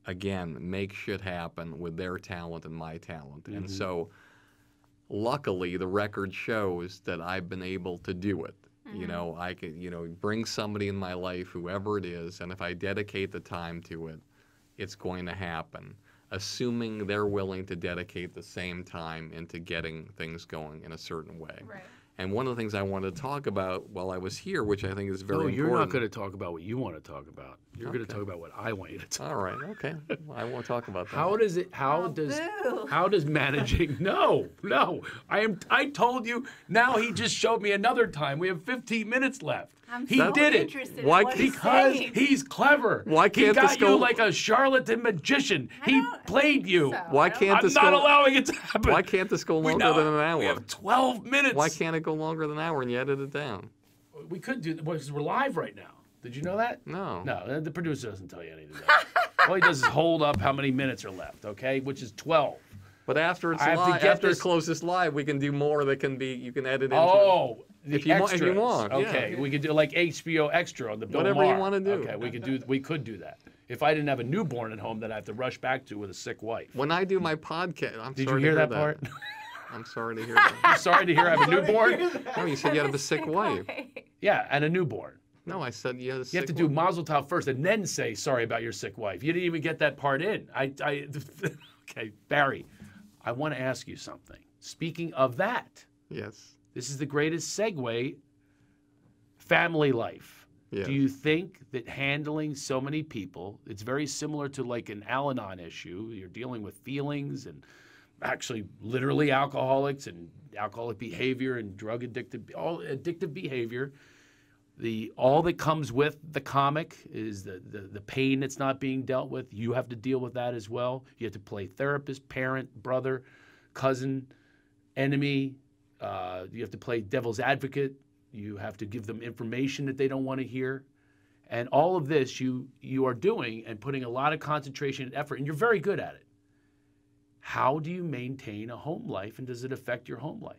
again, make shit happen with their talent and my talent. Mm-hmm. And so, luckily, the record shows that I've been able to do it. Mm-hmm. I can, bring somebody in my life, whoever it is, and if I dedicate the time to it, it's going to happen, assuming they're willing to dedicate the same time into getting things going in a certain way. Right. And one of the things I wanted to talk about while I was here, which I think is very important. No, you're not going to talk about what you want to talk about. You're going to talk about what I want you to talk about. All right, okay. I won't talk about that. How does managing? No. I told you. Now he just showed me another time. We have 15 minutes left. He did it. Why? Because he's clever. Why can't he got this go you like a charlatan magician? He played you. Why can't this I'm not go? allowing it to happen. Why can't this go longer than an hour? We have 12 minutes. Why can't it go longer than an hour and you edit it down? We could do because we're live right now. Did you know that? No. No, the producer doesn't tell you anything. All he does is hold up how many minutes are left, okay? Which is 12. But after it's live, after it closes live, we can do more that can be, you can edit into it. If you want. Okay, yeah. We could do like HBO Extra on the Bill Whatever Maher. you want to do. Okay, we could do that. If I didn't have a newborn at home that I have to rush back to with a sick wife. When I do my podcast, Did you hear that part? I'm sorry to hear that. I'm sorry to hear I have a newborn? No, you said you have a sick wife. Yeah, and a newborn. No, I said you had a sick You have to do Mazel Tov first and then say sorry about your sick wife. You didn't even get that part in. Okay, Barry, I want to ask you something. Speaking of that. Yes. This is the greatest segue. Family life. Yes. Do you think that handling so many people, it's very similar to like an Al-Anon issue. You're dealing with feelings and actually literally alcoholics and alcoholic behavior and drug addicted, all addictive behavior. All that comes with the comic is the pain that's not being dealt with. You have to deal with that as well. You have to play therapist, parent, brother, cousin, enemy. You have to play devil's advocate. You have to give them information that they don't want to hear. And all of this you are doing and putting a lot of concentration and effort, and you're very good at it. How do you maintain a home life, and does it affect your home life?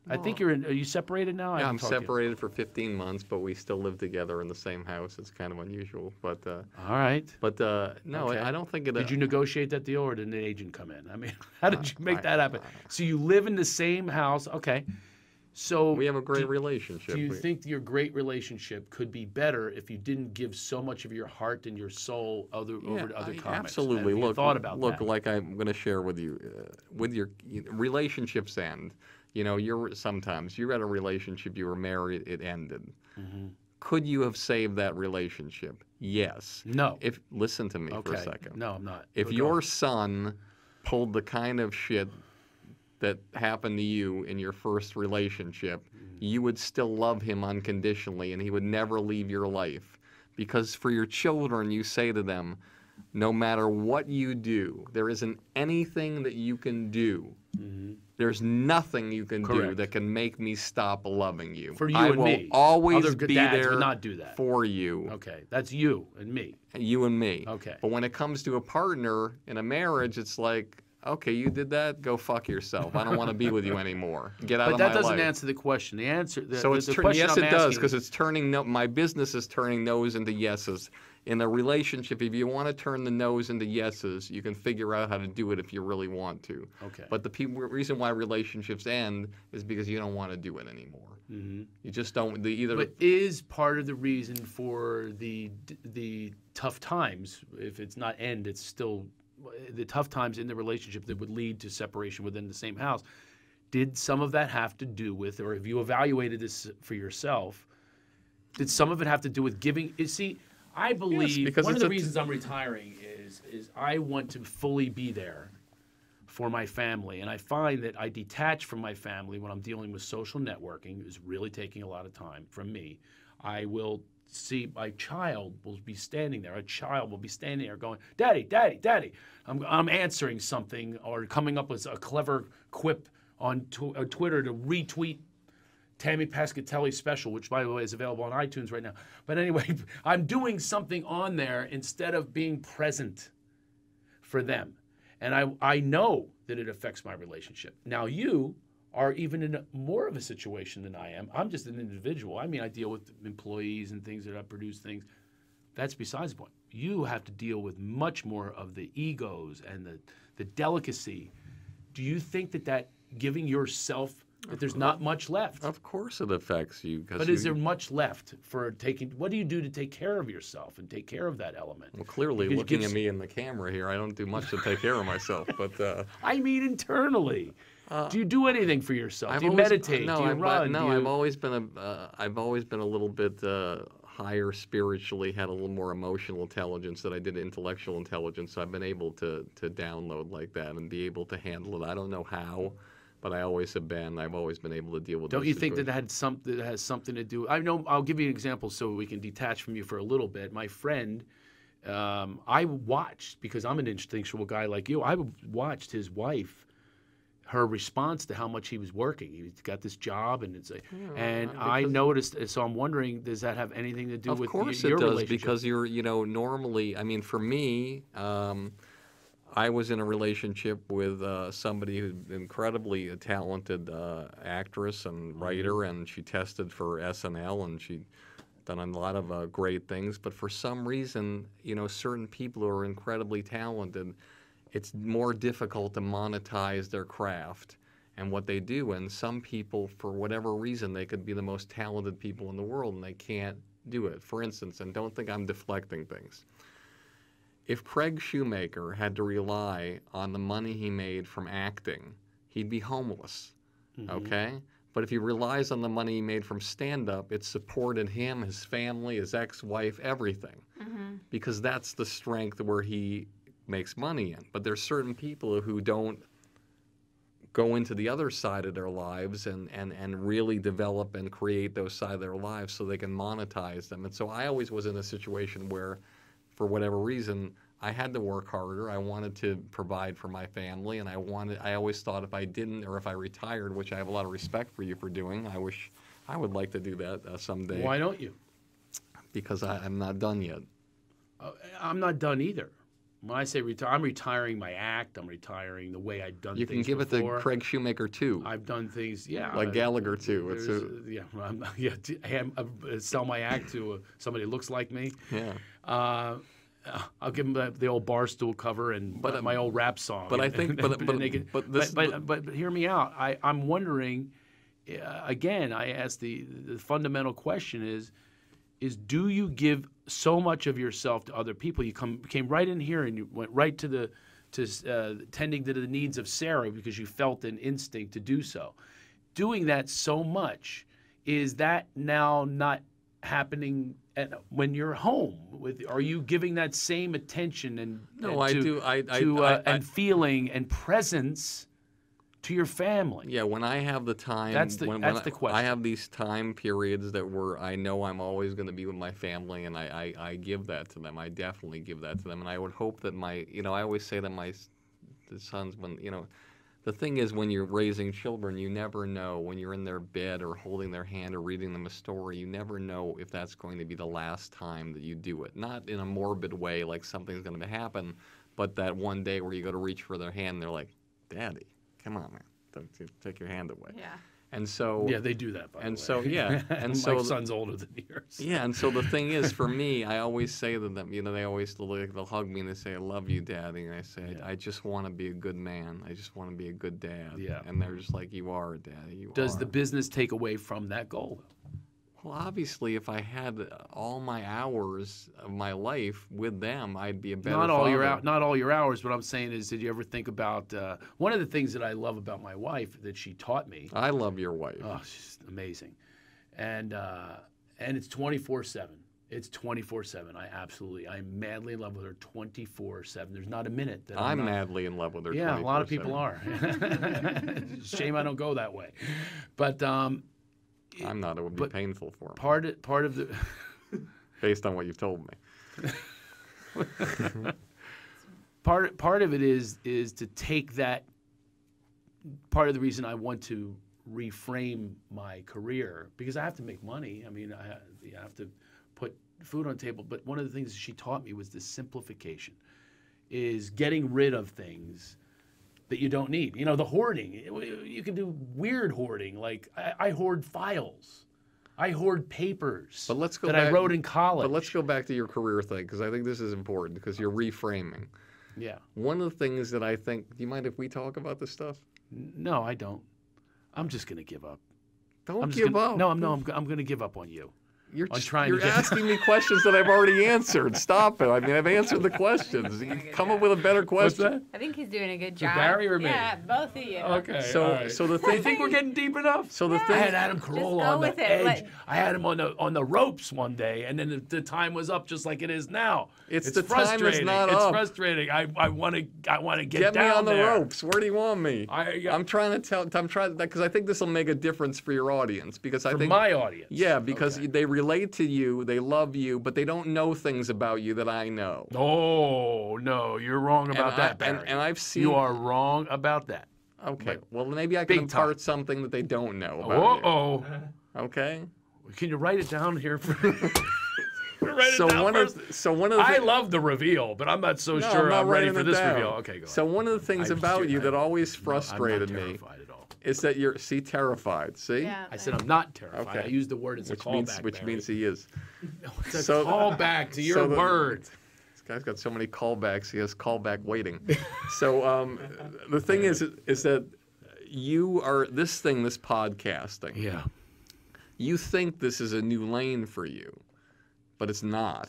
I think are you separated now? Yeah, I'm separated for 15 months, but we still live together in the same house. It's kind of unusual, but all right. But no, Okay. I don't think it. Did you negotiate that deal, or did an agent come in? I mean, how did you make that happen? So you live in the same house, okay? So we have a great relationship. Do you think your great relationship could be better if you didn't give so much of your heart and your soul over to other comics? Absolutely. Have you Look, thought about that? like I'm going to share with you, with your relationships end. Sometimes you're at a relationship, you were married, it ended. Mm-hmm. Could you have saved that relationship? Yes. No. Listen to me for a second. No, I'm not. If your son pulled the kind of shit that happened to you in your first relationship, you would still love him unconditionally and he would never leave your life. Because for your children, you say to them, no matter what you do, there isn't anything that you can do. Mm-hmm. There's nothing you can do that can make me stop loving you. For you I and will me. always Other be dads there would not do that. for you. Okay, that's you and me. You and me. Okay. But when it comes to a partner in a marriage, it's like, okay, you did that, go fuck yourself. I don't want to be with you anymore. Get out of my life. But that doesn't answer the question. The answer. Yes, it does, because it's turning. My business is turning no's into yeses. In a relationship, if you want to turn the no's into yeses, you can figure out how to do it if you really want to. Okay. But the reason why relationships end is because you don't want to do it anymore. Mm-hmm. You just don't. But is part of the reason for the tough times, if it's not end, it's still the tough times in the relationship that would lead to separation within the same house. Did some of that have to do with, or have you evaluated this for yourself? Did some of it have to do with giving? You see, I believe because one of it's the a reasons I'm retiring is I want to fully be there for my family, and I find that I detach from my family when I'm dealing with social networking. Is really taking a lot of time from me. I will see my child will be standing there. A child will be standing there going, "Daddy, Daddy, Daddy." I'm answering something or coming up with a clever quip on Twitter to retweet Tammy Pescatelli's special, which, by the way, is available on iTunes right now. But anyway, I'm doing something on there instead of being present for them. And I know that it affects my relationship. Now, you are even in more of a situation than I am. I'm just an individual. I mean, I deal with employees and things that I produce things. That's besides the point. You have to deal with much more of the egos and the delicacy. Do you think that giving yourself, that there's not much left? Of course it affects you. But is there much left for taking, what do you do to take care of yourself and take care of that element? Well, clearly, Because looking at me in the camera here, I don't do much to take care of myself. But I mean internally. Do you do anything for yourself? Do you always- meditate? No, do you run? No, do you... I've always been a little bit higher spiritually, had a little more emotional intelligence than I did intellectual intelligence. So I've been able to download like that and be able to handle it. I don't know how, but I always have been. I've always been able to deal with. Don't you think that has something to do? I know. I'll give you an example so we can detach from you for a little bit. My friend, I watched, because I'm an instinctual guy like you. I watched his wife, her response to how much he was working. He got this job, and I noticed. So I'm wondering, does that have anything to do with your relationship? Of course it does, because you're, normally. I mean, for me, I was in a relationship with somebody who's incredibly talented actress and writer, and she tested for SNL, and she'd done a lot of great things. But for some reason, certain people who are incredibly talented, it's more difficult to monetize their craft and what they do. And some people, for whatever reason, they could be the most talented people in the world, and they can't do it. For instance, and don't think I'm deflecting things, if Craig Shoemaker had to rely on the money he made from acting, he'd be homeless, okay? But if he relies on the money he made from stand-up, it supported him, his family, his ex-wife, everything. Because that's the strength where he makes money in. But there's certain people who don't go into the other side of their lives and really develop and create those side of their lives so they can monetize them. And so I always was in a situation where, for whatever reason, I had to work harder. I wanted to provide for my family, and I always thought if I didn't, or if I retired, which I have a lot of respect for you for doing, I would like to do that someday. Why don't you? Because I'm not done yet. I'm not done either. When I say retire, I'm retiring my act. I'm retiring the way I've done You things can give before. it to Craig Shoemaker too. I've done things, yeah. Like Gallagher too. Sell my act to somebody who looks like me. Yeah. I'll give them the old Barstool cover and my old rap song. But I think, but hear me out. I'm wondering, again, I ask the fundamental question is do you give so much of yourself to other people? You came right in here and you went right to tending to the needs of Sarah because you felt an instinct to do so. Doing that so much, is that now not happening when you're home? Are you giving that same attention and feeling and presence to your family? Yeah, when I have the time. That's the question. I have these time periods where I know I'm always going to be with my family, and I give that to them. I definitely give that to them, and I would hope that I always say that the sons, the thing is, when you're raising children, you never know when you're in their bed or holding their hand or reading them a story, you never know if that's going to be the last time that you do it. Not in a morbid way, like something's going to happen, but that one day where you go to reach for their hand, they're like, "Daddy, come on, man, don't take your hand away." Yeah. And so yeah, they do that. By the way. So yeah, and so my son's older than yours. Yeah, and so the thing is, for me, I always say to them, they always they'll hug me and they say, "I love you, Daddy," and I say, "I just want to be a good man. I just want to be a good dad." Yeah. And they're just like, "You are, Daddy. You are." Does the business take away from that goal? Well, obviously, if I had all my hours of my life with them, I'd be a better Not all father. not all your hours. What I'm saying is, did you ever think about one of the things that I love about my wife that she taught me? I love your wife. Oh, she's amazing, and it's 24/7. It's 24/7. I'm madly in love with her 24/7. There's not a minute that I'm not. madly in love with her. Yeah, a lot of 24/7. people are. Shame I don't go that way, but I'm not. It would be painful for me. Part of the based on what you've told me. part of it is to take that. Part of the reason I want to reframe my career, because I have to make money. I mean, I have to put food on the table. But one of the things that she taught me was this simplification, is getting rid of things that you don't need. You know, the hoarding. You can do weird hoarding. Like I hoard files. I hoard papers But let's go that back, I wrote in college. But let's go back to your career thing, because I think this is important, because you're reframing. Yeah. One of the things that I think, do you mind if we talk about this stuff? No, I don't. I'm just going to give up. Don't give up. No, I'm going to give up on you. You're trying to asking me questions that I've already answered. Stop it. I mean, I've answered the questions. You come up with a better question. I think he's doing a good job. Barry or me? Yeah, both of you. Okay. So, all right. so the I thing. think we're getting deep enough. So the I thing. had Adam Carolla on with the it. edge. I had him on the ropes one day, and then the time was up, just like it is now. It's the time is frustrating. not It's up. frustrating. I want to get Get me down on the there. ropes. Where do you want me? I'm trying because I think this will make a difference for your audience. Because I For think my audience. Yeah, because they relate to you, they love you, but they don't know things about you that I know. Oh no, you're wrong about that, Barry. And I've seen. You are wrong about that. Okay. Well, maybe I can Big time. impart something that they don't know about you. Uh-oh. Okay. Can you write it down here for? So one of the I love the reveal, but I'm not so No, sure I'm not I'm ready writing for it this down. reveal. Okay, go So one of the things about you that always frustrated me is that you're terrified. See? Yeah. I said I'm not terrified. Okay. I used the word as a callback. Which Barry. means he is. It's a callback to your word. This guy's got so many callbacks. He has callback waiting. So the thing is that you are this podcasting. Yeah. You think this is a new lane for you, but it's not.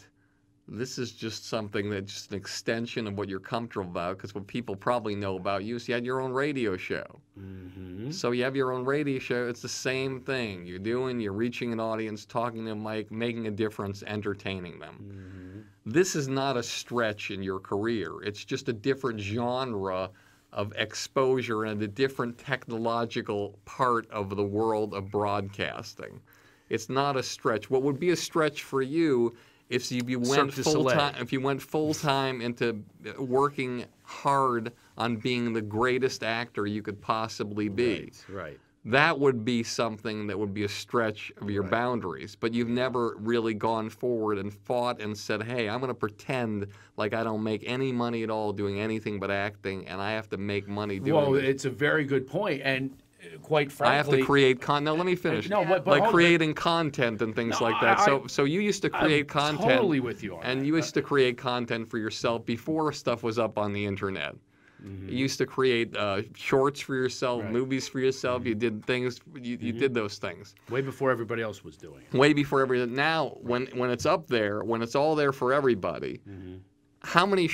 This is just something that's just an extension of what you're comfortable about, because what people probably know about you is you had your own radio show. Mm-hmm. So you have your own radio show. It's the same thing. You're reaching an audience, talking to a mic, making a difference, entertaining them. Mm-hmm. This is not a stretch in your career. It's just a different genre of exposure and a different technological part of the world of broadcasting. It's not a stretch. What would be a stretch for you if you went full time into working hard on being the greatest actor you could possibly be. Right. That would be something that would be a stretch of your boundaries. But you've never really gone forward and fought and said, hey, I'm going to pretend like I don't make any money at all doing anything but acting, and I have to make money doing Well, it. it's a very good point, and quite frankly, I have to create content. No, let me finish. No, but like hold on. creating content and things No, like that. I- So you used to create I'm content. totally with you on and you used to create content for yourself before stuff was up on the internet. Mm-hmm. You used to create shorts for yourself, movies for yourself. Mm-hmm. You did things. You did those things way before everybody else was doing it. way before everything. Now, when it's up there, when it's all there for everybody, how many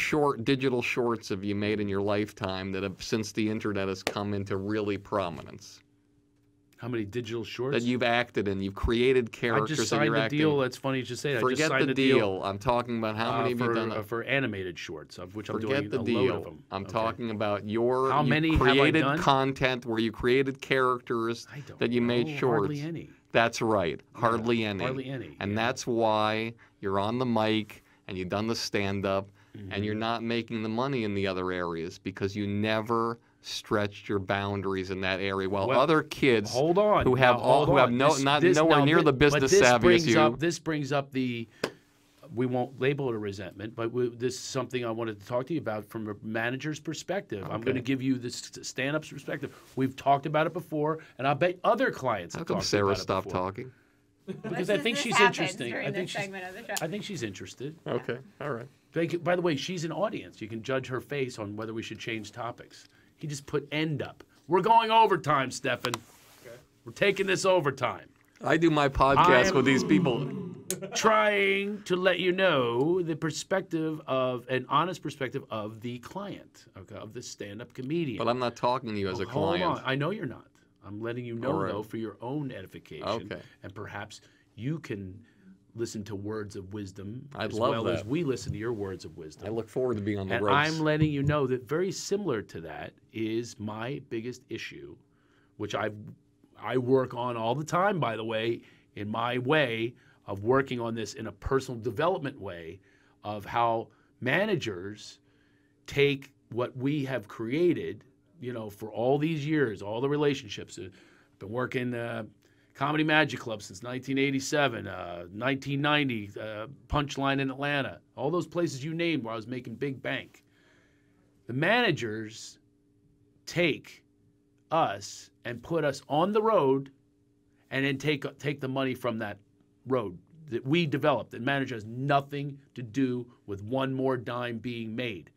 digital shorts have you made in your lifetime that have, since the internet has come into really prominence? How many digital shorts? That you've acted in. You've created I characters just that signed you're the acting. deal. That's funny you should say that. I just Forget signed the deal. I'm talking about how many have you done. For animated shorts, of which I'm Forget doing the a deal. load of them. I'm talking about you How many have I created done? content where you created characters that you made know. shorts. Hardly any. That's right. Hardly any. hardly any, And that's why you're on the mic and you've done the stand-up and you're not making the money in the other areas because you never stretched your boundaries in that area. While Well, other kids hold on. who have Now, hold on. nowhere near the business savvy as you. This brings up the. We won't label it a resentment, but this is something I wanted to talk to you about from a manager's perspective. I'm going to give you this stand-up's perspective. We've talked about it before, and I bet other clients How have come talked Sarah about it stopped before. talking? Because I think she's interesting. I think she's interested. Okay, all right. By the way, she's an audience. You can judge her face on whether we should change topics. He just put end up. We're going overtime, Stefan. Okay. We're taking this overtime. I do my podcast with these people. Trying to let you know the perspective of an honest perspective of the client, okay, of the stand-up comedian. But I'm not talking to you as a client. Hold on. I know you're not. I'm letting you know, right. though, for your own edification. Okay. And perhaps you can listen to words of wisdom I'd as love well that. as we listen to your words of wisdom. I look forward to being on the And ropes. I'm letting you know that very similar to that is my biggest issue, which I work on all the time, by the way, in my way of working on this in a personal development way of how managers take what we have created, you know, for all these years, all the relationships. I've been working Comedy Magic Club since 1987, 1990, Punchline in Atlanta, all those places you named where I was making big bank. The managers take us and put us on the road and then take the money from that road that we developed. The manager has nothing to do with one more dime being made.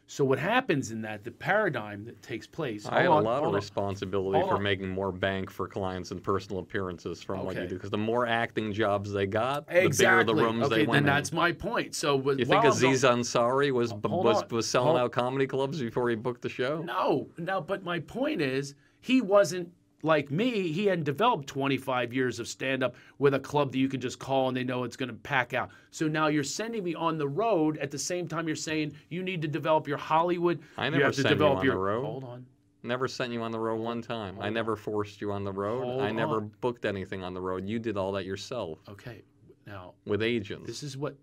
So what happens in that, the paradigm that takes place... I have a lot of responsibility for making more bank for clients and personal appearances from what you do. Because the more acting jobs they got, the bigger the rooms they went then in. that's my point. So You think Aziz Ansari was selling out comedy clubs before he booked the show? No, but my point is, he wasn't like me. He hadn't developed 25 years of stand-up with a club that you can just call and they know it's going to pack out. So now you're sending me on the road at the same time you're saying you need to develop your Hollywood. I you never have to sent you develop on your, the road. Hold on. Never sent you on the road one time. I never forced you on the road. I never booked anything on the road. You did all that yourself. Okay. Now, with agents. This is what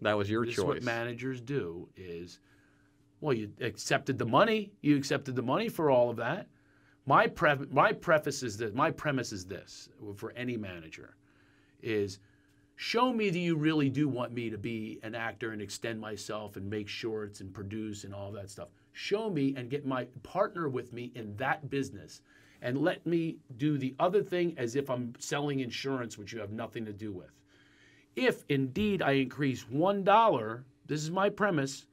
that was your choice. This is what managers do is, well, you accepted the money. You accepted the money for all of that. My preface is this. My premise is this for any manager, is show me that you really do want me to be an actor and extend myself and make shorts and produce and all that stuff. Show me and get my partner with me in that business, and let me do the other thing as if I'm selling insurance, which you have nothing to do with. If indeed I increase $1, this is my premise.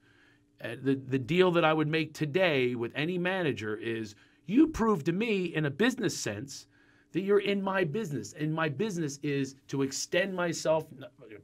The deal that I would make today with any manager is, you prove to me in a business sense that you're in my business. And my business is to extend myself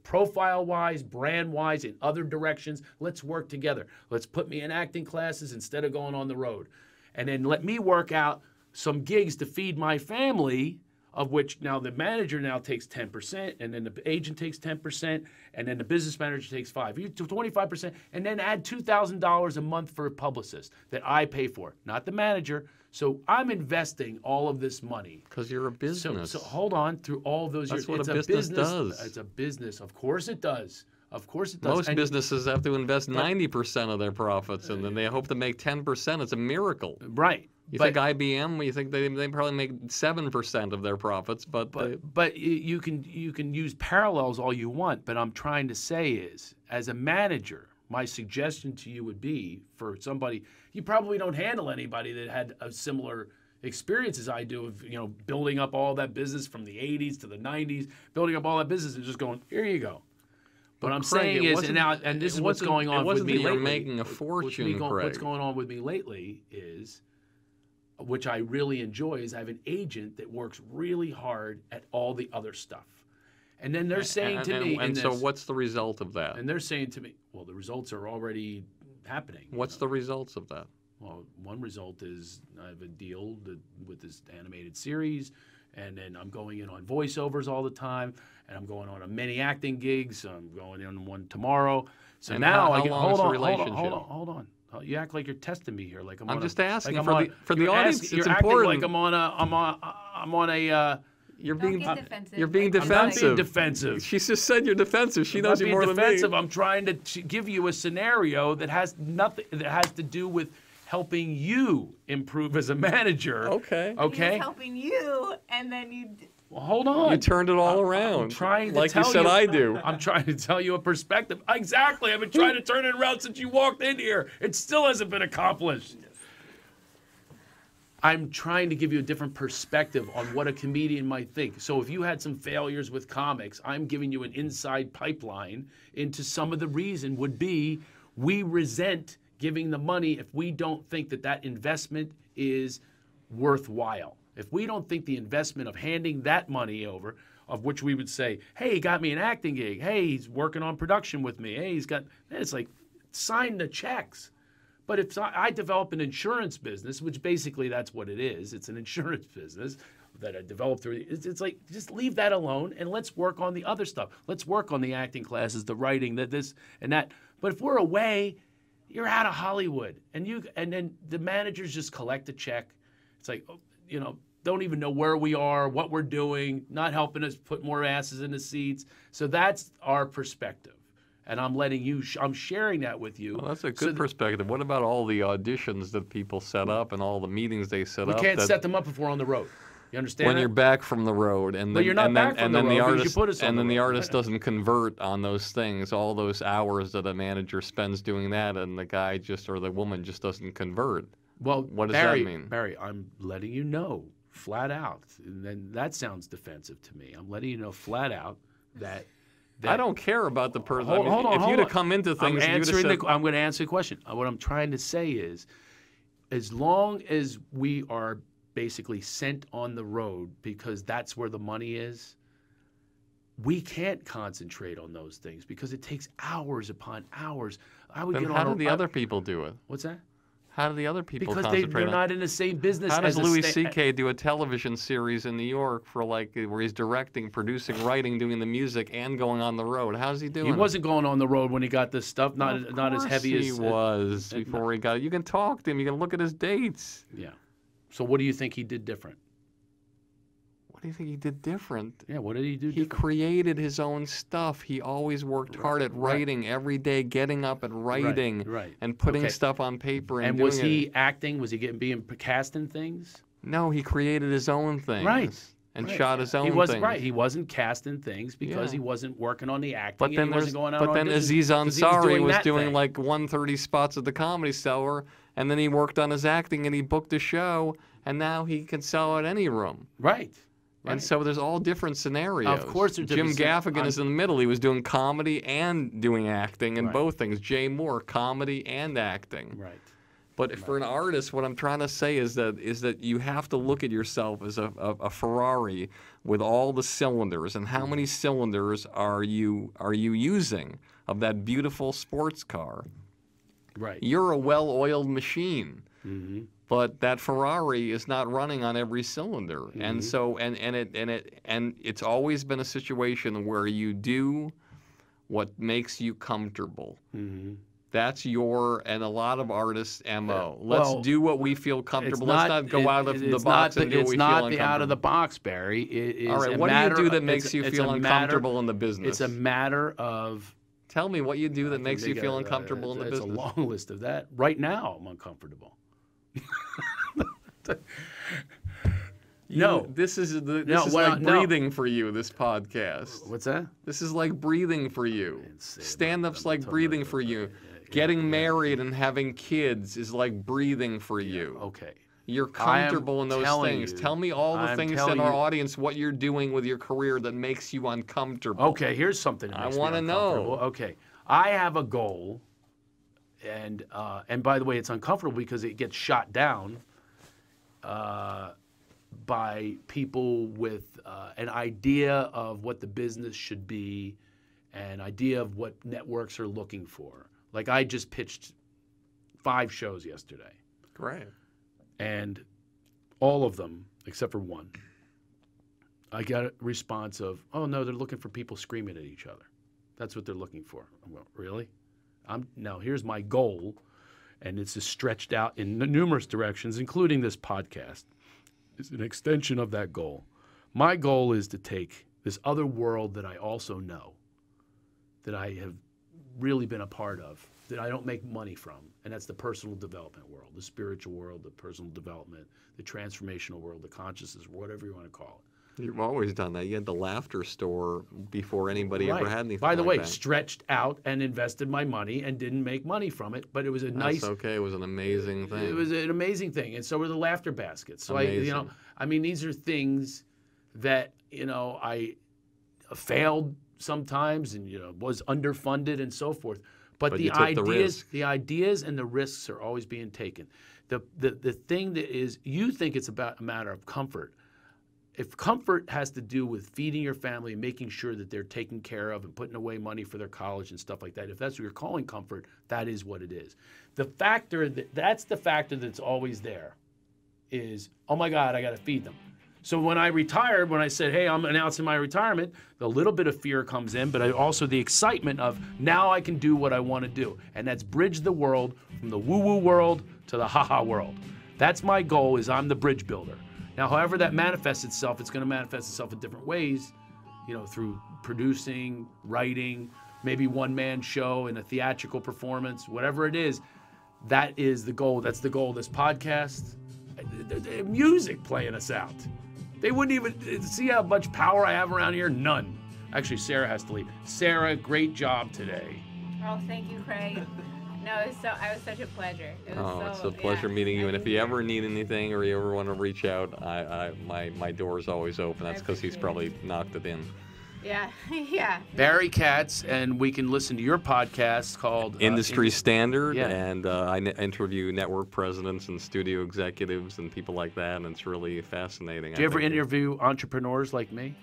profile-wise, brand-wise, in other directions. Let's work together. Let's put me in acting classes instead of going on the road. And then let me work out some gigs to feed my family, of which now the manager now takes 10%, and then the agent takes 10%, and then the business manager takes 5%. You 25%, and then add $2,000 a month for a publicist that I pay for, not the manager. So I'm investing all of this money. Because you're a business. So hold on, through all those years. That's what it's a business does. It's a business. Of course it does. Of course it does. Most businesses have to invest 90% of their profits, and then they hope to make 10%. It's a miracle. Right. You think IBM? You think they probably make 7% of their profits, but you can use parallels all you want. But I'm trying to say is, as a manager, my suggestion to you would be for somebody, you probably don't handle anybody that had a similar experience as I do of, building up all that business from the 80s to the 90s, building up all that business and just going, here you go. What I'm saying is, and this is what's going on with me lately. You're making a fortune, Craig. What's going on with me lately is, which I really enjoy, is I have an agent that works really hard at all the other stuff. And then they're saying to me... And so what's the result of that? And they're saying to me, well, the results are already happening. What's the results of that? Well, one result is I have a deal with this animated series, and then I'm going in on voiceovers all the time, and I'm going on many acting gigs. I'm going in one tomorrow. So and now how I can... long is the relationship? Hold on. You act like you're testing me here. Like I'm just asking like for the audience. It's you're important. Acting like I'm on a. You're being defensive. You're being I'm not defensive. being defensive. She just said you're defensive. She knows you more than me. Defensive. I'm trying to give you a scenario that has nothing. That has to do with helping you improve as a manager. Okay. Okay. He's helping you, and then you. Well, hold on. You turned it all around. I'm trying to like tell you said I do. I'm trying to tell you a perspective. Exactly. I've been trying to turn it around since you walked in here. It still hasn't been accomplished. I'm trying to give you a different perspective on what a comedian might think. So if you had some failures with comics, I'm giving you an inside pipeline into some of the reason would be we resent giving the money if we don't think that investment is worthwhile. if we don't think the investment of handing that money over, of which we would say, hey, he got me an acting gig. Hey, he's working on production with me. Hey, it's like, sign the checks. But if I develop an insurance business, which basically that's what it is, it's an insurance business that I developed through, it's like, just leave that alone and let's work on the other stuff. Let's work on the acting classes, the writing, this and that. But if we're away, you're out of Hollywood. And then the managers just collect a check. It's like, don't even know where we are, what we're doing, not helping us put more asses in the seats. So that's our perspective. And I'm letting you, I'm sharing that with you. Well, that's a good perspective. What about all the auditions that people set up and all the meetings they set up? We can't set them up if we're on the road. You understand when that? you're back from the road, and But then, you're not and back then, from and the then road the because artist, you put us on and the then the road. artist doesn't convert on those things. All those hours that a manager spends doing that, and the guy or the woman just doesn't convert. Well, what does Barry, that mean? Barry, I'm letting you know flat out, and then that sounds defensive to me. I'm letting you know flat out that I don't care about the person. Hold on, if you'd have come into things, I'm going to answer the question. What I'm trying to say is, as long as we are basically sent on the road because that's where the money is, we can't concentrate on those things because it takes hours upon hours. Then how do the other people do it? What's that? How do the other people Because concentrate they're on not in the same business. How does as Louis C.K. do a television series in New York for where he's directing, producing, writing, doing the music, and going on the road? How's he doing? He wasn't going on the road when he got this stuff. Not as heavy as he was before he got it. You can talk to him. You can look at his dates. Yeah. So what do you think he did different? What do you think he did different? Yeah, what did he do He different? created his own stuff. He always worked hard at writing every day, getting up and writing and putting stuff on paper. And was doing he it. acting? Was he being cast in things? No, he created his own things. Right. And shot his own He wasn't things. right. He wasn't cast in things because Yeah. he wasn't working on the acting. But and then he there's, wasn't going out but on then auditions Aziz 'cause he Ansari was that doing thing. like 130 spots at the Comedy Cellar, and then he worked on his acting and he booked a show, and now he can sell at any room. Right. And so there's all different scenarios. Of course there's Jim different Gaffigan is in the middle. He was doing comedy and doing acting and both things. Jay Moore, comedy and acting. Right. But for an artist, what I'm trying to say is that you have to look at yourself as a Ferrari with all the cylinders, and how many cylinders are you using of that beautiful sports car? Right. You're a well-oiled machine. Mm-hmm. But that Ferrari is not running on every cylinder, Mm-hmm. and so and it's always been a situation where you do what makes you comfortable. Mm-hmm. That's and a lot of artists' MO. Yeah. Let's Well, do what we feel comfortable. It's Let's not go out of the box and do what we feel uncomfortable. It's not the out of the box, Barry. It is All right, a what matter do you do that of- makes it's- you it's feel a uncomfortable matter- in the business? It's a matter of... Tell me what you do that I makes can you make feel uncomfortable in the it's business. a long list of that. Right now, I'm uncomfortable. No. This is No, like well, no. breathing for you, this podcast. What's that? This is like breathing for you. Stand-up's like breathing for you. Getting married and having kids is like breathing for you. Okay. You're I am comfortable in those telling things. you- Tell me all the I'm things telling in our you- audience, what you're doing with your career that makes you uncomfortable. Okay, here's something that I makes me wanna know. uncomfortable. Okay, I have a goal, and by the way, it's uncomfortable because it gets shot down by people with an idea of what the business should be, an idea of what networks are looking for. Like I just pitched 5 shows yesterday. Great. And all of them, except for one, I got a response of, oh, no, they're looking for people screaming at each other. That's what they're looking for. I'm going, really? Now, here's my goal, and it's just stretched out in numerous directions, including this podcast. It's an extension of that goal. My goal is to take this other world that I also know, that I have really been a part of, that I don't make money from, and that's the personal development world, the spiritual world, the personal development, the transformational world, the consciousness, whatever you want to call it. You've always done that. You had the laughter store before anybody ever had anything By the like way, that. stretched out and invested my money and didn't make money from it, but it was a nice. That's okay. It was an amazing thing. It was an amazing thing, and so were the laughter baskets. So Amazing. I mean, these are things that I failed sometimes, and was underfunded and so forth. But you the took the risk. the ideas and the risks are always being taken. The thing that is, you think it's about a matter of comfort. If comfort has to do with feeding your family and making sure that they're taken care of and putting away money for their college and stuff like that, if that's what you're calling comfort, that is what it is. That's the factor that's always there is, oh my God, I got to feed them. So when I retired, when I said, hey, I'm announcing my retirement, a little bit of fear comes in, but also the excitement of now I can do what I want to do. And that's bridge the world from the woo-woo world to the ha-ha world. That's my goal, is I'm the bridge builder. Now, however that manifests itself, it's going to manifest itself in different ways, through producing, writing, maybe one-man show and a theatrical performance, whatever it is. That is the goal. That's the goal of this podcast. The music playing us out. They wouldn't even see how much power I have around here. None. Actually, Sarah has to leave. Sarah, great job today. Oh, thank you, Craig. No, it was such a pleasure. It's a pleasure meeting you. And if you ever need anything or you ever want to reach out, my door is always open. That's because he's probably knocked it in. Yeah, yeah. Barry Katz, and we can listen to your podcast called Industry Standard, yeah. and I interview network presidents and studio executives and people like that, and it's really fascinating. Do you ever interview entrepreneurs like me?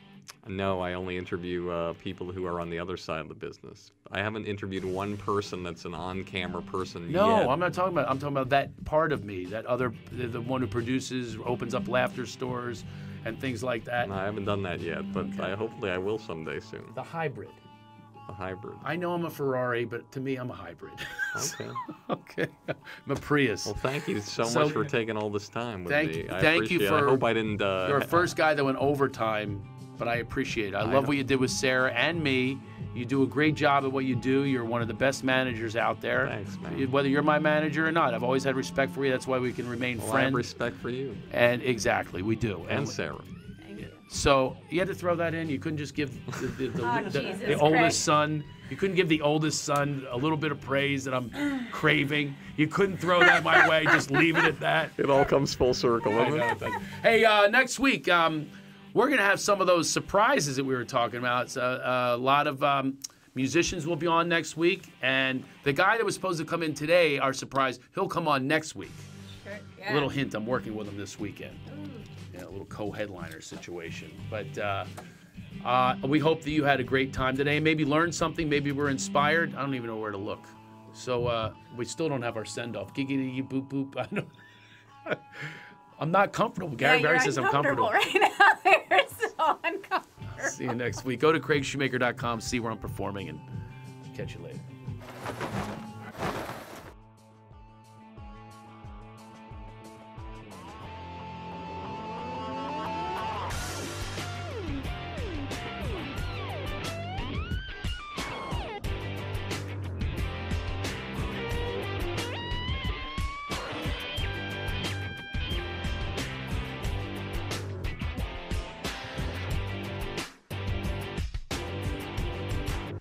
No, I only interview people who are on the other side of the business. I haven't interviewed one person that's an on-camera person yet. No, I'm not talking about. I'm talking about that part of me, the one who produces, opens up laughter stores, and things like that. No, I haven't done that yet, but hopefully I will someday soon. The hybrid. A hybrid. I know I'm a Ferrari, but to me, I'm a hybrid. Okay. Okay. I'm a Prius. Well, thank you so much for taking all this time with me. Thank you for. I hope I didn't. You're the first guy that went overtime, but I appreciate it. I love what you did with Sarah and me. You do a great job at what you do. You're one of the best managers out there. Thanks, man. Whether you're my manager or not, I've always had respect for you. That's why we can remain friends. I have respect for you. And exactly, we do. And Sarah. So you had to throw that in. You couldn't just give the Jesus oldest son. You couldn't give the oldest son a little bit of praise that I'm craving. You couldn't throw that my way. Just leave it at that. It all comes full circle, doesn't it? Hey, next week we're gonna have some of those surprises that we were talking about. A lot of musicians will be on next week, and the guy that was supposed to come in today, our surprise, he'll come on next week. Sure. Yeah. A little hint: I'm working with him this weekend. A little co-headliner situation. But we hope that you had a great time today. Maybe learned something. Maybe we're inspired. I don't even know where to look. So we still don't have our send-off. Giggity boop boop. I'm not comfortable. Gary says I'm comfortable. Right now. You're so uncomfortable. See you next week. Go to craigshoemaker.com, see where I'm performing, and catch you later.